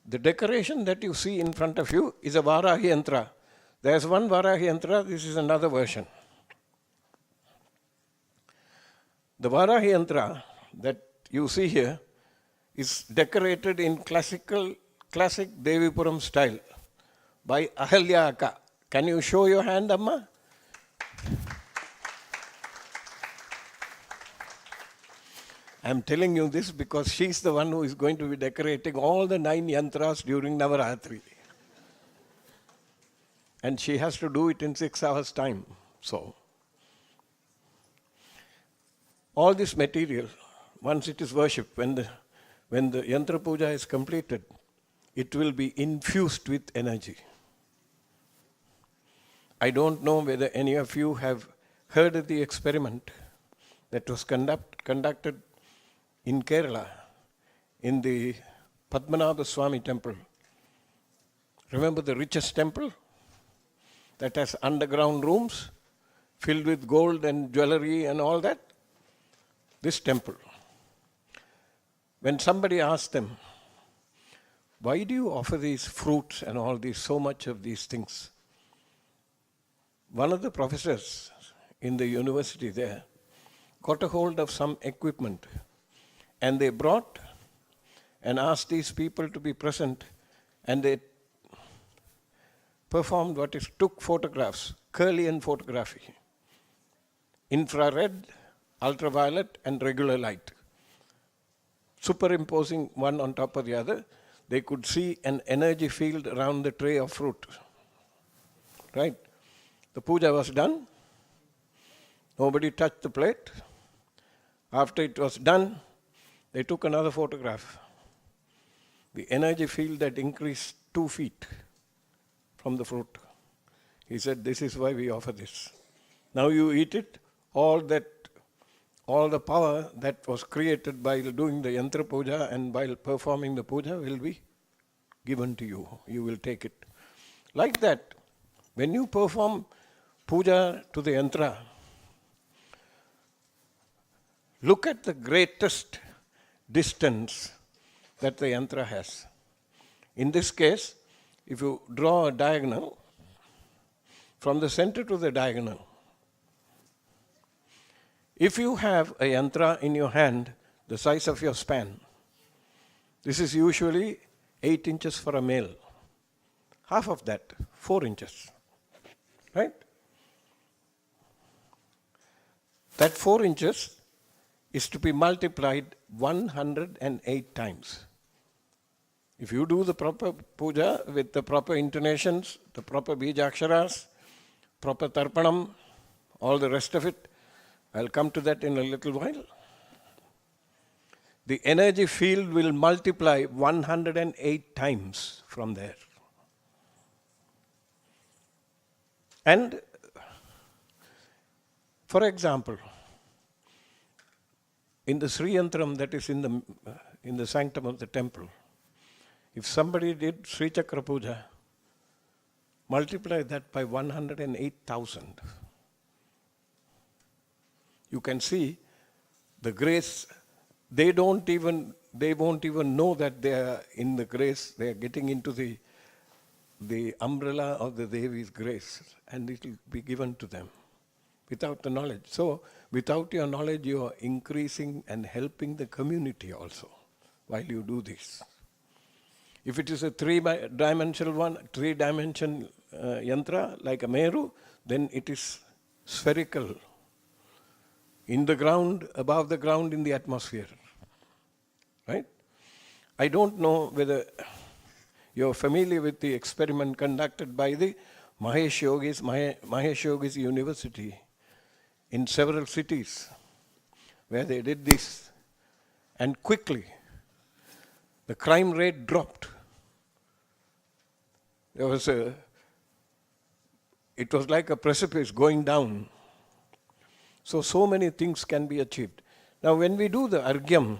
the decoration that you see in front of you is a Varahi Yantra. There's one Varahi Yantra, this is another version. The Varahi Yantra that you see here is decorated in classic Devipuram style by Ahalya Akka. Can you show your hand, Amma? I'm telling you this because she's the one who is going to be decorating all the 9 yantras during Navaratri. And she has to do it in 6 hours' time. So, all this material, once it is worshipped, when the Yantra Puja is completed, it will be infused with energy. I don't know whether any of you have heard of the experiment that was conducted in Kerala, in the Padmanabha Swami Temple. Remember the richest temple that has underground rooms filled with gold and jewelry and all that? This temple. When somebody asked them, why do you offer these fruits and all these, so much of these things? One of the professors in the university there got a hold of some equipment, and they brought and asked these people to be present, and they performed took photographs, Kirlian photography, infrared, ultraviolet and regular light. Superimposing one on top of the other, they could see an energy field around the tray of fruit. Right? The puja was done. Nobody touched the plate. After it was done, they took another photograph. The energy field that increased 2 feet from the fruit. He said, this is why we offer this. Now you eat it, all the power that was created by doing the Yantra Puja and while performing the puja will be given to you. You will take it. Like that, when you perform puja to the Yantra, look at the greatest distance that the Yantra has. In this case, if you draw a diagonal, from the center to the diagonal, if you have a Yantra in your hand, the size of your span, this is usually 8 inches for a male. Half of that, 4 inches. Right? That 4 inches is to be multiplied 108 times. If you do the proper puja with the proper intonations, the proper bijaksharas, proper tarpanam, all the rest of it, I'll come to that in a little while. The energy field will multiply 108 times from there. And, for example, in the Sri Yantram that is in the sanctum of the temple, if somebody did Sri Chakra Puja, multiply that by 108,000. You can see the grace. They won't even know that they are in the grace. They are getting into the umbrella of the Devi's grace, and it will be given to them without the knowledge. So, without your knowledge, you are increasing and helping the community also while you do this. If it is a three-dimensional yantra like a Meru, then it is spherical. In the ground, above the ground, in the atmosphere. Right? I don't know whether you're familiar with the experiment conducted by the Mahesh Yogis University in several cities, where they did this. And quickly, the crime rate dropped. It was like a precipice going down. So many things can be achieved. Now, when we do the Argyam,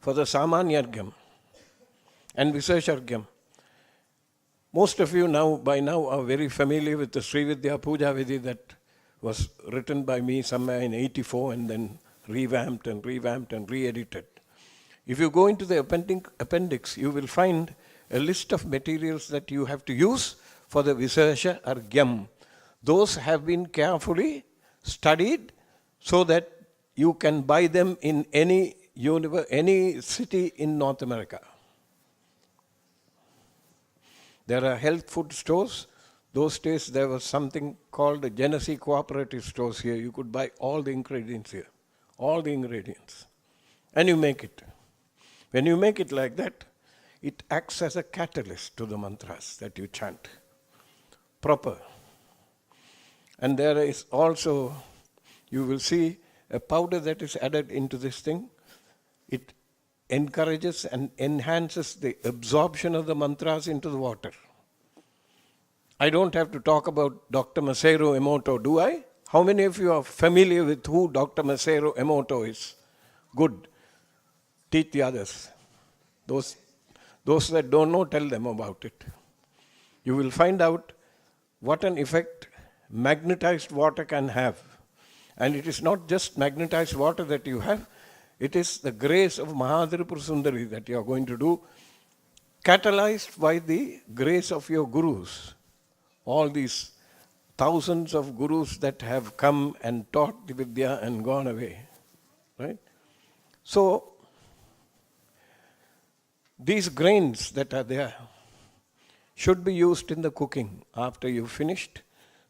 for the Samanya Argyam, and Viseshargyam. Most of you by now are very familiar with the Sri Vidhyaa Puja Vidhi that was written by me somewhere in 84 and then revamped and re-edited. If you go into the appendix, you will find a list of materials that you have to use for the Visesha Argyam. Those have been carefully studied so that you can buy them in any city in North America. There are health food stores. Those days there was something called the Genesee Cooperative Stores here. You could buy all the ingredients here. All the ingredients. And you make it. When you make it like that, it acts as a catalyst to the mantras that you chant. Proper. And there is also, you will see, a powder that is added into this thing. It encourages and enhances the absorption of the mantras into the water. I don't have to talk about Dr. Masaru Emoto, do I? How many of you are familiar with who Dr. Masaru Emoto is? Good. Teach the others. Those that don't know, tell them about it. You will find out what an effect magnetized water can have. And it is not just magnetized water that you have, it is the grace of Mahadripur Sundari that you are going to do, catalyzed by the grace of your gurus. All these thousands of gurus that have come and taught the Vidya and gone away. Right? So, these grains that are there should be used in the cooking. After you've finished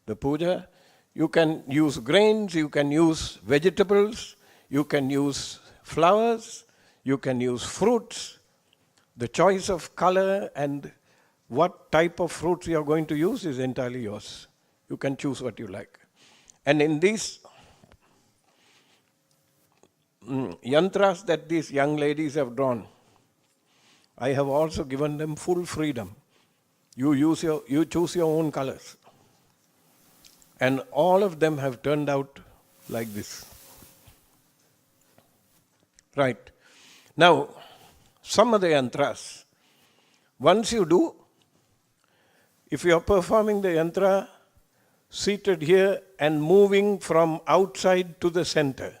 the puja, you can use grains, you can use vegetables, you can use flowers, you can use fruits. The choice of color and what type of fruits you are going to use is entirely yours. You can choose what you like. And in these yantras that these young ladies have drawn, I have also given them full freedom. You choose your own colors. And all of them have turned out like this. Right. Now, some of the yantras, once you do, if you are performing the yantra seated here and moving from outside to the center,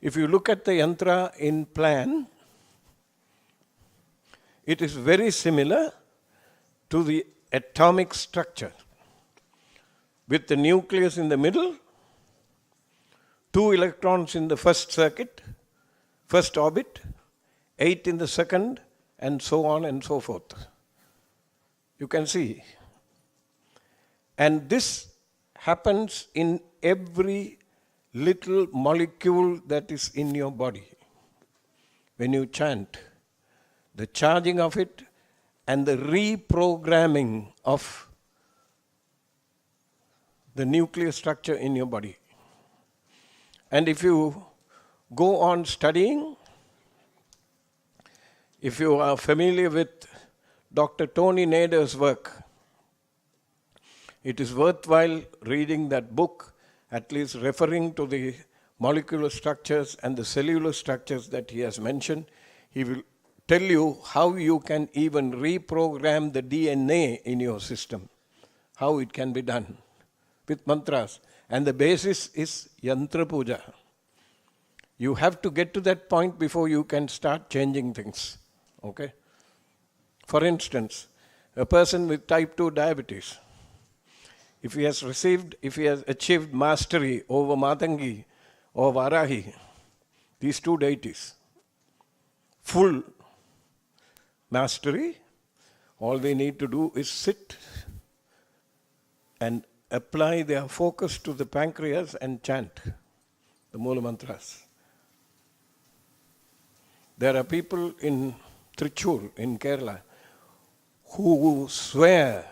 if you look at the yantra in plan, it is very similar to the atomic structure, with the nucleus in the middle, 2 electrons in the first circuit, first orbit, 8 in the second, and so on and so forth. You can see. And this happens in every little molecule that is in your body. When you chant, the charging of it and the reprogramming of the nuclear structure in your body. And if you go on studying, if you are familiar with Dr. Tony Nader's work, it is worthwhile reading that book, at least referring to the molecular structures and the cellular structures that he has mentioned. He will tell you how you can even reprogram the DNA in your system, how it can be done with mantras. And the basis is Yantra Puja. You have to get to that point before you can start changing things. Okay? For instance, a person with type 2 diabetes, if he has achieved mastery over Matangi or Varahi, these two deities, full mastery, all they need to do is sit and apply their focus to the pancreas and chant the Mula Mantras. There are people in Trichur, in Kerala, who swear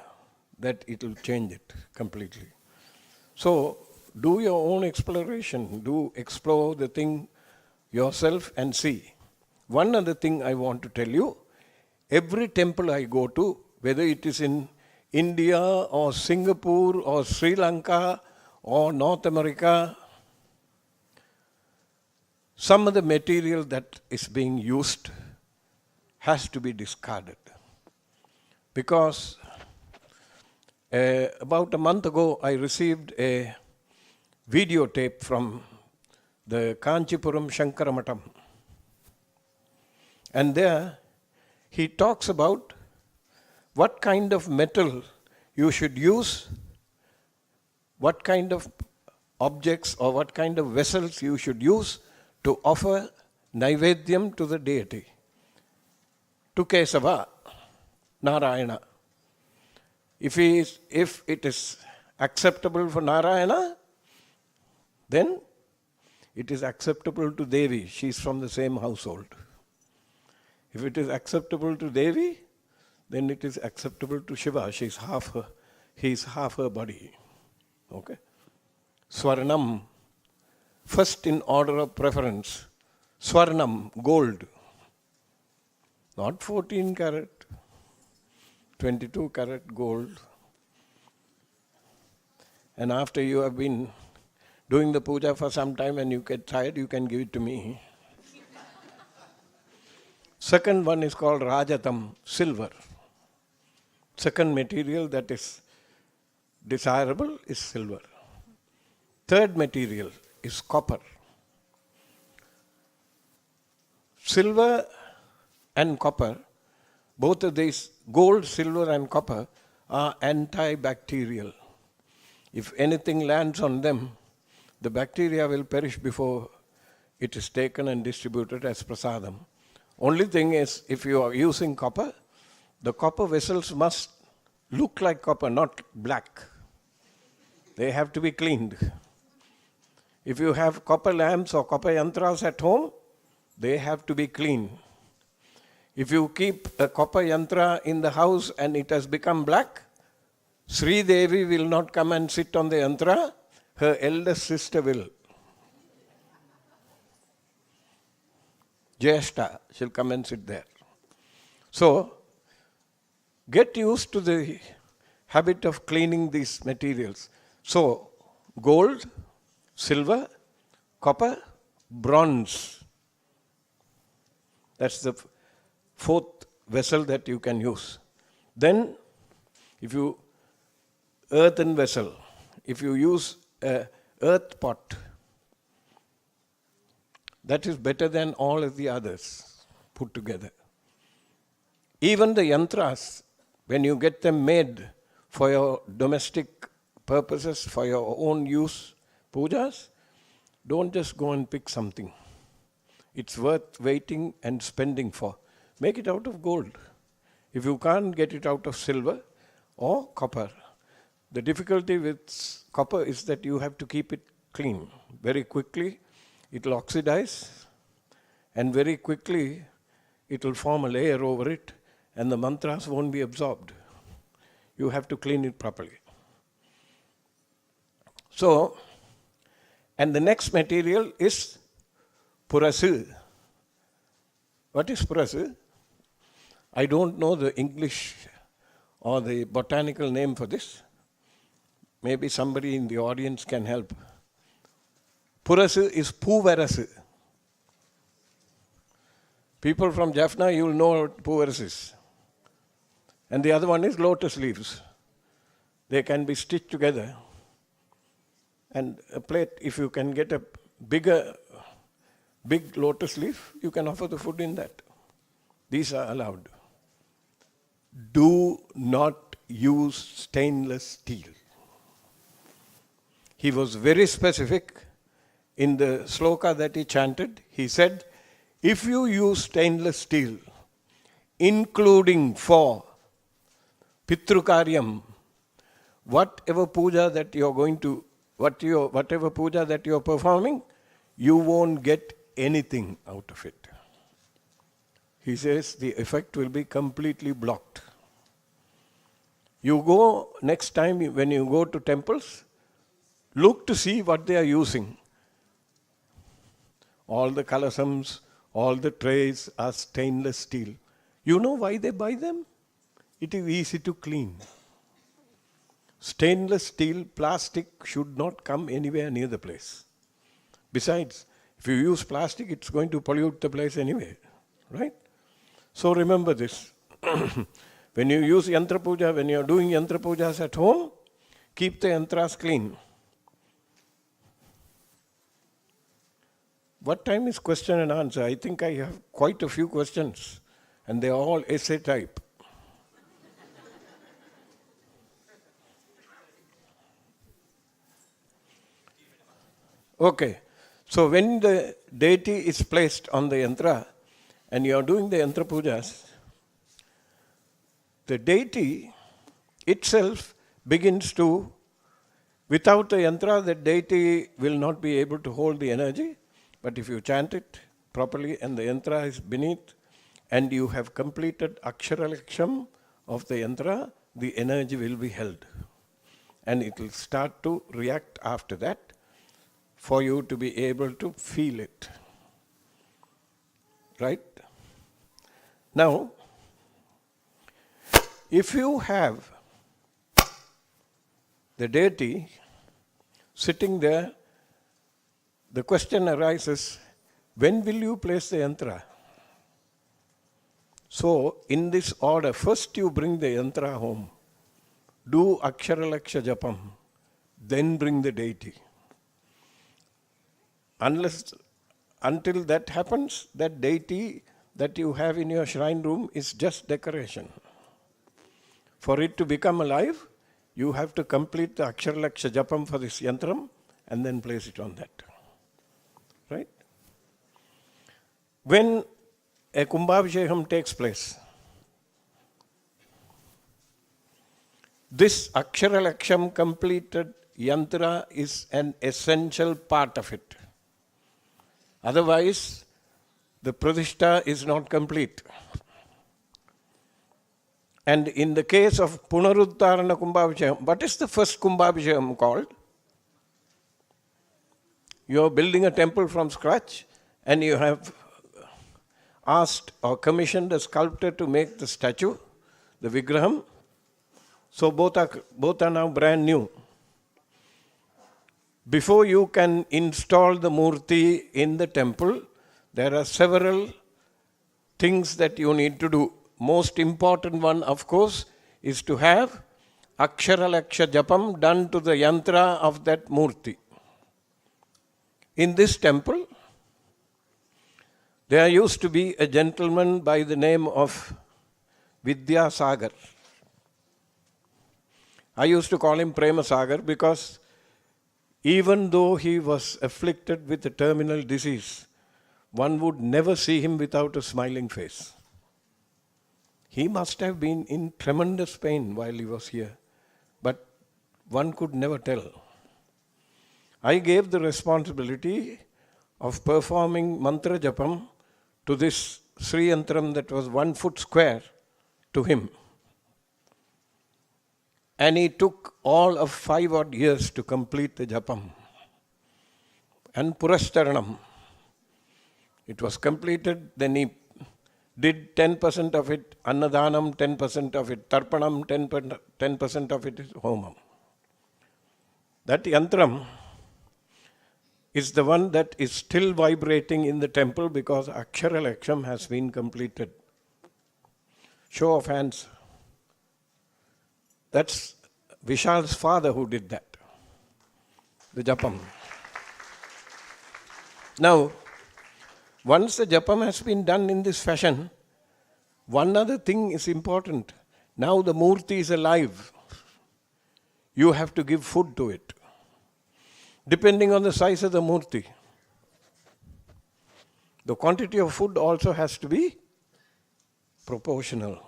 that it will change it completely. So, do your own exploration. Do explore the thing yourself and see. One other thing I want to tell you, every temple I go to, whether it is in India or Singapore or Sri Lanka or North America, some of the material that is being used has to be discarded. Because about a month ago, I received a videotape from the Kanchipuram Shankaramatam. And there, he talks about what kind of metal you should use, what kind of objects or what kind of vessels you should use to offer Naivedyam to the deity, to Kesava, Narayana. If it is acceptable for Narayana, then it is acceptable to Devi. She is from the same household. If it is acceptable to Devi, then it is acceptable to Shiva. He is half her body. Okay? Swarnam, first in order of preference. Swarnam, gold. Not 14 karat, 22 karat gold. And after you have been doing the puja for some time and you get tired, you can give it to me. Second one is called Rajatam, silver. Second material that is desirable is silver. Third material is copper. Silver and copper, both of these, gold, silver and copper, are antibacterial. If anything lands on them, the bacteria will perish before it is taken and distributed as prasadam. Only thing is, if you are using copper, the copper vessels must look like copper, not black. They have to be cleaned. If you have copper lamps or copper yantras at home, they have to be clean. If you keep a copper yantra in the house and it has become black, Sri Devi will not come and sit on the yantra, her eldest sister will. Jyeshta, she'll come and sit there. So, get used to the habit of cleaning these materials. So, gold, silver, copper, bronze. That's the fourth vessel that you can use. Then, if you earthen vessel, if you use a earth pot, that is better than all of the others put together. Even the yantras, when you get them made for your domestic purposes, for your own use, pujas, don't just go and pick something. It's worth waiting and spending for. Make it out of gold. If you can't get it out of silver or copper, the difficulty with copper is that you have to keep it clean. Very quickly, it will oxidize, and very quickly, it will form a layer over it, and the mantras won't be absorbed. You have to clean it properly. So, and the next material is purasu. What is purasu? I don't know the English or the botanical name for this. Maybe somebody in the audience can help. Purasu is Puvarasu. People from Jaffna, you will know what Puvarasu is. And the other one is lotus leaves. They can be stitched together. And a plate, if you can get a big lotus leaf, you can offer the food in that. These are allowed. Do not use stainless steel. He was very specific. In the sloka that he chanted, he said, if you use stainless steel, including for Pitrukaryam, whatever puja that you're going to, whatever puja that you're performing, you won't get anything out of it. He says the effect will be completely blocked. You go, next time when you go to temples, look to see what they are using. All the kalasams, all the trays are stainless steel. You know why they buy them? It is easy to clean. Stainless steel, plastic should not come anywhere near the place. Besides, If you use plastic, it's going to pollute the place anyway, right? So remember this. When you use Yantra Puja, when you're doing Yantra Pujas at home, keep the Yantras clean. What time is question and answer? I think I have quite a few questions, and they're all essay type. Okay, so when the deity is placed on the yantra and you are doing the yantra pujas, the deity itself begins to, without the yantra, the deity will not be able to hold the energy, but if you chant it properly and the yantra is beneath and you have completed akshara laksham of the yantra, the energy will be held and it will start to react after that, for you to be able to feel it. Right? Now, if you have the deity sitting there, the question arises, when will you place the yantra? So, in this order, first you bring the yantra home, do akshara laksha japam, then bring the deity. Until that happens, that deity that you have in your shrine room is just decoration. For it to become alive, you have to complete the Akshara Laksha Japam for this yantram and then place it on that. Right? When a Kumbhabhishekam takes place, this Akshara Laksham completed yantra is an essential part of it. Otherwise, the pradishta is not complete. And in the case of Punaruttarana Kumbhabhishekam, what is the first Kumbhabhishekam called? You are building a temple from scratch and you have asked or commissioned a sculptor to make the statue, the Vigraham. So both are now brand new. Before you can install the murti in the temple, there are several things that you need to do. Most important one, of course, is to have Akshara Laksha Japam done to the yantra of that murti. In this temple, there used to be a gentleman by the name of Vidhyaa Sagar. I used to call him Prema Sagar because even though he was afflicted with a terminal disease, one would never see him without a smiling face. He must have been in tremendous pain while he was here, but one could never tell. I gave the responsibility of performing mantra japam to this Sri Yantram that was 1 foot square to him. And he took all of 5 odd years to complete the japam. And Purastaranam. It was completed, then he did 10% of it, Annadanam 10% of it, Tarpanam 10% of it is Homam. That yantram is the one that is still vibrating in the temple because Akshara Laksham has been completed. Show of hands. That's Vishal's father who did that, the japam. Now, once the japam has been done in this fashion, one other thing is important. Now the murti is alive. You have to give food to it, depending on the size of the murti. The quantity of food also has to be proportional.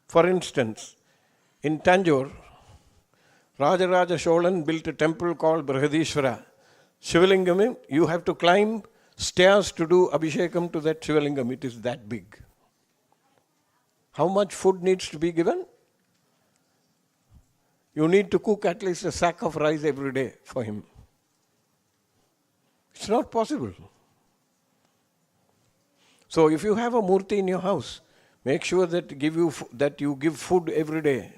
For instance, in Tanjore, Rajaraja Cholan built a temple called Brihadishwara. Shivalingam, you have to climb stairs to do Abhishekam to that Shivalingam. It is that big. How much food needs to be given? You need to cook at least a sack of rice every day for him. It's not possible. So if you have a murti in your house, make sure that you give food every day.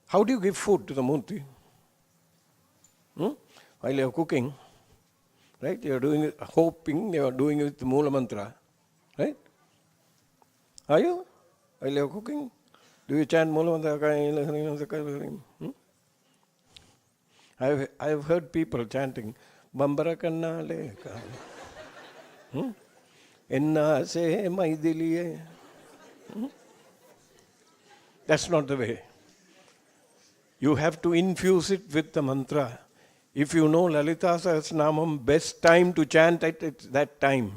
How do you give food to the murti? While you are cooking, Right? You're doing it, hoping you're doing it with Mula Mantra. Right? Are you? While you're cooking? Do you chant Mula Mantra? I've heard people chanting Bambara Kanna Leka. Enna se maidiliye. That's not the way. You have to infuse it with the mantra. If you know Lalita Sahasranamam, best time to chant it, it's that time.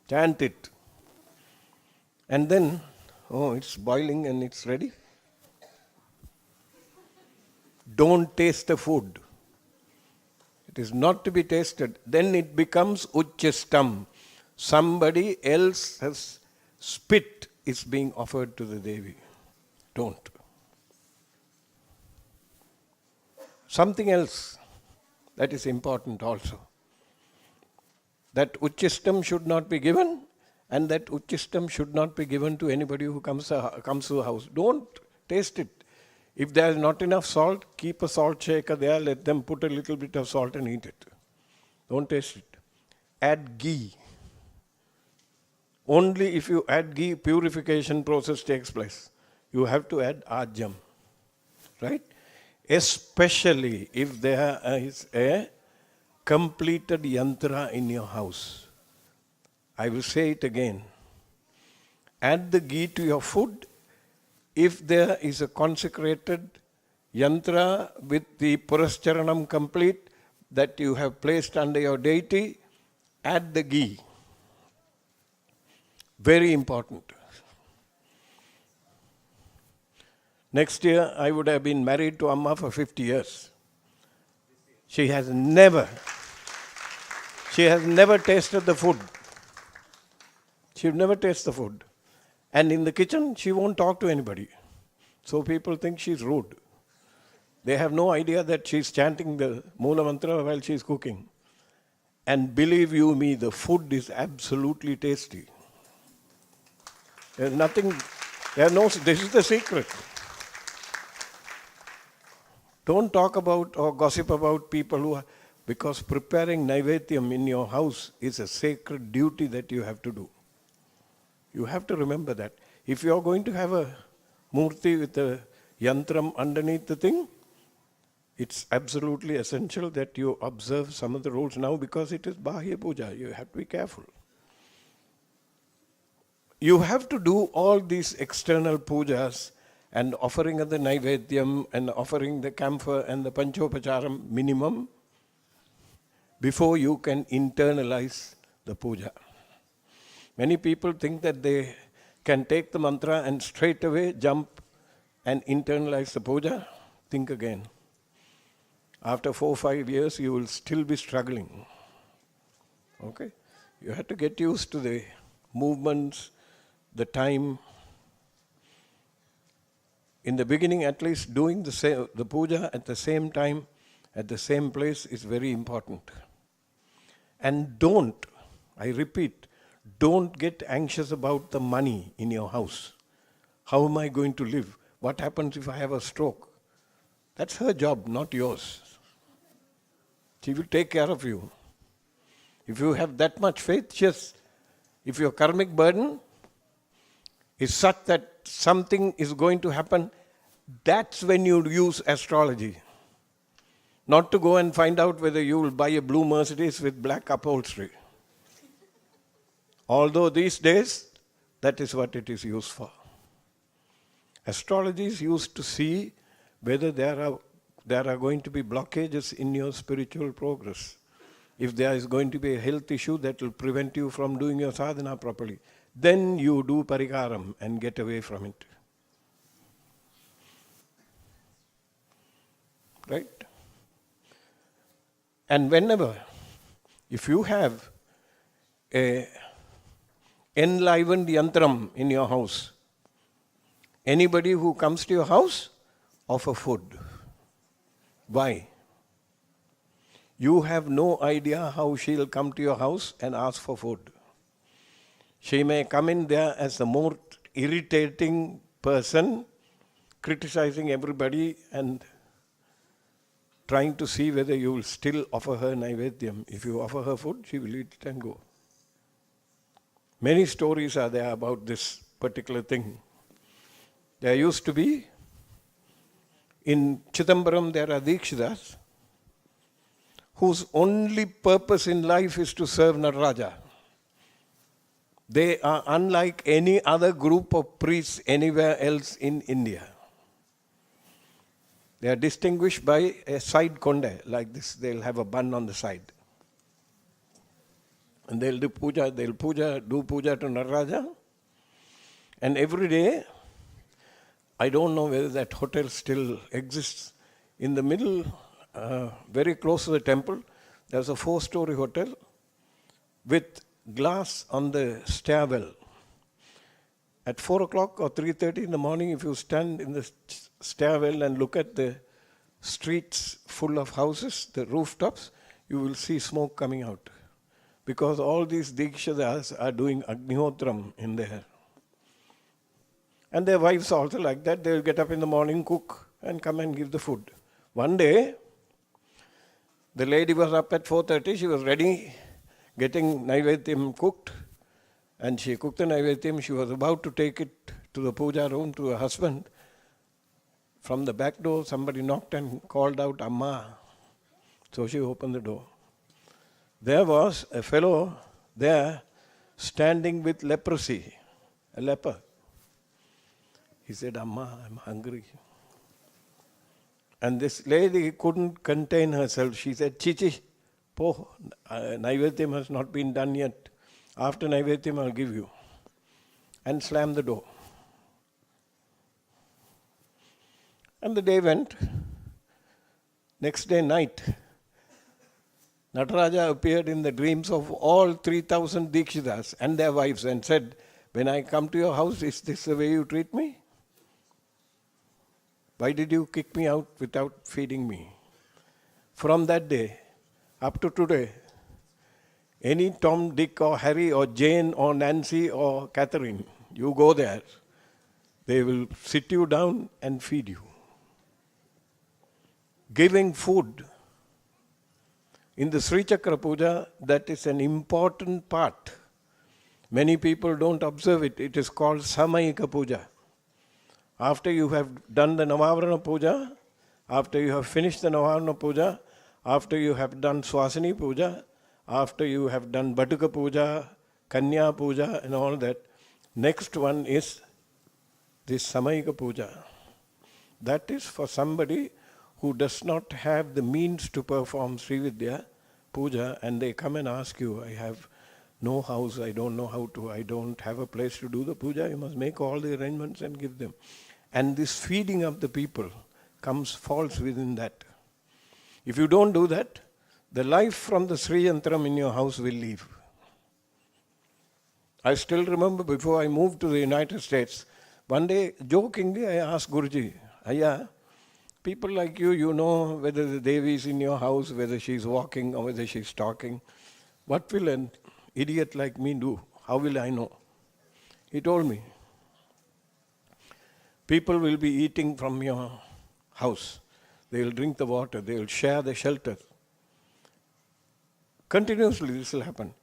Chant it. And then, it's boiling and it's ready. Don't taste the food. It is not to be tasted. Then it becomes uchistam. Somebody else's spit is being offered to the Devi. Don't. Something else that is important also. That uchistam should not be given, and that uchistam should not be given to anybody who comes to the house. Don't taste it. If there is not enough salt, keep a salt shaker there, let them put a little bit of salt and eat it. Don't taste it. Add ghee. Only if you add ghee, purification process takes place. You have to add ajam. Right? Especially if there is a completed yantra in your house. I will say it again. Add the ghee to your food. If there is a consecrated yantra with the Purascharanam complete that you have placed under your deity, add the ghee. Very important. Next year, I would have been married to Amma for 50 years. She has never tasted the food. She will never taste the food. And in the kitchen, she won't talk to anybody. So people think she's rude. They have no idea that she's chanting the Mula Mantra while she's cooking. And believe you me, the food is absolutely tasty. There's nothing, this is the secret. Don't talk about or gossip about people who are, because preparing Naivedyam in your house is a sacred duty that you have to do. You have to remember that. If you are going to have a murti with a yantram underneath the thing, it's absolutely essential that you observe some of the rules now because it is Bahya Puja. You have to be careful. You have to do all these external pujas and offering of the Naivedyam and offering the camphor and the Panchopacharam minimum before you can internalize the puja. Many people think that they can take the mantra and straight away jump and internalize the puja. Think again. After 4 or 5 years, you will still be struggling. Okay? You have to get used to the movements, the time. In the beginning, at least, doing the puja at the same time, at the same place is very important. And don't, I repeat, don't get anxious about the money in your house. How am I going to live? What happens if I have a stroke? That's her job, not yours. She will take care of you. If you have that much faith, yes. If your karmic burden is such that something is going to happen, that's when you use astrology. Not to go and find out whether you will buy a blue Mercedes with black upholstery. Although these days, that is what it is used for. Astrology is used to see whether there are going to be blockages in your spiritual progress. If there is going to be a health issue that will prevent you from doing your sadhana properly, then you do parikaram and get away from it. Right? And whenever, if you have a enlivened yantram in your house, anybody who comes to your house, offer food. Why? You have no idea how she will come to your house and ask for food. She may come in there as the more irritating person, criticizing everybody and trying to see whether you will still offer her Naivedyam. If you offer her food, she will eat it and go. Many stories are there about this particular thing. There used to be, in Chidambaram there are Dikshitas, whose only purpose in life is to serve Nataraja. They are unlike any other group of priests anywhere else in India. They are distinguished by a side konde, like this. They'll have a bun on the side. And they'll do puja to Nataraja. And every day, I don't know whether that hotel still exists. In the middle, very close to the temple, there's a 4-story hotel with glass on the stairwell. At 4 o'clock or 3:30 in the morning, if you stand in the stairwell and look at the streets full of houses, the rooftops, you will see smoke coming out. Because all these Dikshitas are doing Agnihotram in there. And their wives are also like that. They will get up in the morning, cook, and come and give the food. One day, the lady was up at 4:30. She was ready, getting Naivedyam cooked. And she cooked the Naivedyam. She was about to take it to the puja room to her husband. From the back door, somebody knocked and called out, Amma. So she opened the door. There was a fellow there standing with leprosy, a leper. He said, Amma, I'm hungry. And this lady couldn't contain herself. She said, Chichi, po, Naivedyam has not been done yet. After Naivedyam, I'll give you. And slammed the door. And the day went. Next day night, Nataraja appeared in the dreams of all 3,000 Dikshitas and their wives and said, when I come to your house, is this the way you treat me? Why did you kick me out without feeding me? From that day up to today, any Tom, Dick or Harry or Jane or Nancy or Catherine, you go there, they will sit you down and feed you. Giving food. In the Sri Chakra Puja, that is an important part. Many people don't observe it. It is called Sameach Puja. After you have done the Navavarana Puja, after you have finished the Navavarana Puja, after you have done Swasini Puja, after you have done Batuka Puja, Kanya Puja and all that, next one is this Sameach Puja. That is for somebody who does not have the means to perform Sri Vidhyaa Puja, and they come and ask you, I have no house, I don't know how to, I don't have a place to do the puja, you must make all the arrangements and give them. And this feeding of the people falls within that. If you don't do that, the life from the Sri Yantram in your house will leave. I still remember before I moved to the United States, one day, jokingly, I asked Guruji, Ayya, people like you know whether the Devi is in your house, whether she's walking or whether she's talking. What will an idiot like me do? How will I know? He told me, people will be eating from your house. They will drink the water. They will share the shelter. Continuously this will happen.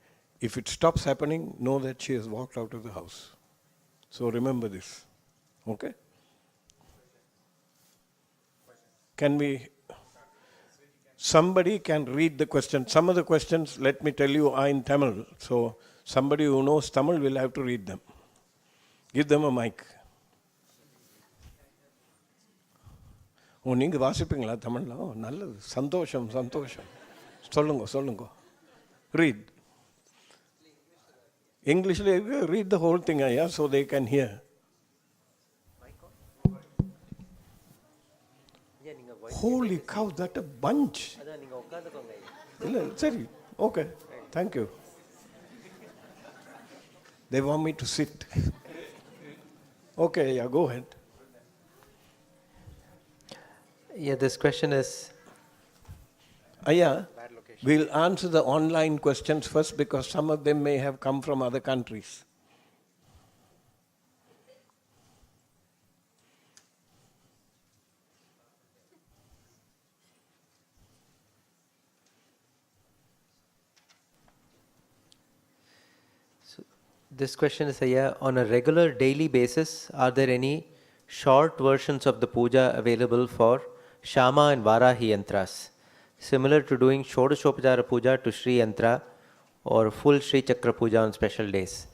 If it stops happening, know that she has walked out of the house. So remember this. Okay? Somebody can read the question. Some of the questions, let me tell you, are in Tamil. So somebody who knows Tamil will have to read them. Give them a mic. நீங்க வாசிப்பீங்களா தமிழ்ல? நல்லது, சந்தோஷம். சொல்லுங்க. Read. English, read the whole thing, so they can hear. Holy cow, that a bunch. Sorry. Okay, thank you. They want me to sit. Okay, go ahead. Yeah, this question is... We'll answer the online questions first because some of them may have come from other countries. This question is, on a regular daily basis, are there any short versions of the puja available for Shama and Varahi Yantras, similar to doing Shodashopachara Puja to Sri Yantra or full Sri Chakra Puja on special days?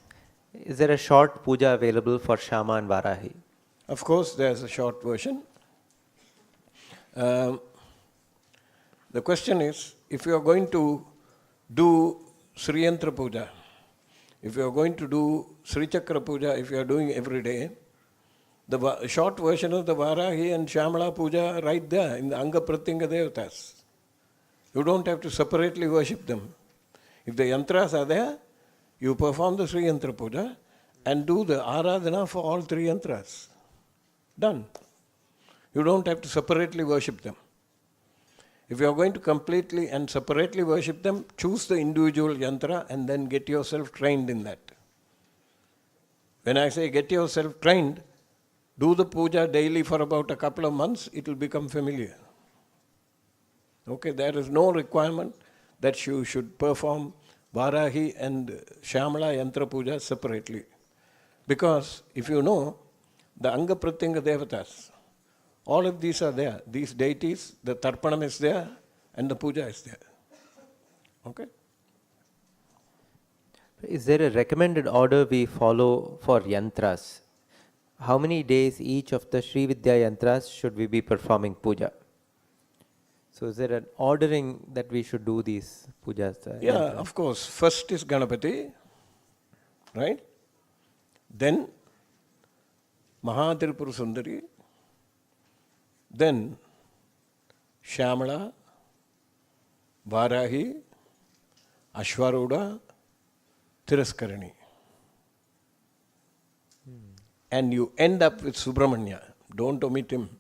Is there a short puja available for Shama and Varahi? Of course, there's a short version. The question is, if you are going to do Sri Yantra Puja, if you are going to do Sri Chakra Puja, if you are doing every day, the short version of the Varahi and Shamala Puja are right there in the Anga Pratyanga Devatas. You don't have to separately worship them. If the Yantras are there, you perform the Sri Yantra Puja and do the Aradhana for all three Yantras. Done. You don't have to separately worship them. If you are going to completely and separately worship them, choose the individual yantra and then get yourself trained in that. When I say get yourself trained, do the puja daily for about a couple of months, it will become familiar. Okay, there is no requirement that you should perform Varahi and Shamala Yantra Puja separately. Because if you know, the Anga Pratyanga Devatas, all of these are there. These deities, the Tarpanam is there and the puja is there. Okay? Is there a recommended order we follow for Yantras? How many days each of the Sri Vidhyaa Yantras should we be performing puja? So is there an ordering that we should do these pujas? Yeah, Yantras? of course. First is Ganapathy, right? Then Mahatirupura Sundari, then Shamala, Varahi, Ashwaruda, Tiraskarani. And you end up with Subramanya. Don't omit him.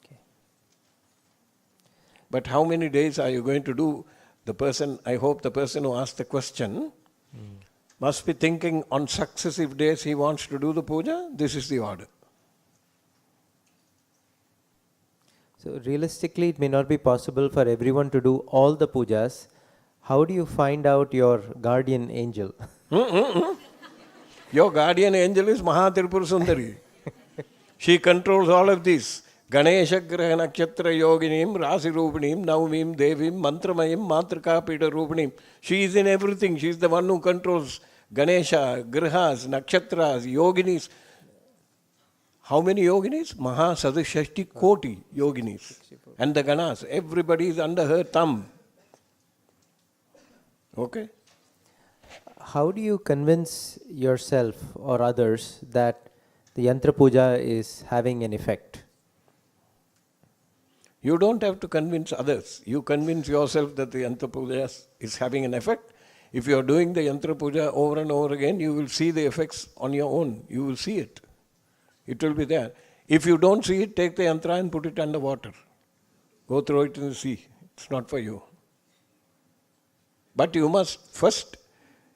Okay. But how many days are you going to do? The person, I hope the person who asked the question must be thinking on successive days he wants to do the puja. This is the order. So realistically, it may not be possible for everyone to do all the pujas. How do you find out your guardian angel? Your guardian angel is Mahatirupura Sundari. She controls all of this. Ganesha Graha Nakshatra Yoginim, Rasi Rupinim, Navamim, Devim, Mantramayim, Matrika Pita Rupinim. She is in everything. She is the one who controls Ganesha, Grihas, Nakshatras, Yoginis. How many yoginis? Mahasadashashti Koti yoginis. And the Ganas. Everybody is under her thumb. Okay? How do you convince yourself or others that the Yantra Puja is having an effect? You don't have to convince others. You convince yourself that the Yantra Puja is having an effect. If you are doing the Yantra Puja over and over again, you will see the effects on your own. You will see it. It will be there. If you don't see it, take the yantra and put it under water. Go throw it in the sea. It's not for you. But you must first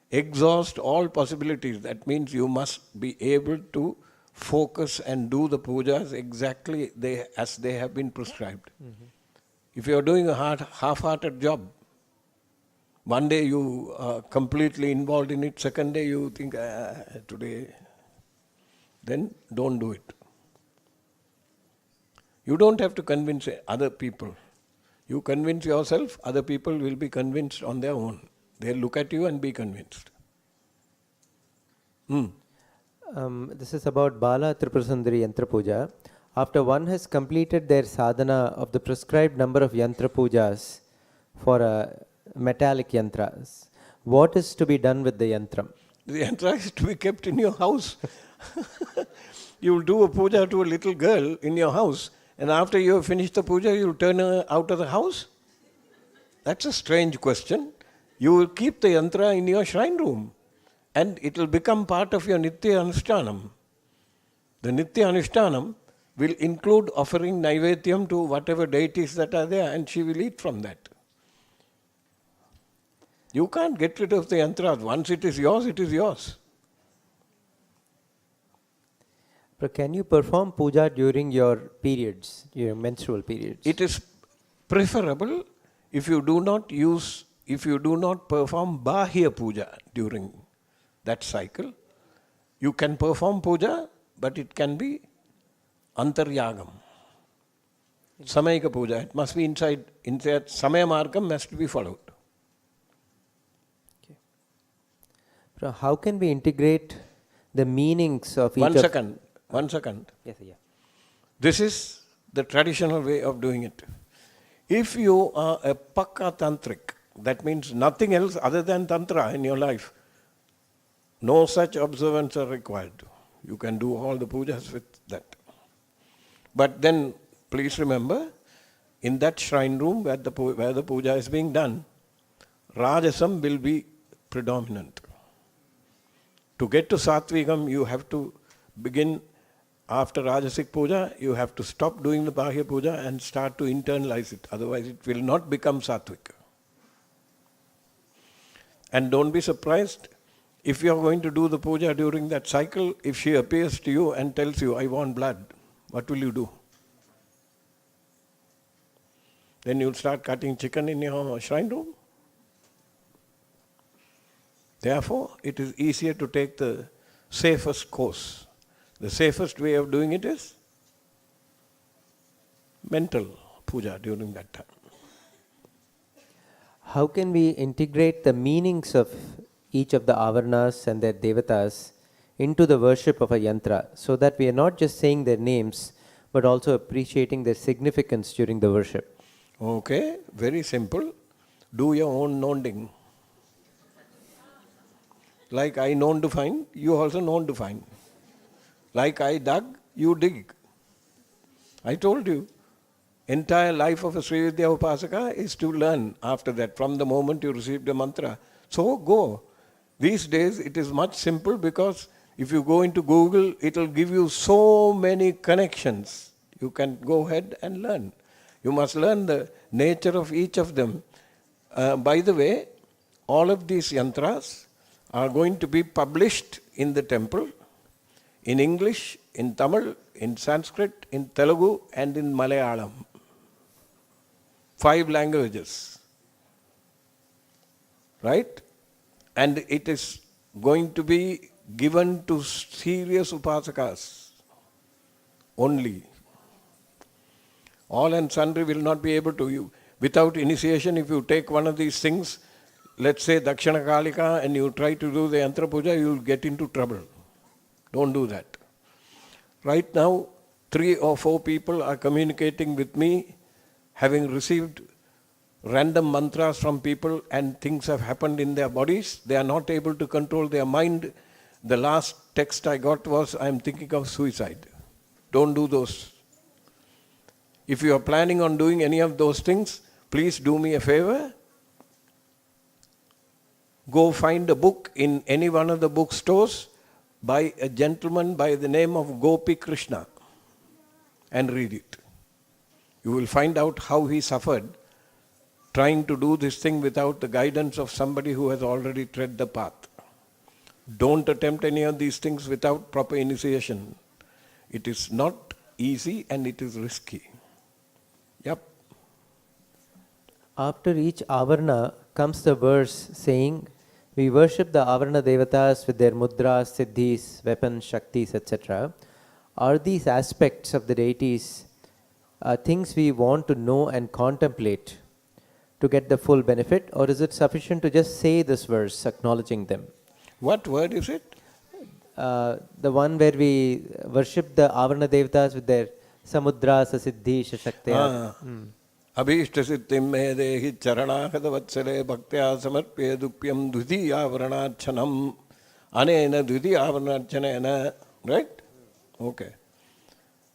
exhaust all possibilities. That means you must be able to focus and do the pujas exactly as they have been prescribed. Mm-hmm. If you are doing a half-hearted job, one day you are completely involved in it, second day you think, today... then don't do it. You don't have to convince other people. You convince yourself, other people will be convinced on their own. They'll look at you and be convinced. This is about Bala Tripura Sundari Yantra Puja. After one has completed their sadhana of the prescribed number of Yantra Pujas for metallic Yantras, what is to be done with the Yantram? The yantra is to be kept in your house. You will do a puja to a little girl in your house, and after you have finished the puja, you will turn her out of the house? That's a strange question. You will keep the yantra in your shrine room, and it will become part of your Nitya Anushtanam. The Nitya Anushtanam will include offering Naivedyam to whatever deities that are there, and she will eat from that. You can't get rid of the yantra. Once it is yours, it is yours. But can you perform puja during your periods, your menstrual periods? It is preferable if you do not use if you do not perform Bahya Puja during that cycle, you can perform puja, but it can be Antaryagam. Sameach Puja, it must be inside Samaya Margam must be followed. So how can we integrate the meanings of each One of... second. Yes, sir, yeah. This is the traditional way of doing it. If you are a Pakka Tantric, that means nothing else other than Tantra in your life, no such observance are required. You can do all the pujas with that. But then, please remember, in that shrine room where the puja is being done, Rajasam will be predominant. To get to Satvikam, you have to begin after Rajasic Puja, you have to stop doing the Bahya Puja and start to internalize it. Otherwise, it will not become Satvik. And don't be surprised if you are going to do the puja during that cycle, if she appears to you and tells you, I want blood, what will you do? Then you'll start cutting chicken in your shrine room. Therefore, it is easier to take the safest course. The safest way of doing it is mental puja during that time. How can we integrate the meanings of each of the avarnas and their devatas into the worship of a yantra, so that we are not just saying their names, but also appreciating their significance during the worship? Okay, very simple. Do your own knowing. Like I known to find, you also known to find. Like I dug, you dig. I told you, entire life of a Sri Vidhyaa Upasaka is to learn after that, from the moment you received the mantra. So go. These days it is much simple, because if you go into Google, it will give you so many connections. You can go ahead and learn. You must learn the nature of each of them. By the way, all of these yantras are going to be published in the temple in English, in Tamil, in Sanskrit, in Telugu and in Malayalam. 5 languages. Right? And it is going to be given to serious upasakas only. All and sundry will not be able to. Without initiation, if you take one of these things, let's say Dakshina Kalika, and you try to do the Yantra Puja, you will get into trouble. Don't do that. Right now, 3 or 4 people are communicating with me, having received random mantras from people, and things have happened in their bodies. They are not able to control their mind. The last text I got was, I am thinking of suicide. Don't do those. If you are planning on doing any of those things, please do me a favor. Go find a book in any one of the bookstores by a gentleman by the name of Gopi Krishna and read it. You will find out how he suffered trying to do this thing without the guidance of somebody who has already tread the path. Don't attempt any of these things without proper initiation. It is not easy and it is risky. Yep. After each avarna comes the verse saying, we worship the avarna devatas with their mudras, siddhis, weapons, shaktis, etc. Are these aspects of the deities things we want to know and contemplate to get the full benefit, or is it sufficient to just say this verse acknowledging them? What word is it? The one where we worship the avarna devatas with their samudras, siddhis, shaktya. Abhishta siddhim me dehi charanakada vatsale bhaktya samarpya dupyam dvitiya varnachanam anena dvitiya varnachanena. Right? Okay.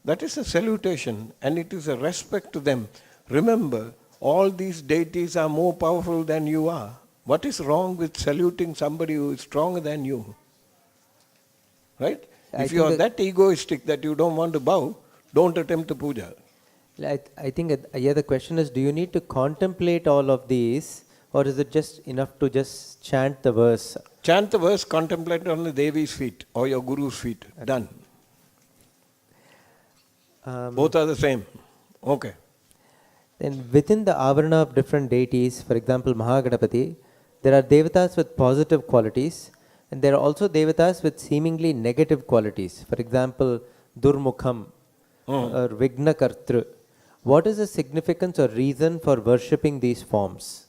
That is a salutation and it is a respect to them. Remember, all these deities are more powerful than you are. What is wrong with saluting somebody who is stronger than you? Right? If you are that egoistic that you don't want to bow, don't attempt the puja. I think the question is, do you need to contemplate all of these, or is it just enough to just chant the verse? Chant the verse, contemplate on the Devi's feet or your Guru's feet. Okay. Done. Both are the same. Okay. Then within the avarana of different deities, for example, Mahaganapati, there are devatas with positive qualities and there are also devatas with seemingly negative qualities. For example, Durmukham or Vignakartru. What is the significance or reason for worshipping these forms?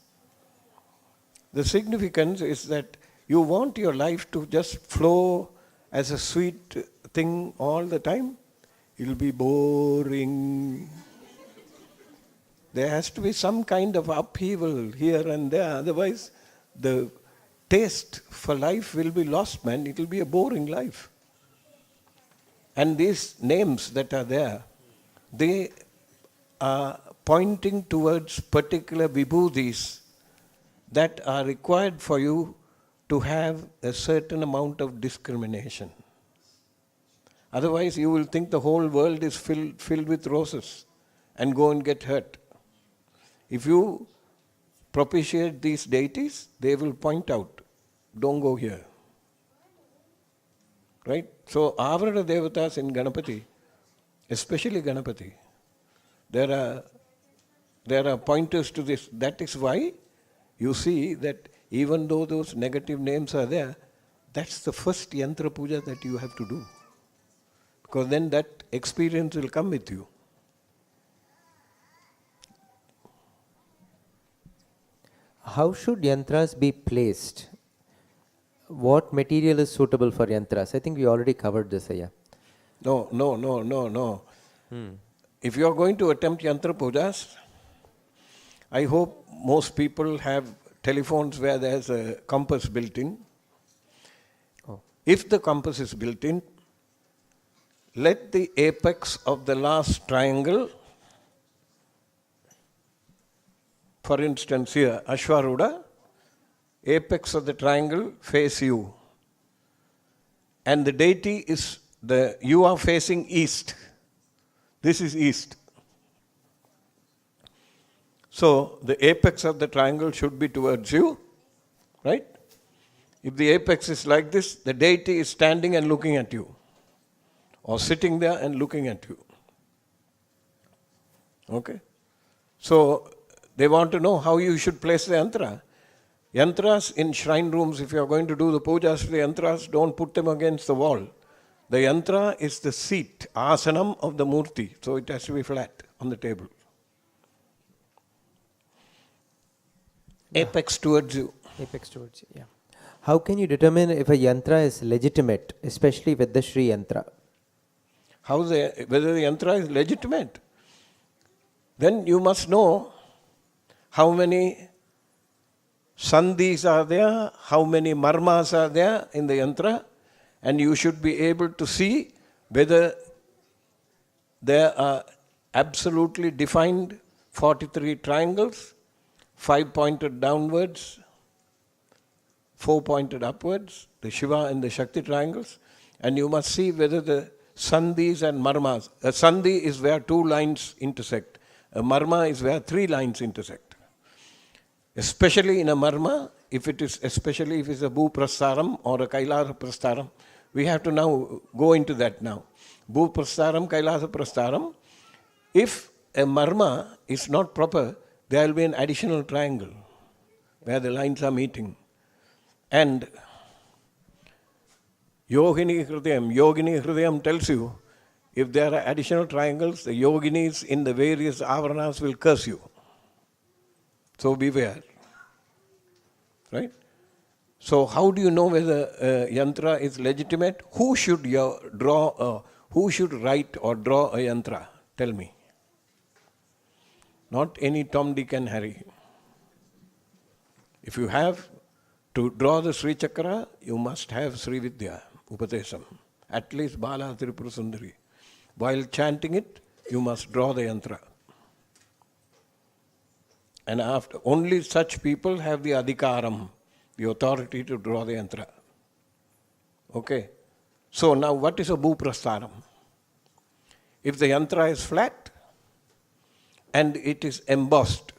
The significance is that you want your life to just flow as a sweet thing all the time. It'll be boring. There has to be some kind of upheaval here and there, otherwise the taste for life will be lost, man. It will be a boring life. And these names that are there, they are pointing towards particular vibhudis that are required for you to have a certain amount of discrimination. Otherwise, you will think the whole world is filled with roses and go and get hurt. If you propitiate these deities, they will point out, don't go here. Right? So, Avarana Devatas in Ganapathy, especially Ganapathy, there are pointers to this. That is why you see that even though those negative names are there, that's the first Yantra Puja that you have to do. Because then that experience will come with you. How should yantras be placed? What material is suitable for yantras? I think we already covered this, Ayya. No. If you are going to attempt Yantra Pujas, I hope most people have telephones where there's a compass built in. Oh. If the compass is built in, let the apex of the last triangle, for instance here, Ashwarudha, apex of the triangle face you. And the deity is, you are facing east. This is east. So the apex of the triangle should be towards you, right? If the apex is like this, the deity is standing and looking at you, or sitting there and looking at you. Okay? So they want to know how you should place the yantra. Yantras in shrine rooms, if you are going to do the pujas for the yantras, don't put them against the wall. The yantra is the seat, asanam of the murti, so it has to be flat on the table. Apex towards you. Apex towards you, yeah. How can you determine if a yantra is legitimate, especially with the Sri Yantra? Whether the yantra is legitimate? Then you must know how many sandhis are there, how many marmas are there in the yantra, and you should be able to see whether there are absolutely defined 43 triangles, 5 pointed downwards, 4 pointed upwards, the Shiva and the Shakti triangles, and you must see whether the sandhis and marmas. A sandhi is where 2 lines intersect. A marma is where 3 lines intersect. Especially in a marma, especially if it's a bhu-prastaram or a kailasa prastaram, we have to now go into that now. Bhu-prastaram, kailasa prastaram. If a marma is not proper, there will be an additional triangle where the lines are meeting. And Yogini Hridayam tells you, if there are additional triangles, the yoginis in the various avaranas will curse you. So beware. Right? So how do you know whether yantra is legitimate? Who should write or draw a yantra? Tell me. Not any Tom, Dick and Harry. If you have to draw the Sri Chakra, you must have Sri Vidhyaa, Upadesam. At least Bala Tripura Sundari. While chanting it, you must draw the yantra. And after, only such people have the adhikaram, the authority to draw the yantra. Okay? So now what is a bhu-prastaram? If the yantra is flat and it is embossed,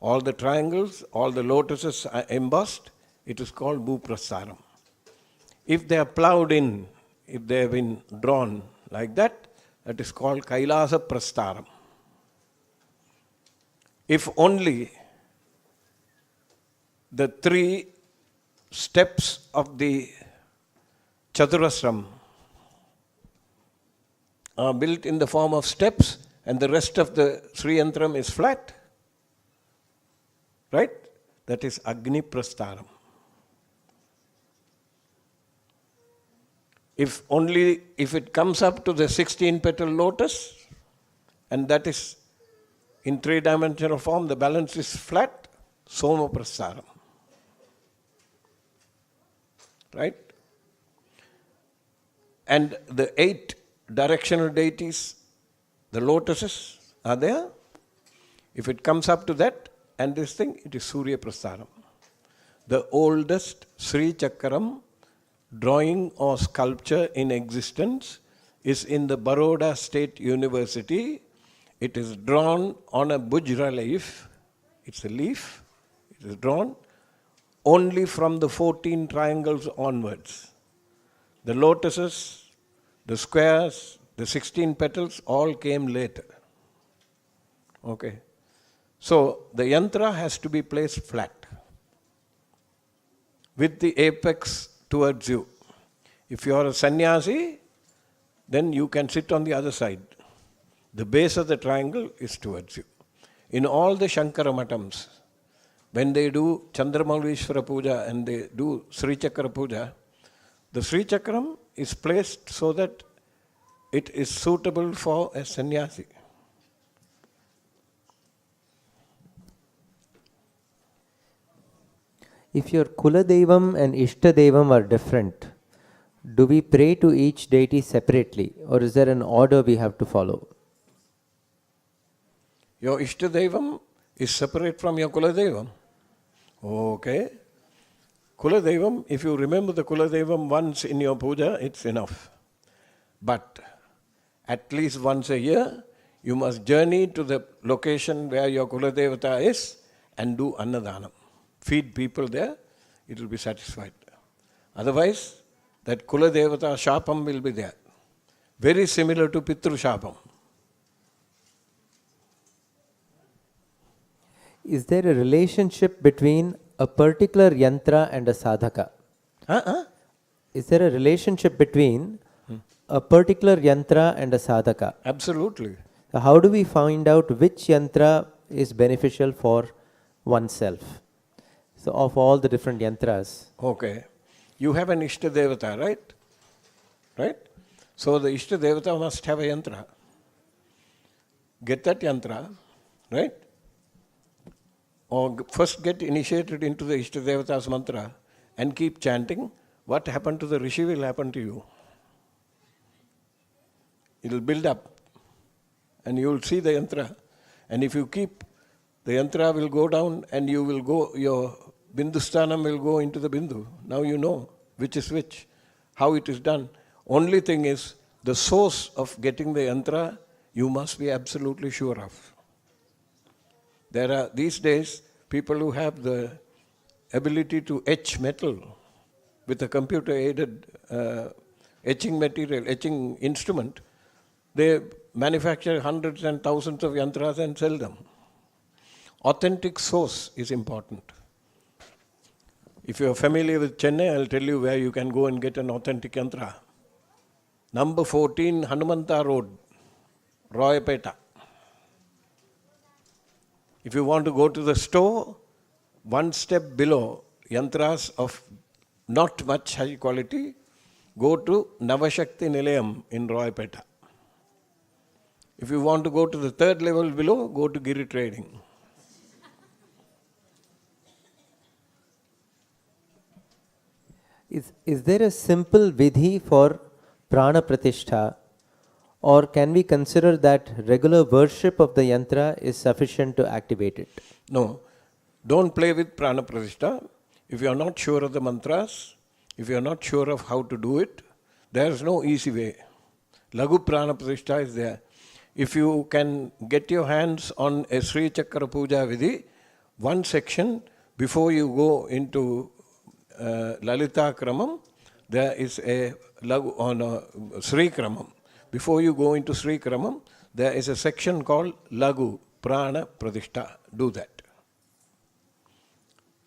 all the triangles, all the lotuses are embossed, it is called bhu-prastaram. If they are ploughed in, if they have been drawn like that, that is called kailasa prastaram. if only the 3 steps of the Chaturasram are built in the form of steps and the rest of the Sri Yantram is flat, right? That is Agni Prastaram. If it comes up to the 16-petal lotus, and that is in 3-dimensional form, the balance is flat, Soma Prastaram. Right? And the 8 directional deities, the lotuses are there. If it comes up to that and this thing, it is Surya Prastaram. The oldest Sri Chakram drawing or sculpture in existence is in the Baroda State University. It is drawn on a Bujra leaf. It's a leaf. It is drawn only from the 14 triangles onwards. The lotuses, the squares, the 16 petals all came later. Okay. So the yantra has to be placed flat with the apex towards you. If you are a sannyasi, then you can sit on the other side. The base of the triangle is towards you. In all the Shankara Matams, when they do Chandramaulishvara Puja and they do Sri Chakra Puja, the Sri Chakram is placed so that it is suitable for a sannyasi. If your Kula Devam and Ishta Devam are different, do we pray to each deity separately, or is there an order we have to follow? Your Ishta Devam is separate from your Kula Devam. Okay. Kula Devam, if you remember the Kula Devam once in your puja, it's enough. But at least once a year, you must journey to the location where your Kula Devata is and do Annadanam. Feed people there, it will be satisfied. Otherwise, that Kula Devata Shapam will be there. Very similar to Pitru Shapam. Is there a relationship between a particular yantra and a sadhaka? Is there a relationship between a particular yantra and a sadhaka? Absolutely. So how do we find out which yantra is beneficial for oneself? So of all the different yantras. Okay. You have an Ishta Devata, right? Right? So the Ishta Devata must have a yantra. Get that yantra, right? Or first get initiated into the Ishta Devata's mantra and keep chanting. What happened to the Rishi will happen to you. It will build up and you will see the yantra. And if you keep, the yantra will go down and you will go, your Bindusthanam will go into the Bindu. Now you know which is which, how it is done. Only thing is, the source of getting the yantra, you must be absolutely sure of. There are these days people who have the ability to etch metal with a computer-aided etching material, etching instrument. They manufacture hundreds and thousands of yantras and sell them. Authentic source is important. If you are familiar with Chennai, I'll tell you where you can go and get an authentic yantra. Number 14, Hanumanta Road, Royapeta. If you want to go to the store, one step below, yantras of not much high quality, go to Navashakti Nilayam in Royapeta. If you want to go to the third level below, go to Giri Trading. Is there a simple vidhi for prana pratishtha, or can we consider that regular worship of the yantra is sufficient to activate it? No, don't play with prana pratishtha. If you are not sure of the mantras, if you are not sure of how to do it, there is no easy way. Lagu prana pratishtha is there. If you can get your hands on a Sri Chakra Puja Vidhi, one section before you go into Lalita Kramam, there is a Lagu on a Sri Kramam. Before you go into Sri Kramam, there is a section called Lagu, Prana Pradishta. Do that.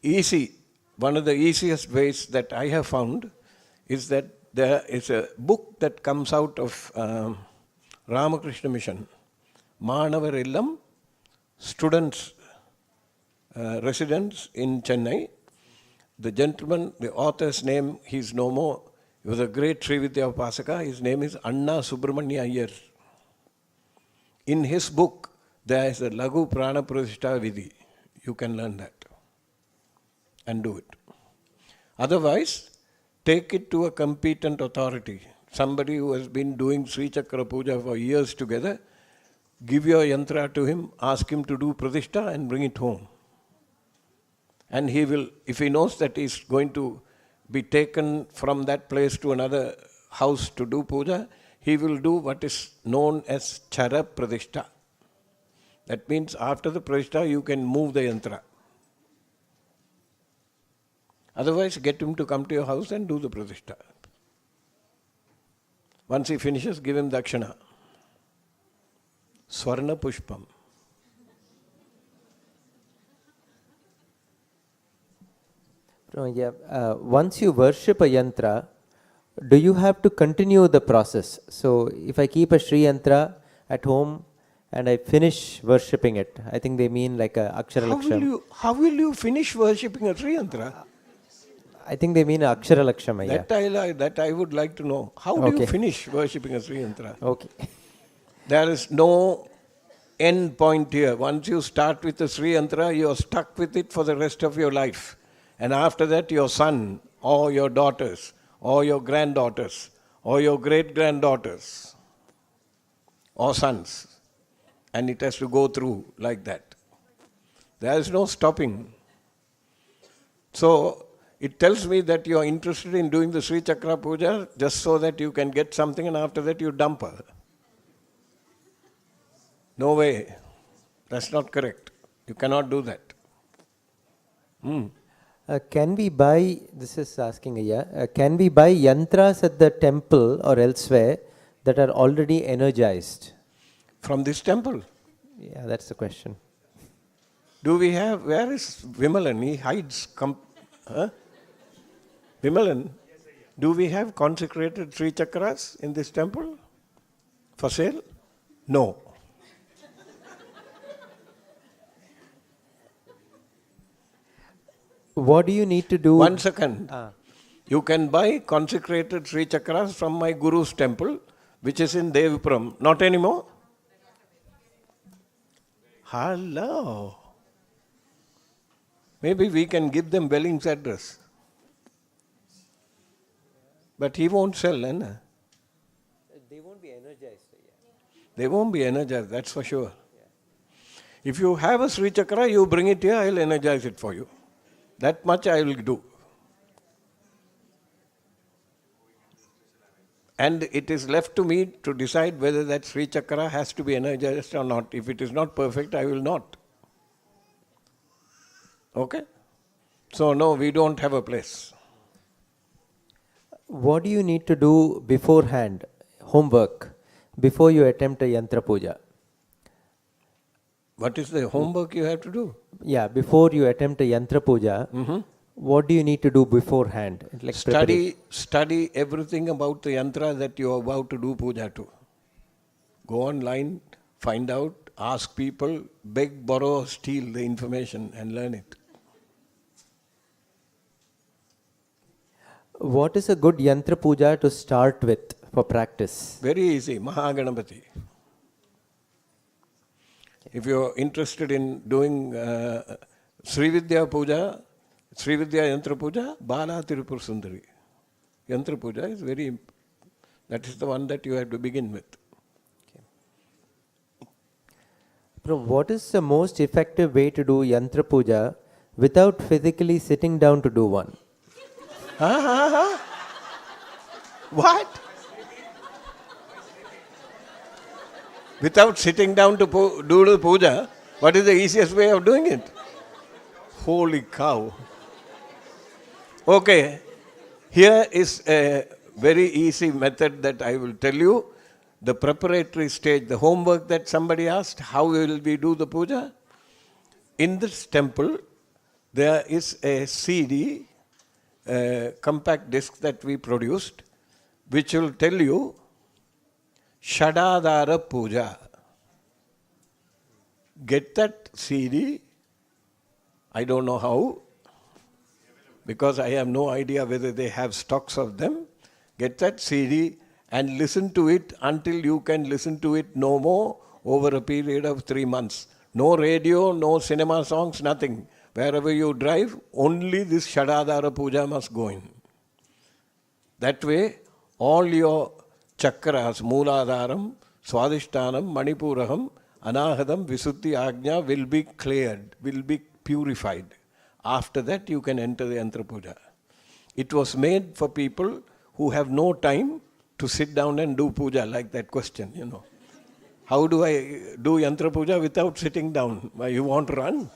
Easy. One of the easiest ways that I have found is that there is a book that comes out of Ramakrishna Mission, Manavar Illam, students, residents in Chennai. The gentleman, the author's name, he's no more. He was a great Sri Vidhyaa Upasaka. His name is Anna Subramanya Iyer. In his book, there is a Lagu Prana Pradishta Vidhi. You can learn that and do it. Otherwise, take it to a competent authority. Somebody who has been doing Sri Chakra Puja for years together. Give your yantra to him, ask him to do pradishta and bring it home. And he will, if he knows that he is going to be taken from that place to another house to do puja, he will do what is known as chara pradishta. That means after the pradishta you can move the yantra. Otherwise, get him to come to your house and do the pradishta. Once he finishes, give him dakshina. Swarna pushpam. Once you worship a yantra, do you have to continue the process? So, if I keep a Sri yantra at home and I finish worshipping it, I think they mean like a Akshara Laksham. How will you finish worshipping a Sri yantra? I think they mean Akshara Laksham. That I would like to know. How do you finish worshipping a Sri yantra? Okay. There is no end point here. Once you start with the Sri yantra, you are stuck with it for the rest of your life. And after that, your son, or your daughters, or your granddaughters, or your great-granddaughters, or sons. And it has to go through like that. There is no stopping. So, it tells me that you are interested in doing the Sri Chakra Puja just so that you can get something and after that you dump her. No way. That's not correct. You cannot do that. Can we buy, this is asking can we buy yantras at the temple or elsewhere that are already energized? From this temple? Yeah, that's the question. Do we have, where is Vimalan? He hides. Vimalan, do we have consecrated Sri Chakras in this temple for sale? No. What do you need to do? 1 second. You can buy consecrated Sri Chakras from my Guru's temple, which is in Devipuram. Not anymore? Hello. Maybe we can give them Welling's address. But he won't sell, They won't be energized. They won't be energized, that's for sure. If you have a Sri Chakra, you bring it here, I'll energize it for you. That much I will do. And it is left to me to decide whether that Sri Chakra has to be energized or not. If it is not perfect, I will not. Okay? So, no, we don't have a place. What do you need to do beforehand, homework, before you attempt a yantra puja? What is the homework you have to do? Yeah, before you attempt a yantra puja, what do you need to do beforehand? Like study everything about the yantra that you are about to do puja to. Go online, find out, ask people, beg, borrow, steal the information and learn it. What is a good yantra puja to start with for practice? Very easy, Ganapathy. If you are interested in doing Sri Vidhyaa Puja, Sri Vidhyaa Yantra Puja, Bala Tirupur Sundari. Yantra Puja is that is the one that you have to begin with. What is the most effective way to do yantra puja without physically sitting down to do one? What? Without sitting down to do the puja, what is the easiest way of doing it? Holy cow. Okay, here is a very easy method that I will tell you. the preparatory stage, the homework that somebody asked, how will we do the puja? In this temple, there is a CD, compact disc that we produced, which will tell you Shadadara Puja. Get that CD. I don't know how, because I have no idea whether they have stocks of them. Get that CD and listen to it until you can listen to it no more over a period of 3 months. No radio, no cinema songs, nothing. Wherever you drive, only this Shadadara Puja must go in. That way, all your chakras, Mooladharam, Swadhishtanam, Manipuraham, Anahadam, Visuddhi, Ajna will be cleared, will be purified. After that, you can enter the Yantra Puja. It was made for people who have no time to sit down and do puja, like that question, you know. How do I do Yantra Puja without sitting down? Why, you want to run?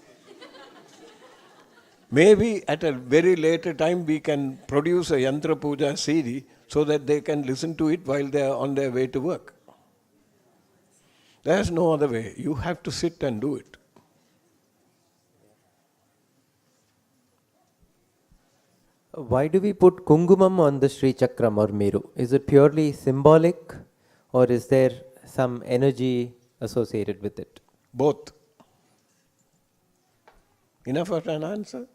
Maybe at a very later time we can produce a Yantra Puja CD so that they can listen to it while they are on their way to work. There's no other way. You have to sit and do it. Why do we put kungumam on the Sri Chakram or Meru? Is it purely symbolic or is there some energy associated with it? Both. Enough of an answer?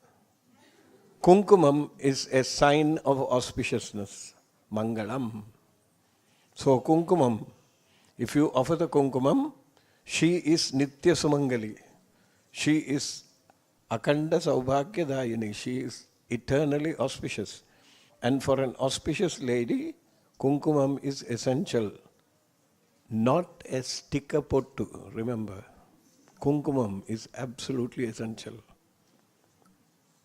Kunkumam is a sign of auspiciousness, Mangalam. So Kunkumam, if you offer the Kunkumam, she is Nitya Sumangali. She is Akanda Saubhagyadayini. She is eternally auspicious. And for an auspicious lady, Kunkumam is essential. Not a sticker pottu, remember. Kunkumam is absolutely essential.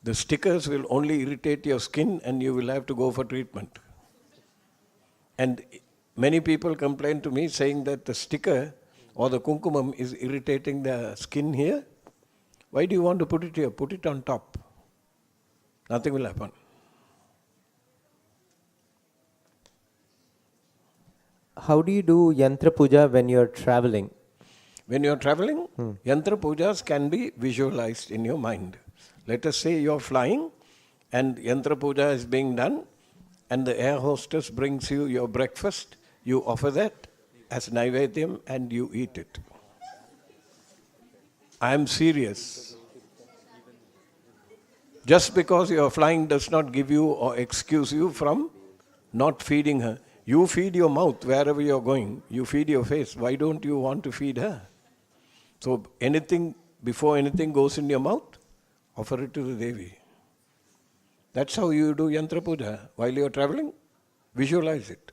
The stickers will only irritate your skin and you will have to go for treatment. And many people complain to me saying that the sticker or the kunkumam is irritating the skin here. Why do you want to put it here? Put it on top. Nothing will happen. How do you do Yantra Puja when you're traveling? When you're traveling, Yantra Pujas can be visualized in your mind. Let us say you're flying and Yantra Puja is being done and the air hostess brings you your breakfast. You offer that as Naivedyam and you eat it. I am serious. Just because you are flying does not give you or excuse you from not feeding her. You feed your mouth wherever you are going. You feed your face. Why don't you want to feed her? So anything, before anything goes in your mouth, offer it to the Devi. That's how you do Yantra Puja. While you are traveling, visualize it.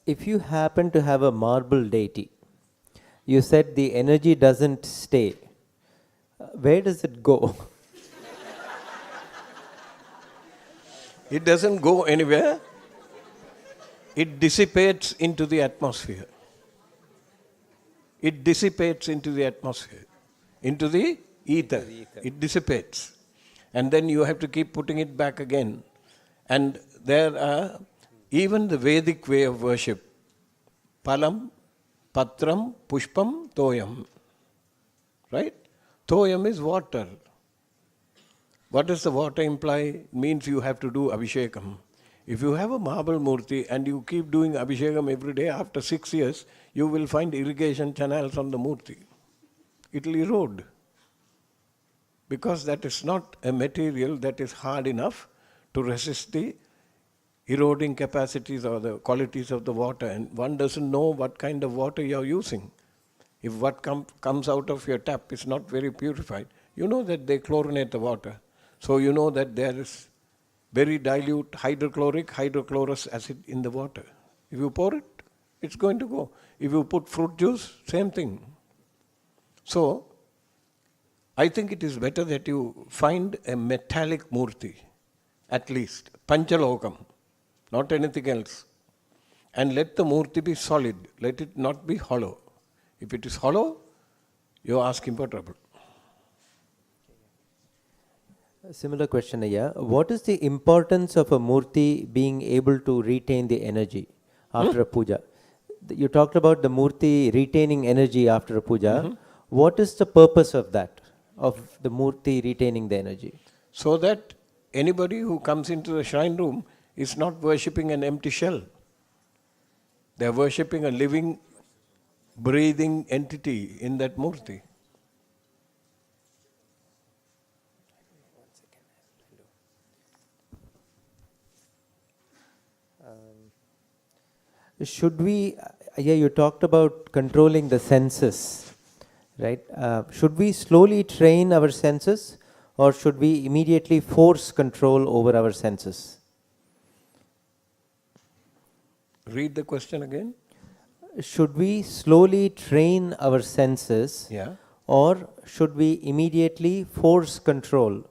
If you happen to have a marble deity, you said the energy doesn't stay. Where does it go? It doesn't go anywhere. It dissipates into the atmosphere. It dissipates into the atmosphere. Into the ether. It dissipates. And then you have to keep putting it back again. And there are even the Vedic way of worship. Palam, Patram, Pushpam, Toyam. Right? Toyam is water. What does the water imply? It means you have to do Abhishekam. If you have a marble murti and you keep doing Abhishekam every day, after 6 years, you will find irrigation channels on the murti. It will erode. Because that is not a material that is hard enough to resist the eroding capacities or the qualities of the water. And one doesn't know what kind of water you are using. If what comes out of your tap is not very purified, you know that they chlorinate the water. So you know that there is very dilute hydrochlorous acid in the water. If you pour it, it's going to go. If you put fruit juice, same thing. So, I think it is better that you find a metallic murti, at least, panchalokam, not anything else. And let the murti be solid, let it not be hollow. If it is hollow, you are asking for trouble. A similar question, Ayya. What is the importance of a murti being able to retain the energy? after a puja. You talked about the Murti retaining energy after a puja. What is the purpose of that, of the Murti retaining the energy? So that anybody who comes into the shrine room is not worshipping an empty shell. They are worshipping a living, breathing entity in that Murti. Should we, you talked about controlling the senses, right? Should we slowly train our senses, or should we immediately force control over our senses? Read the question again. Should we slowly train our senses, Yeah. or should we immediately force control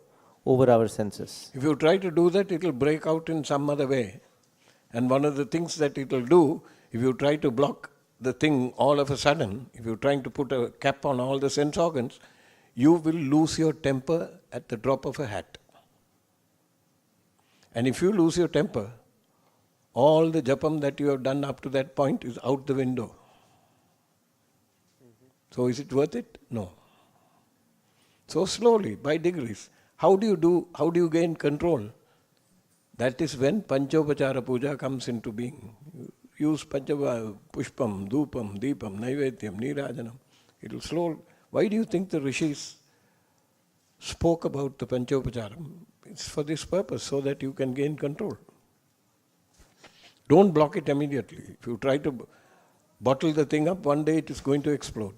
over our senses? If you try to do that, it will break out in some other way. And one of the things that it will do, if you try to block the thing all of a sudden, if you're trying to put a cap on all the sense organs, you will lose your temper at the drop of a hat. And if you lose your temper, all the japam that you have done up to that point is out the window. So is it worth it? No. So slowly, by degrees. How do you gain control? That is when Panchopachara Puja comes into being. Use Pushpam, Dhupam, Deepam, Naivedyam, Nirajanam. It will slow. Why do you think the rishis spoke about the Panchopacharam? It's for this purpose, so that you can gain control. Don't block it immediately. If you try to bottle the thing up, one day it is going to explode.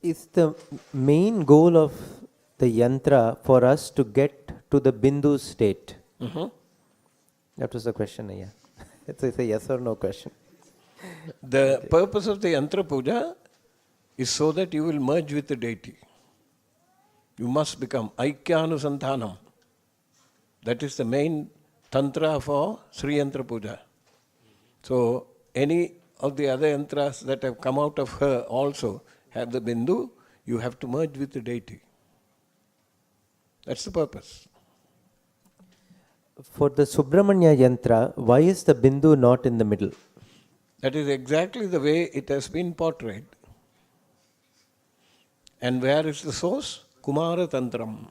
Is the main goal of the yantra for us to get to the bindu state? That was the question, yeah. It's a yes or no question. The purpose of the Yantra Puja is so that you will merge with the deity. You must become Aikyānusandhānam. That is the main tantra for Sri Yantra Puja. So any of the other yantras that have come out of her also have the bindu, you have to merge with the deity. That's the purpose. For the Subramanya yantra, why is the bindu not in the middle? That is exactly the way it has been portrayed. And where is the source? Kumara Tantram.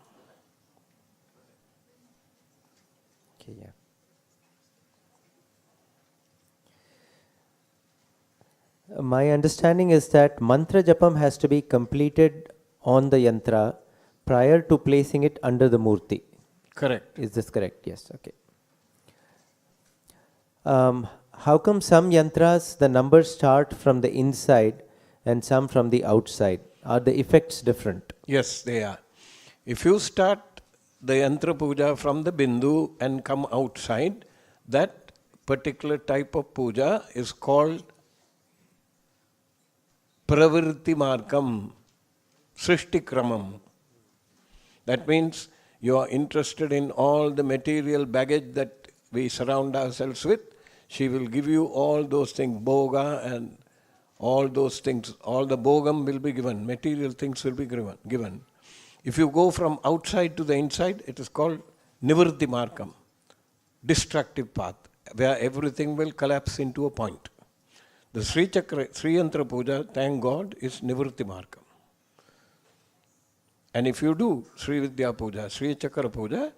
Okay, yeah. My understanding is that mantra japam has to be completed on the yantra prior to placing it under the murti. Correct. Is this correct? Yes, okay. How come some yantras, the numbers start from the inside and some from the outside? Are the effects different? Yes, they are. If you start the Yantra Puja from the Bindu and come outside, that particular type of puja is called Pravritti Markam, Srishti Kramam. That means you are interested in all the material baggage that we surround ourselves with. She will give you all those things, boga and all those things. All the bogam will be given, material things will be given. If you go from outside to the inside, it is called Nivritti Markam, destructive path, where everything will collapse into a point. The Sri Yantra Puja, thank God, is Nivritti Markam. And if you do Sri Vidhyaa Puja, Sri Chakra Puja,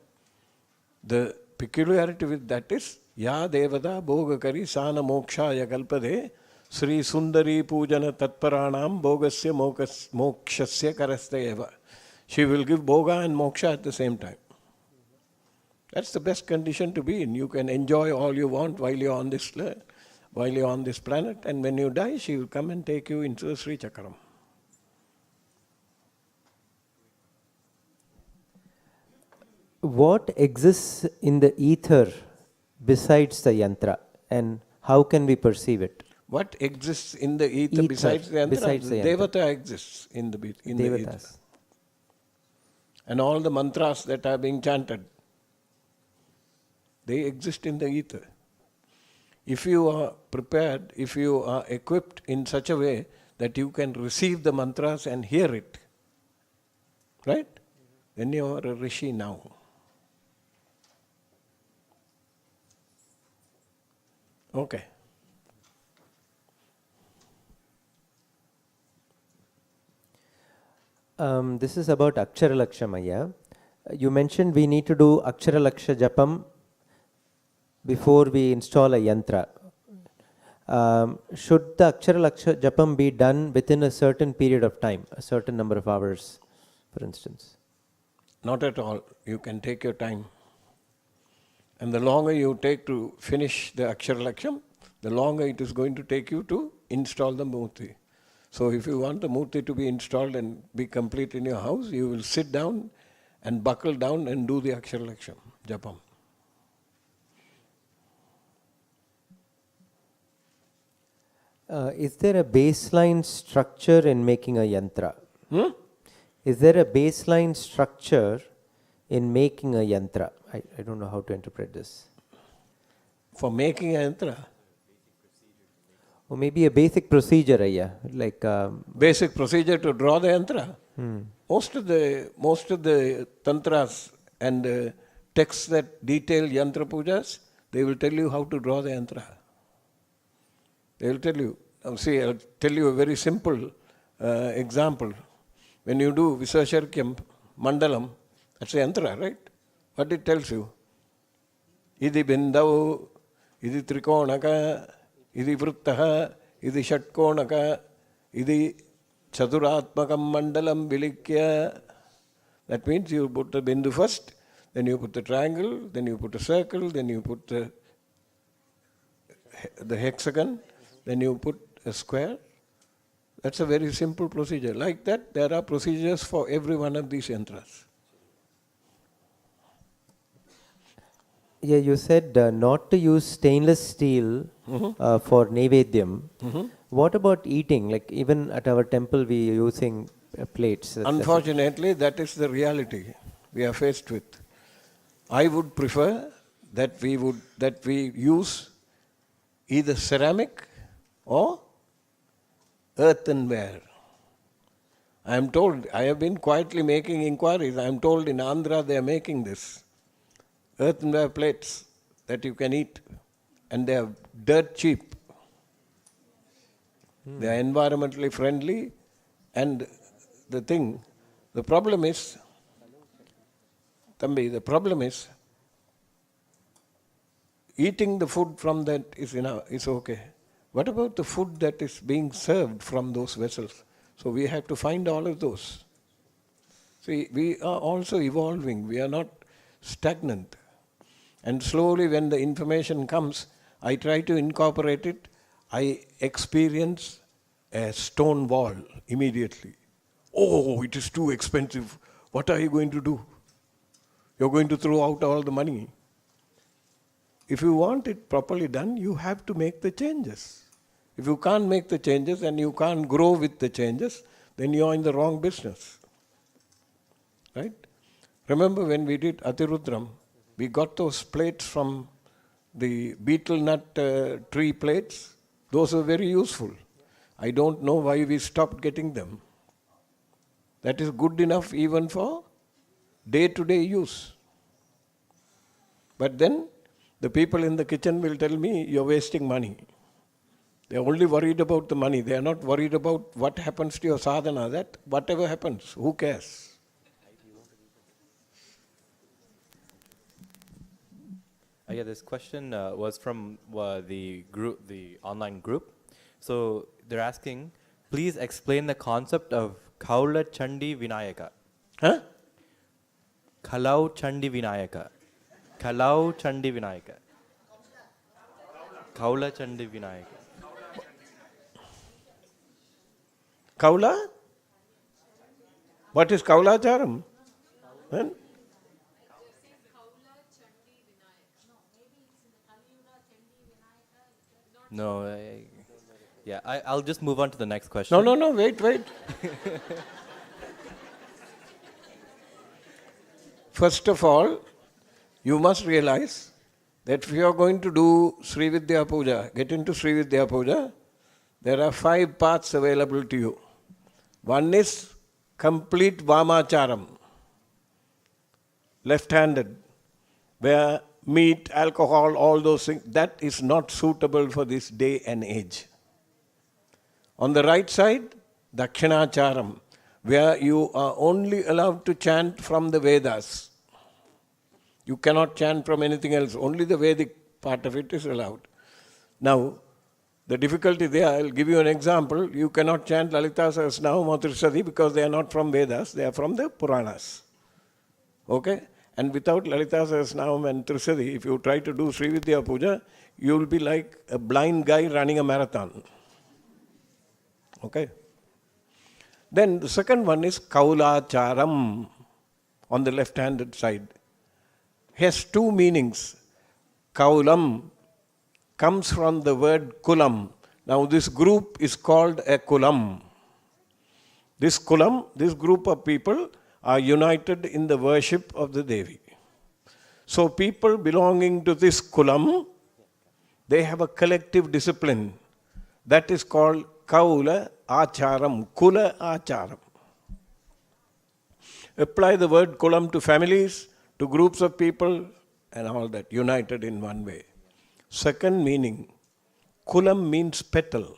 the peculiarity with that is Ya Devada Bhogakari Sana Moksha Yakalpade Sri Sundari Pujana Tatparanam Bhogasya Mokshasya Karastayeva. She will give Bhoga and Moksha at the same time. That's the best condition to be in. You can enjoy all you want while you're on this planet, and when you die, she will come and take you into the Sri Chakram. What exists in the ether besides the yantra, and how can we perceive it? What exists in the ether besides the yantra? Besides the yantra. Devata exists in the ether. Devatas. And all the mantras that are being chanted, they exist in the ether. If you are prepared, if you are equipped in such a way that you can receive the mantras and hear it, right? Then you are a rishi now. Okay. This is about Akshara Lakshamaya. You mentioned we need to do Akshara Laksha Japam before we install a yantra. Should the Akshara Laksha Japam be done within a certain period of time, a certain number of hours, for instance? Not at all. You can take your time. And the longer you take to finish the Akshara Laksham, the longer it is going to take you to install the Murti. So if you want the Murti to be installed and be complete in your house, you will sit down and buckle down and do the Akshara Laksham, Japam. Is there a baseline structure in making a yantra? Is there a baseline structure in making a yantra? I don't know how to interpret this. For making a yantra? Or maybe a basic procedure, like basic procedure to draw the yantra. Most of the tantras and texts that detail yantra pujas, they will tell you how to draw the yantra. They will tell you. Now see, I'll tell you a very simple example. When you do Visasharkyam, Mandalam, that's a yantra, right? What it tells you? Idi bindau, idi trikonaka, idi vrittaha, idi shatkonaka, idi chaduratmakam mandalam vilikya. That means you put the bindu first, then you put the triangle, then you put a circle, then you put the hexagon, then you put a square. That's a very simple procedure. Like that, there are procedures for every one of these yantras. Yeah, you said not to use stainless steel for Naivedyam. What about eating? Like even at our temple we are using plates. Unfortunately, that is the reality we are faced with. I would prefer that we use either ceramic or earthenware. I am told, I have been quietly making inquiries, I am told in Andhra they are making this. Earthenware plates that you can eat, and they are dirt cheap. They are environmentally friendly, and the problem is, Tambi, the problem is, eating the food from that is okay. What about the food that is being served from those vessels? So we have to find all of those. See, we are also evolving. We are not stagnant. And slowly when the information comes, I try to incorporate it. I experience a stone wall immediately. Oh, it is too expensive. What are you going to do? You're going to throw out all the money. If you want it properly done, you have to make the changes. If you can't make the changes and you can't grow with the changes, then you're in the wrong business. Right? Remember when we did Atirudram, we got those plates from the betel nut tree plates. Those were very useful. I don't know why we stopped getting them. That is good enough even for day-to-day use. But then the people in the kitchen will tell me, you're wasting money. They're only worried about the money. They are not worried about what happens to your sadhana. That whatever happens, who cares? Yeah, this question was from the group, the online group. So they're asking, please explain the concept of Kaula Chandi Vinayaka. Huh? Kalau Chandi Vinayaka. Kalau Chandi Vinayaka. Kaula Chandi Vinayaka. Kaula? What is Kaulacharam? Huh? No, I'll just move on to the next question. No, wait. First of all, you must realize that if you are going to do Sri Vidhyaa Puja, get into Sri Vidhyaa Puja, there are 5 paths available to you. One is complete Vamacharam, left-handed, where meat, alcohol, all those things, that is not suitable for this day and age. On the right side, Dakshinacharam, where you are only allowed to chant from the Vedas. You cannot chant from anything else, only the Vedic part of it is allowed. Now, the difficulty there, I'll give you an example. You cannot chant Lalita Sahasranam or Trisadi because they are not from Vedas, they are from the Puranas. Okay? And without Lalita Sahasranam and Trisadi, if you try to do Sri Vidhyaa Puja, you will be like a blind guy running a marathon. Okay? Then the second one is Kaulacharam on the left-handed side. Has two meanings. Kaulam comes from the word kulam. Now this group is called a kulam. This kulam, this group of people are united in the worship of the Devi. So people belonging to this kulam, they have a collective discipline. That is called Kaula Acharam, Kula Acharam. Apply the word kulam to families, to groups of people, and all that, united in one way. Second meaning, kulam means petal.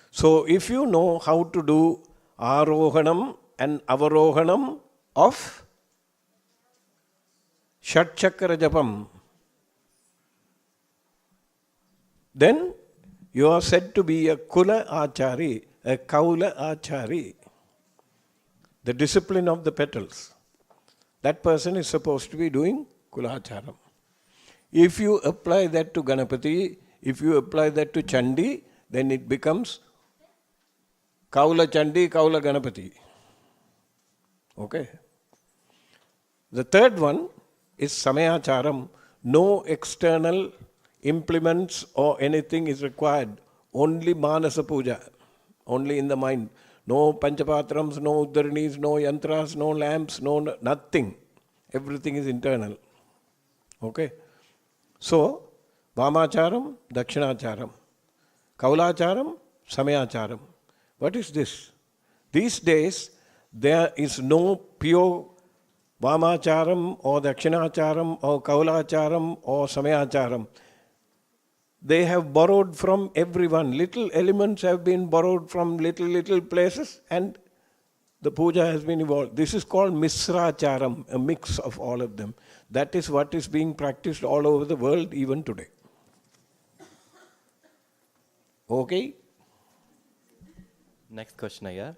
So if you know how to do Arohanam and Avarohanam of Shat Chakra Japam, then you are said to be a Kula Achari, a Kaula Achari. The discipline of the petals. That person is supposed to be doing Kulacharam. If you apply that to Ganapathy, if you apply that to Chandi, then it becomes Kaula Chandi, Kaula Ganapathy. Okay? The third one is Samayacharam. No external implements or anything is required. Only Manasa Puja. Only in the mind. No Panchapatrams, no Uddaranis, no Yantras, no lamps, nothing. Everything is internal. Okay? So, Vamacharam, Dakshinacharam. Kaulacharam, Samayacharam. What is this? These days, there is no pure Vamacharam or Dakshinacharam or Kaulacharam or Samayacharam. They have borrowed from everyone. Little elements have been borrowed from little places and the puja has been evolved. This is called Misracharam, a mix of all of them. That is what is being practiced all over the world even today. Okay? Next question, Ayya.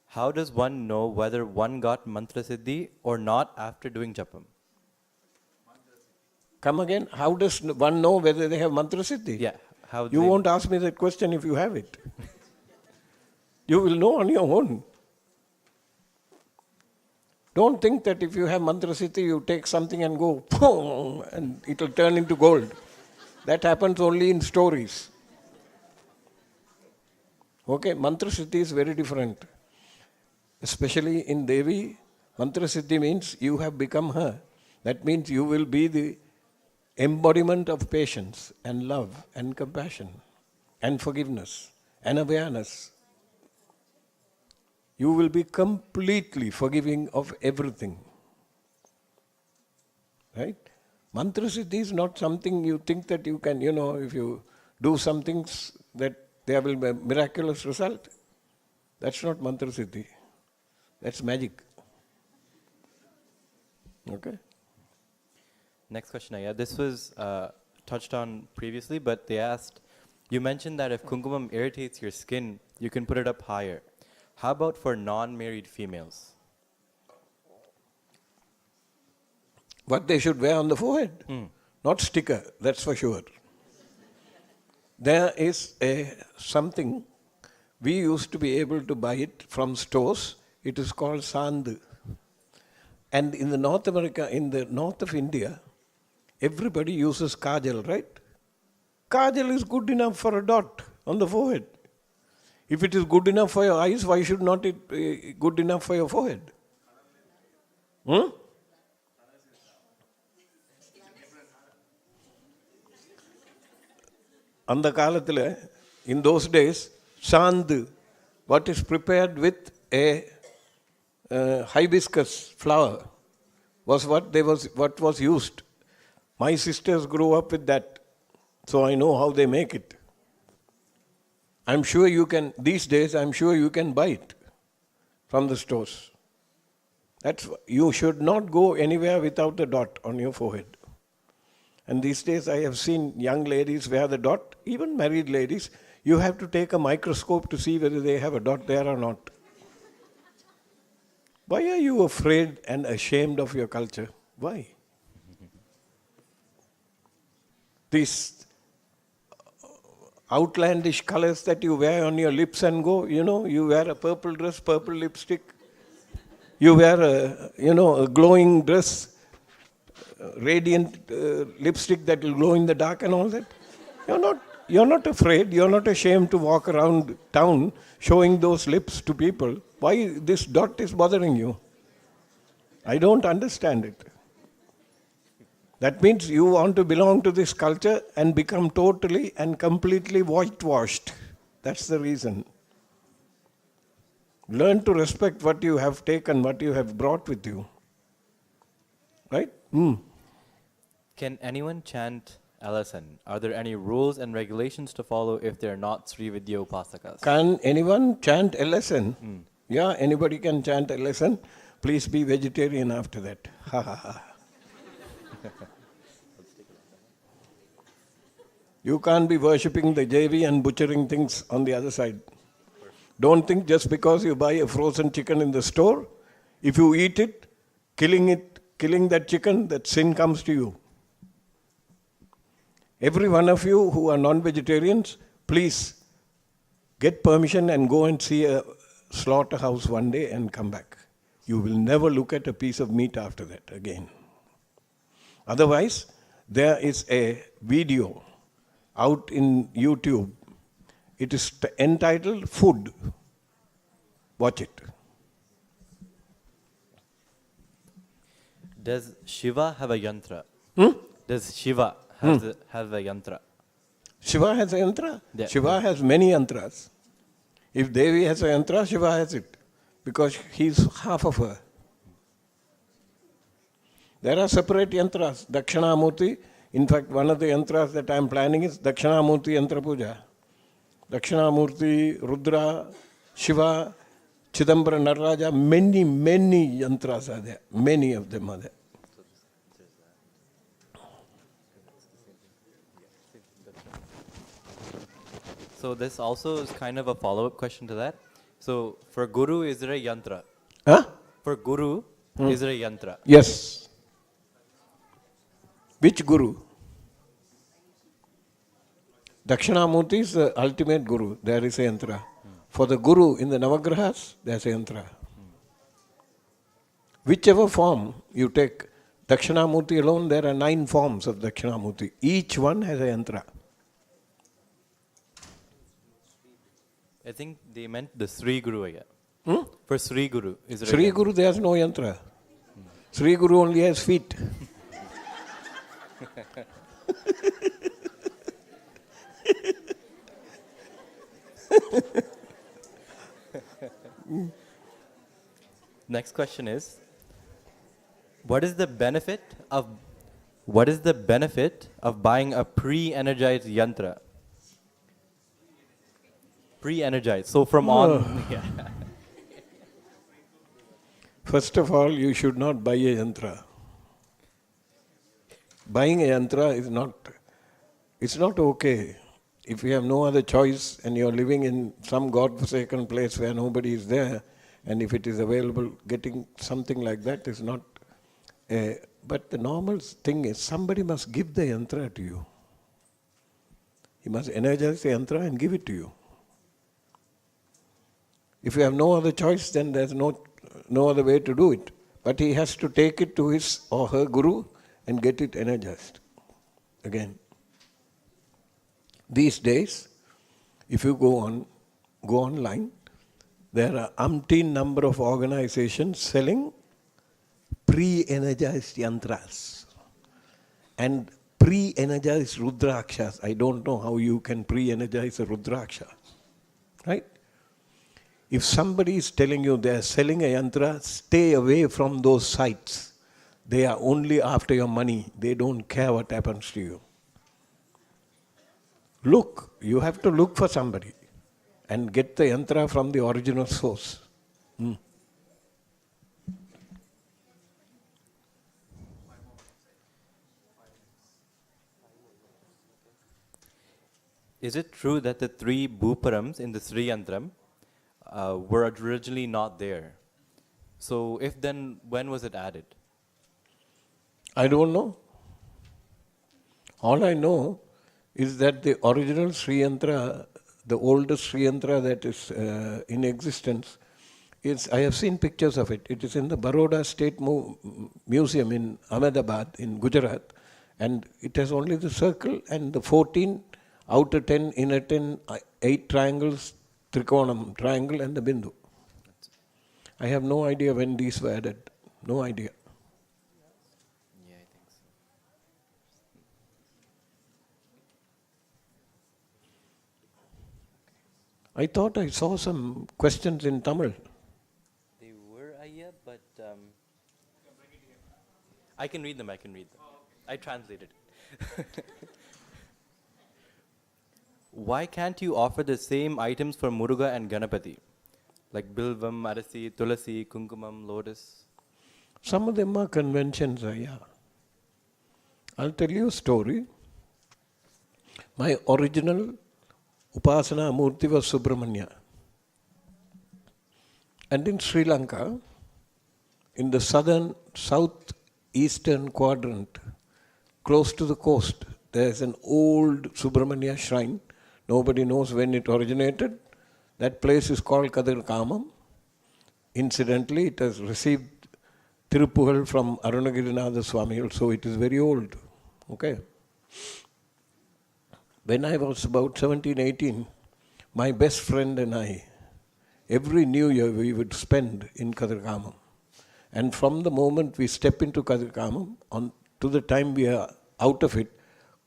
How does one know whether one got mantra siddhi or not after doing japam? Come again. How does one know whether they have mantra siddhi? Yeah. You won't ask me that question if you have it. You will know on your own. Don't think that if you have mantra siddhi, you take something and go, boom, and it will turn into gold. That happens only in stories. Okay, mantra siddhi is very different. Especially in Devi, mantra siddhi means you have become her. That means you will be the embodiment of patience and love and compassion and forgiveness and awareness. You will be completely forgiving of everything. Right? Mantra siddhi is not something you think that you can, if you do some things that there will be a miraculous result. That's not mantra siddhi. That's magic. Okay? Next question, Ayya. This was touched on previously, but they asked, you mentioned that if kumkumam irritates your skin, you can put it up higher. How about for non-married females? What they should wear on the forehead? Not sticker, that's for sure. There is something, we used to be able to buy it from stores. It is called sand. And in the North America, in the north of India, everybody uses kajal, right? Kajal is good enough for a dot on the forehead. If it is good enough for your eyes, why should not it be good enough for your forehead? அந்த காலத்தில், in those days, sand, what is prepared with a hibiscus flower, was what was used. My sisters grew up with that, so I know how they make it. I'm sure you can, these days, I'm sure you can buy it from the stores. You should not go anywhere without the dot on your forehead. And these days I have seen young ladies wear the dot, even married ladies. You have to take a microscope to see whether they have a dot there or not. Why are you afraid and ashamed of your culture? Why? These outlandish colors that you wear on your lips and go, you wear a purple dress, purple lipstick. You wear a glowing dress, radiant lipstick that will glow in the dark and all that. You're not afraid, you're not ashamed to walk around town showing those lips to people. Why this dot is bothering you? I don't understand it. That means you want to belong to this culture and become totally and completely whitewashed. That's the reason. Learn to respect what you have taken, what you have brought with you. Right? Can anyone chant LSN? Are there any rules and regulations to follow if they're not Sri Vidhyaa Upasakas? Can anyone chant LSN? Yeah, anybody can chant LSN. Please be vegetarian after that. Ha ha ha. You can't be worshipping the JV and butchering things on the other side. Don't think just because you buy a frozen chicken in the store, if you eat it, killing that chicken, that sin comes to you. Every one of you who are non-vegetarians, please get permission and go and see a slaughterhouse one day and come back. You will never look at a piece of meat after that again. Otherwise, there is a video out in YouTube. It is entitled Food. Watch it. Does Shiva have a yantra? Does Shiva have a yantra? Shiva has a yantra? Yeah. Shiva has many yantras. If Devi has a yantra, Shiva has it. Because he's half of her. There are separate yantras. Dakshinamurti. In fact, one of the yantras that I am planning is Dakshinamurti Yantra Puja. Dakshinamurti, Rudra, Shiva, Chidambara, Narraja, many yantras are there. Many of them are there. So this also is kind of a follow-up question to that. So for Guru, is there a yantra? Huh? For Guru, is there a yantra? Yes. Which Guru? Dakshinamurti is the ultimate Guru. There is a yantra. For the Guru in the Navagrahas, there is a yantra. Whichever form you take, Dakshinamurti alone, there are 9 forms of Dakshinamurti. Each one has a yantra. I think they meant the Sri Guru again. For Sri Guru, is there Sri a Guru, there is no yantra. Sri Guru only has feet. Next question is, what is the benefit of buying a pre-energized yantra? Pre-energized. So from on. Yeah. First of all, you should not buy a yantra. Buying a yantra it's not okay. If you have no other choice and you're living in some God-forsaken place where nobody is there, and if it is available, getting something like that is not... but the normal thing is, somebody must give the yantra to you. He must energize the yantra and give it to you. If you have no other choice, then there's no other way to do it. But he has to take it to his or her Guru and get it energized again. These days, if you go online, there are umpteen number of organizations selling pre-energized yantras and pre-energized rudrakshas. I don't know how you can pre-energize a rudraksha, right? If somebody is telling you they are selling a yantra, stay away from those sites. They are only after your money. They don't care what happens to you. Look, you have to look for somebody and get the yantra from the original source. Is it true that the 3 Bhuparams in the Sri Yantram were originally not there? So if then, when was it added? I don't know. All I know is that the original Sri Yantra, the oldest Sri Yantra that is in existence, I have seen pictures of it. It is in the Baroda State Museum in Ahmedabad in Gujarat, and it has only the circle and the 14 outer 10, inner 10, 8 triangles, trikonam, triangle and the bindu. I have no idea when these were added. No idea. Yeah, I think so. I thought I saw some questions in Tamil. They were Ayya, but I can read them. I translated it. Why can't you offer the same items for Muruga and Ganapathy? Like Bilvam, Arasi, Tulasi, Kunkumam, Lotus? Some of them are conventions, yeah. I'll tell you a story. My original Upasana Murti was Subramanya. And in Sri Lanka, in the southeastern quadrant, close to the coast, there's an old Subramanya shrine. Nobody knows when it originated. That place is called Kadirkamam. Incidentally, it has received Tirupugal from Arunagirinatha Swami, so it is very old. Okay. When I was about 17, 18, my best friend and I, every New Year we would spend in Kadirkamam. And from the moment we step into Kadirkamam, to the time we are out of it,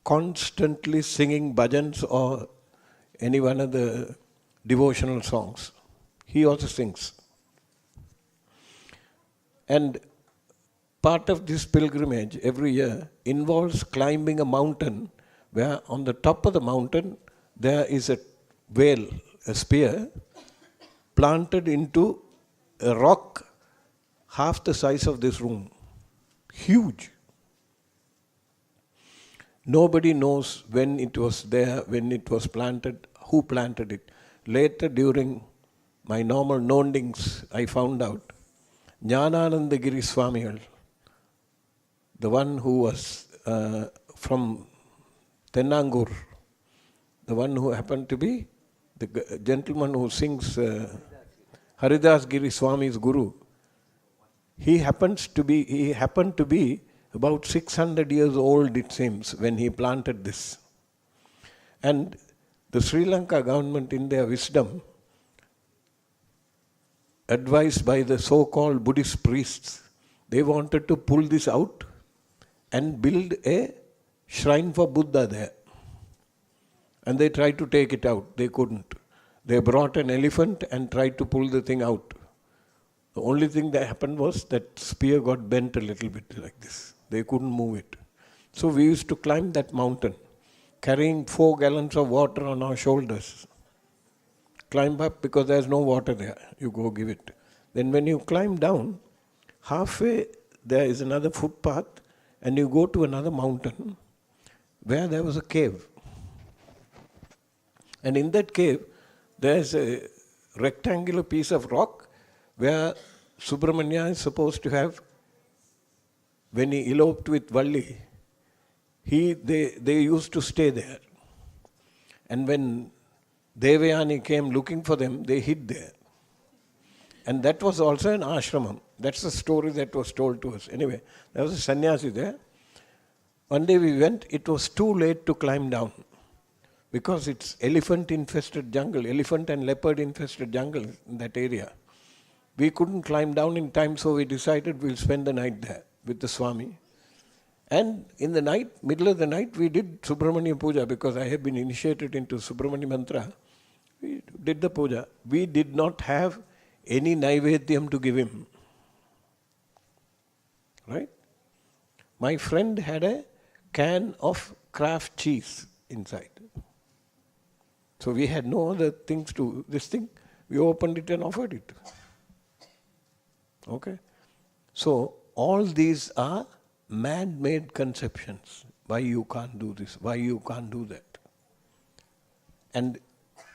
constantly singing bhajans or any one of the devotional songs. He also sings. And part of this pilgrimage every year involves climbing a mountain where on the top of the mountain there is a veil, a spear, planted into a rock half the size of this room. Huge. Nobody knows when it was there, when it was planted, who planted it. Later, during my normal knowings, I found out Jnananandagiri Swamigal, the one who was from Tennangur, the one who happened to be the gentleman who sings Haridas Giri Swami's guru. He happened to be about 600 years old, it seems, when he planted this. And the Sri Lanka government, in their wisdom, advised by the so-called Buddhist priests, they wanted to pull this out and build a shrine for Buddha there. And they tried to take it out. They couldn't. They brought an elephant and tried to pull the thing out. The only thing that happened was that spear got bent a little bit like this. They couldn't move it. So we used to climb that mountain, carrying 4 gallons of water on our shoulders. Climb up because there's no water there. You go give it. Then when you climb down, halfway there is another footpath and you go to another mountain where there was a cave. And in that cave, there's a rectangular piece of rock where Subramanya is supposed to have, when he eloped with Valli, they used to stay there. And when Devayani came looking for them, they hid there. And that was also an ashramam. That's the story that was told to us. Anyway, there was a sannyasi there. One day we went, it was too late to climb down because it's elephant-infested jungle, elephant and leopard-infested jungle in that area. We couldn't climb down in time, so we decided we'll spend the night there with the Swami. And in the night, middle of the night, we did Subramanya Puja because I have been initiated into Subramanya Mantra. We did the puja. We did not have any Naivedyam to give him. Right? My friend had a can of Kraft cheese inside. So we had no other things to this thing. We opened it and offered it. Okay? So all these are man-made conceptions. Why you can't do this? Why you can't do that? And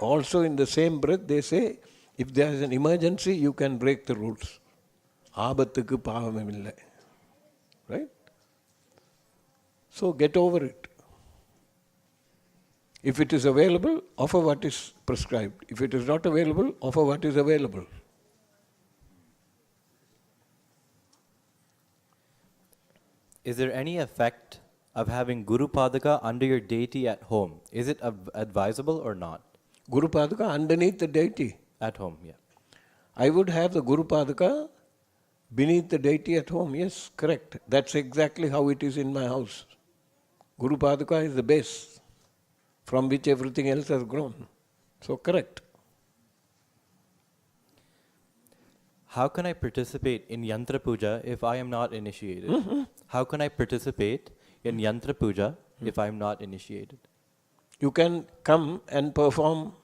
also in the same breath they say, if there is an emergency, you can break the rules. Aabathukku paavamilla. Right? So get over it. If it is available, offer what is prescribed. If it is not available, offer what is available. Is there any effect of having Guru Padaka under your deity at home? Is it advisable or not? Guru Padaka underneath the deity. At home, yeah. I would have the Guru Padaka beneath the deity at home. Yes, correct. That's exactly how it is in my house. Guru Padaka is the base from which everything else has grown. So correct. How can I participate in Yantra Puja if I am not initiated? How can I participate in Yantra Puja if I am not initiated? You can come and perform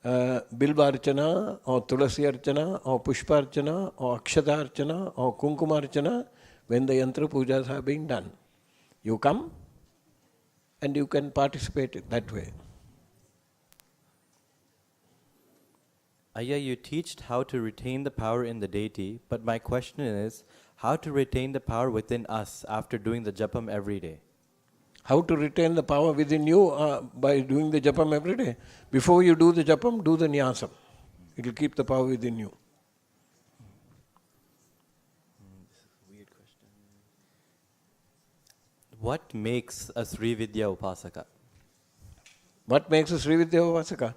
Bilva Archana or Tulasi Archana or Pushpa Archana or Akshata Archana or Kunkuma Archana when the Yantra Pujas are being done. You come and you can participate in that way. Ayya, you teached how to retain the power in the deity, but my question is, how to retain the power within us after doing the japam every day? How to retain the power within you by doing the japam every day? Before you do the japam, do the nyasam. It will keep the power within you. This is a weird question. What makes a Sri Vidhyaa Upasaka? What makes a Sri Vidhyaa Upasaka?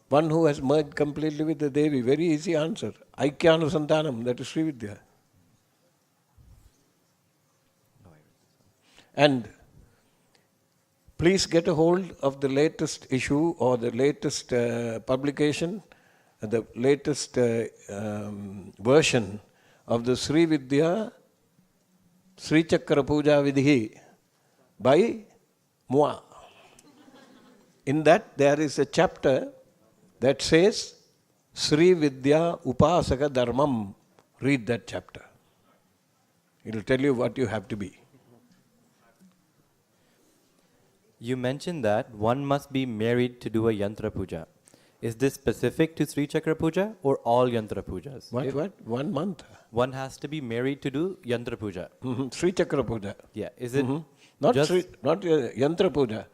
One who has merged completely with the Devi. Very easy answer. Aikyanusantanam, that is Sri Vidhya. And please get a hold of the latest issue or the latest publication, the latest version of the Sri Vidhyaa Sri Chakra Puja Vidhi by Mua. In that there is a chapter that says Sri Vidhyaa Upasaka Dharmam. Read that chapter. It will tell you what you have to be. You mentioned that one must be married to do a Yantra Puja. Is this specific to Sri Chakra Puja or all Yantra Pujas? What? 1 month. One has to be married to do Yantra Puja. Sri Chakra Puja. Yeah. Is it Not just Yantra Puja.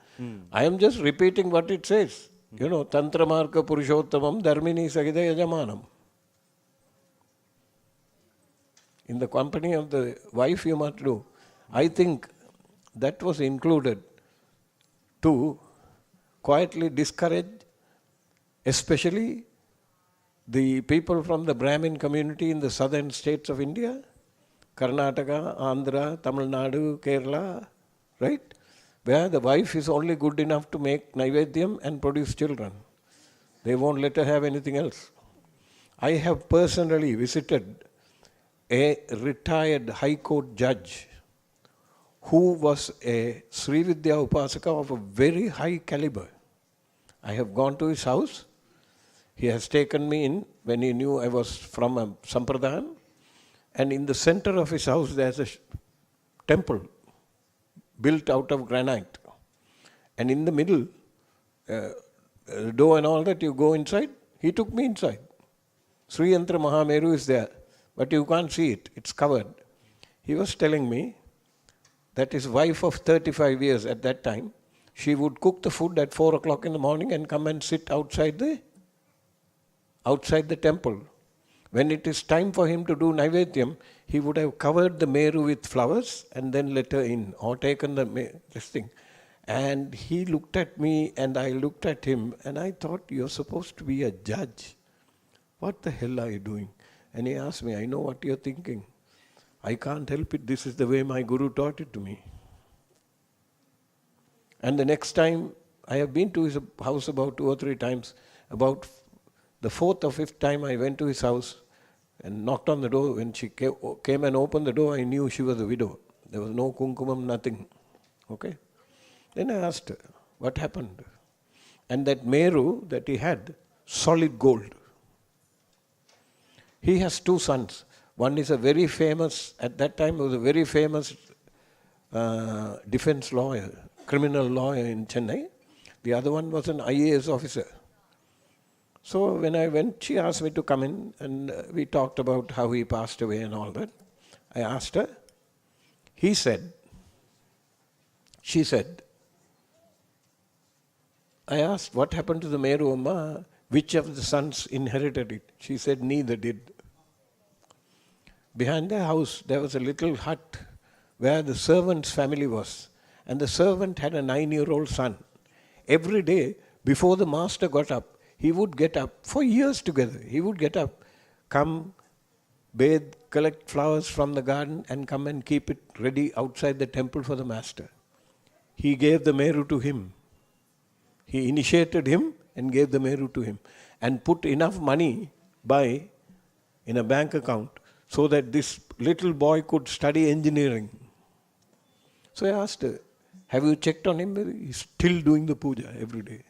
I am just repeating what it says. You know, Tantra Marka Purushottamam Dharmini Sagida Yajamanam. In the company of the wife you must do. I think that was included to quietly discourage especially the people from the Brahmin community in the southern states of India, Karnataka, Andhra, Tamil Nadu, Kerala, right? Where the wife is only good enough to make Naivedyam and produce children. They won't let her have anything else. I have personally visited a retired High Court judge who was a Sri Vidhyaa Upasaka of a very high caliber. I have gone to his house. He has taken me in when he knew I was from a Sampradayam. And in the center of his house there's a temple built out of granite. And in the middle, the door and all that, you go inside. He took me inside. Sri Yantra Mahameru is there, but you can't see it. It's covered. He was telling me that his wife of 35 years at that time, she would cook the food at 4 o'clock in the morning and come and sit outside the temple. When it is time for him to do Naivedyam, he would have covered the Meru with flowers and then let her in, or taken this thing. And he looked at me and I looked at him and I thought, you're supposed to be a judge. What the hell are you doing? And he asked me, I know what you're thinking. I can't help it. This is the way my Guru taught it to me. And the next time, I have been to his house about 2 or 3 times. About the 4th or 5th time I went to his house and knocked on the door. When she came and opened the door, I knew she was a widow. There was no kunkumam, nothing. Okay? Then I asked her, what happened? And that Meru that he had, solid gold. He has two sons. One is a very famous, at that time was a very famous defense lawyer, criminal lawyer in Chennai. The other one was an IAS officer. So when I went, she asked me to come in and we talked about how he passed away and all that. I asked her. She said, I asked, what happened to the Meru Amma? Which of the sons inherited it? She said, neither did. Behind the house, there was a little hut where the servant's family was. And the servant had a 9-year-old son. Every day, before the master got up, he would get up for years together. He would get up, come, bathe, collect flowers from the garden and come and keep it ready outside the temple for the master. He gave the Meru to him. He initiated him and gave the Meru to him and put enough money in a bank account so that this little boy could study engineering. So I asked her, have you checked on him? He's still doing the puja every day.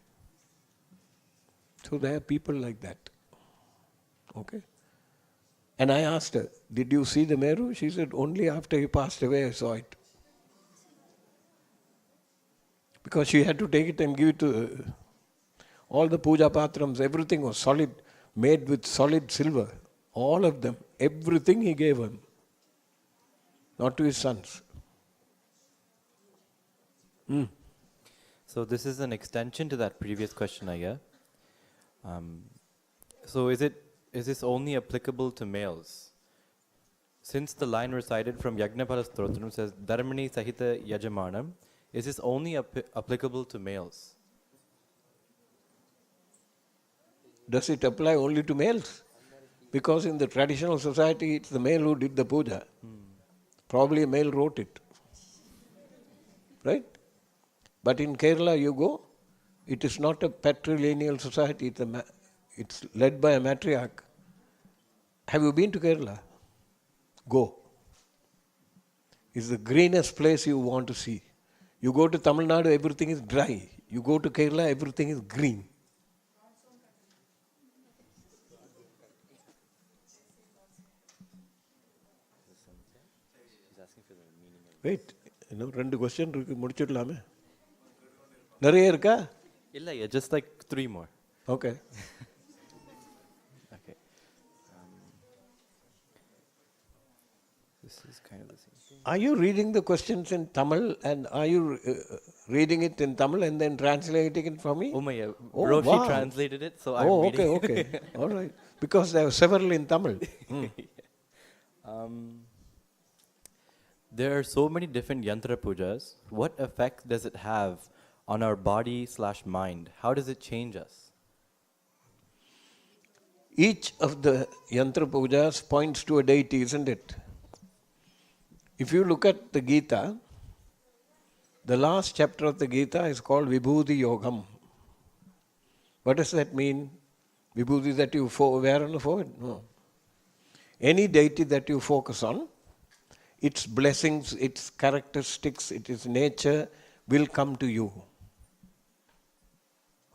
So there are people like that. Okay? And I asked her, did you see the Meru? She said, only after he passed away I saw it. Because she had to take it and give it to all the puja patrams, everything was solid, made with solid silver. All of them, everything he gave him. Not to his sons. So this is an extension to that previous question, Ayya. So is this only applicable to males? Since the line recited from Yagnapala Stotram says, Dharmani Sahita Yajamanam, is this only applicable to males? Does it apply only to males? Because in the traditional society, it's the male who did the puja. Probably a male wrote it. Right? But in Kerala, you go, it is not a patrilineal society, it's led by a matriarch. Have you been to Kerala? Go. It's the greenest place you want to see. You go to Tamil Nadu, everything is dry. You go to Kerala, everything is green. Wait, two questions இருக்கு முடிச்சிடலாமே நிறைய இருக்கா Illa, yeah, just like 3 more. Okay. Okay. This is kind of the same thing. Are you reading the questions in Tamil and are you reading it in Tamil and then translating it for me? Oh my, yeah. Oh, Roshi wow. translated it, so I'm reading. Okay. All right. Because there are several in Tamil. There are so many different yantra pujas. What effect does it have on our body/mind? How does it change us? Each of the yantra pujas points to a deity, isn't it? If you look at the Gita, the last chapter of the Gita is called Vibhuti Yogam. What does that mean? Vibhuti that you wear on the forehead? No. Any deity that you focus on, its blessings, its characteristics, its nature will come to you.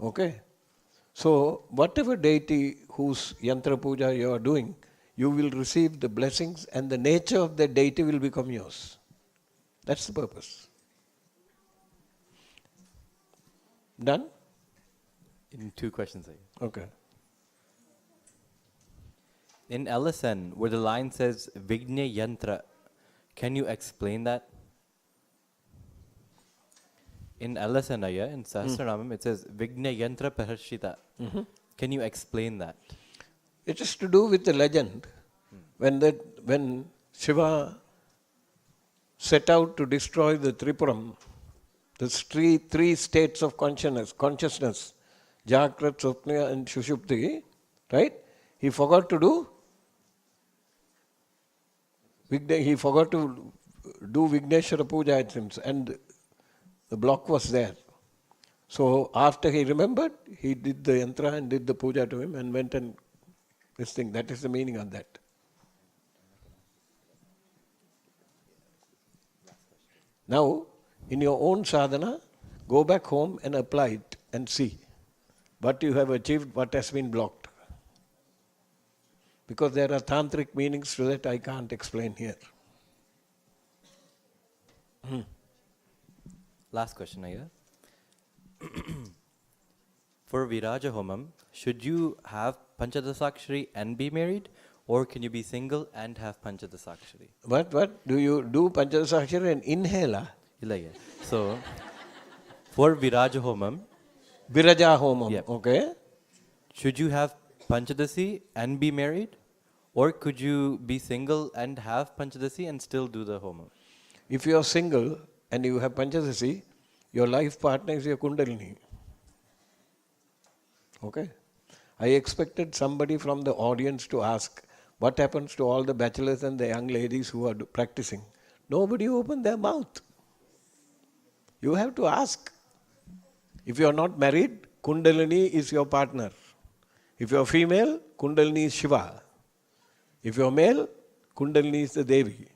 Okay? So, whatever deity whose yantra puja you are doing, you will receive the blessings and the nature of the deity will become yours. That's the purpose. Done? In 2 questions. Okay. In LSN, where the line says Vignya Yantra, can you explain that? In LSN, in Sahasranamam, it says Vignya Yantra Paharshita. Can you explain that? It is to do with the legend. When Shiva set out to destroy the Tripuram, the three states of consciousness, Jagrat, Swapna and Shushupti, right? He forgot to do Vigneshwara Puja items and the block was there. So after he remembered, he did the yantra and did the puja to him and went and this thing. That is the meaning of that. Now, in your own sadhana, go back home and apply it and see what you have achieved, what has been blocked. Because there are tantric meanings to that I can't explain here. Last question, Ayya. For Viraja Homam, should you have Panchadasakshari and be married? Or can you be single and have Panchadasakshari? What? Do you do Panchadasakshari and inhale? Illa, yeah. So, for Viraja Homam, Viraja Homam, Yep. okay? should you have Panchadasi and be married? Or could you be single and have Panchadasi and still do the Homam? If you are single and you have Panchadasi, your life partner is your Kundalini. Okay? I expected somebody from the audience to ask, what happens to all the bachelors and the young ladies who are practicing? Nobody opened their mouth. You have to ask. If you are not married, Kundalini is your partner. If you are female, Kundalini is Shiva. If you are male, Kundalini is the Devi.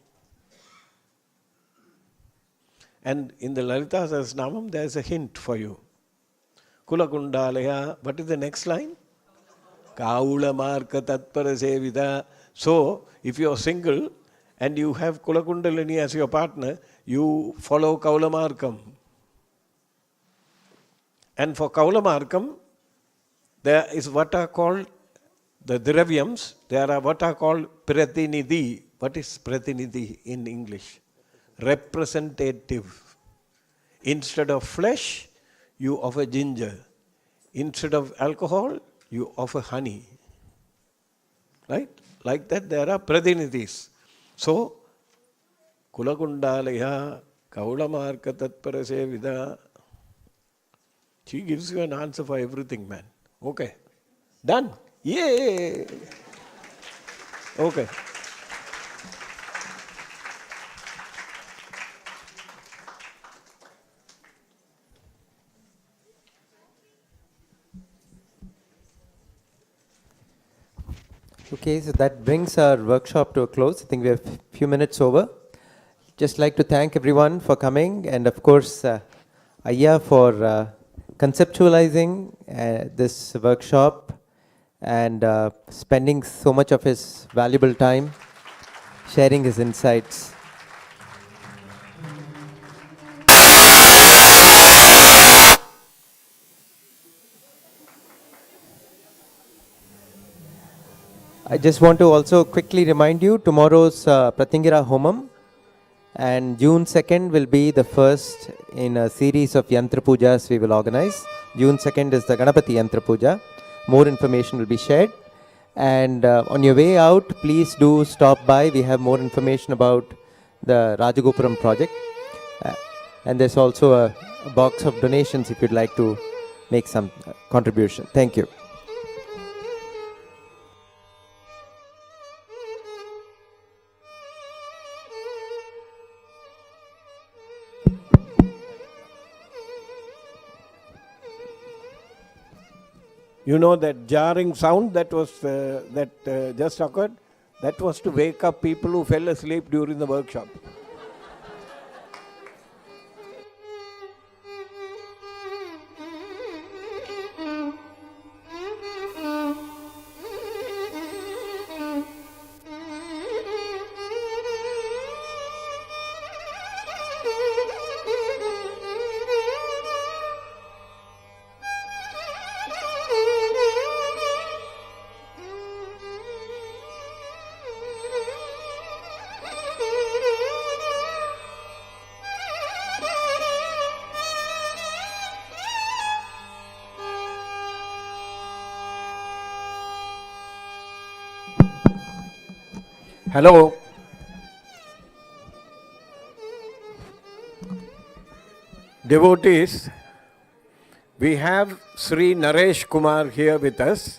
And in the Lalita Sahasranamam, there is a hint for you. Kula Kundalaya, what is the next line? Kaula Marka Tatpara Sevida. So, if you are single and you have Kula Kundalini as your partner, you follow Kaula Markam. And for Kaula Markam, there is what are called the Dravyams, there are what are called Pratinidhi. What is Pratinidhi in English? Representative. Instead of flesh, you offer ginger. Instead of alcohol, you offer honey. Right? Like that, there are Pratinidhis. So, Kulakundalaya, Kaulamarka Tatparase Vida. She gives you an answer for everything, man. Okay. Done. Yay! Okay. Okay, so that brings our workshop to a close. I think we have a few minutes over. Just like to thank everyone for coming, and of course, Ayya for conceptualizing this workshop and spending so much of his valuable time sharing his insights. I just want to also quickly remind you, tomorrow's Pratingira Homam, and June 2nd will be the first in a series of Yantra Pujas we will organize. June 2nd is the Ganapathy Yantra Puja. More information will be shared. And on your way out, please do stop by. We have more information about the Rajagopuram project. And there's also a box of donations if you'd like to make some contribution. Thank you. You know that jarring sound that was just occurred? That was to wake up people who fell asleep during the workshop. Hello. Devotees, we have Sri Naresh Kumar here with us.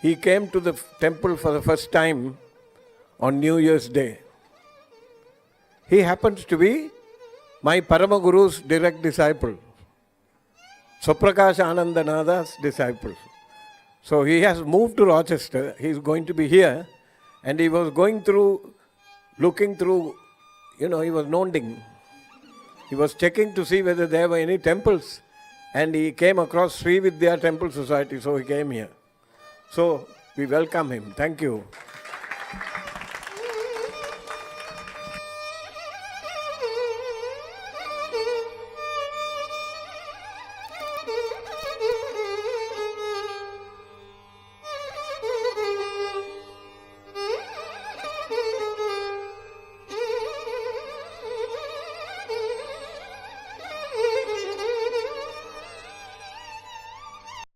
He came to the temple for the first time on New Year's Day. He happens to be my Paramaguru's direct disciple, Suprakash Anandanada's disciple. So he has moved to Rochester. He is going to be here, and he was going through, looking through he was nodding. He was checking to see whether there were any temples. And he came across Sri Vidhyaa Temple Society, so he came here. So we welcome him. Thank you.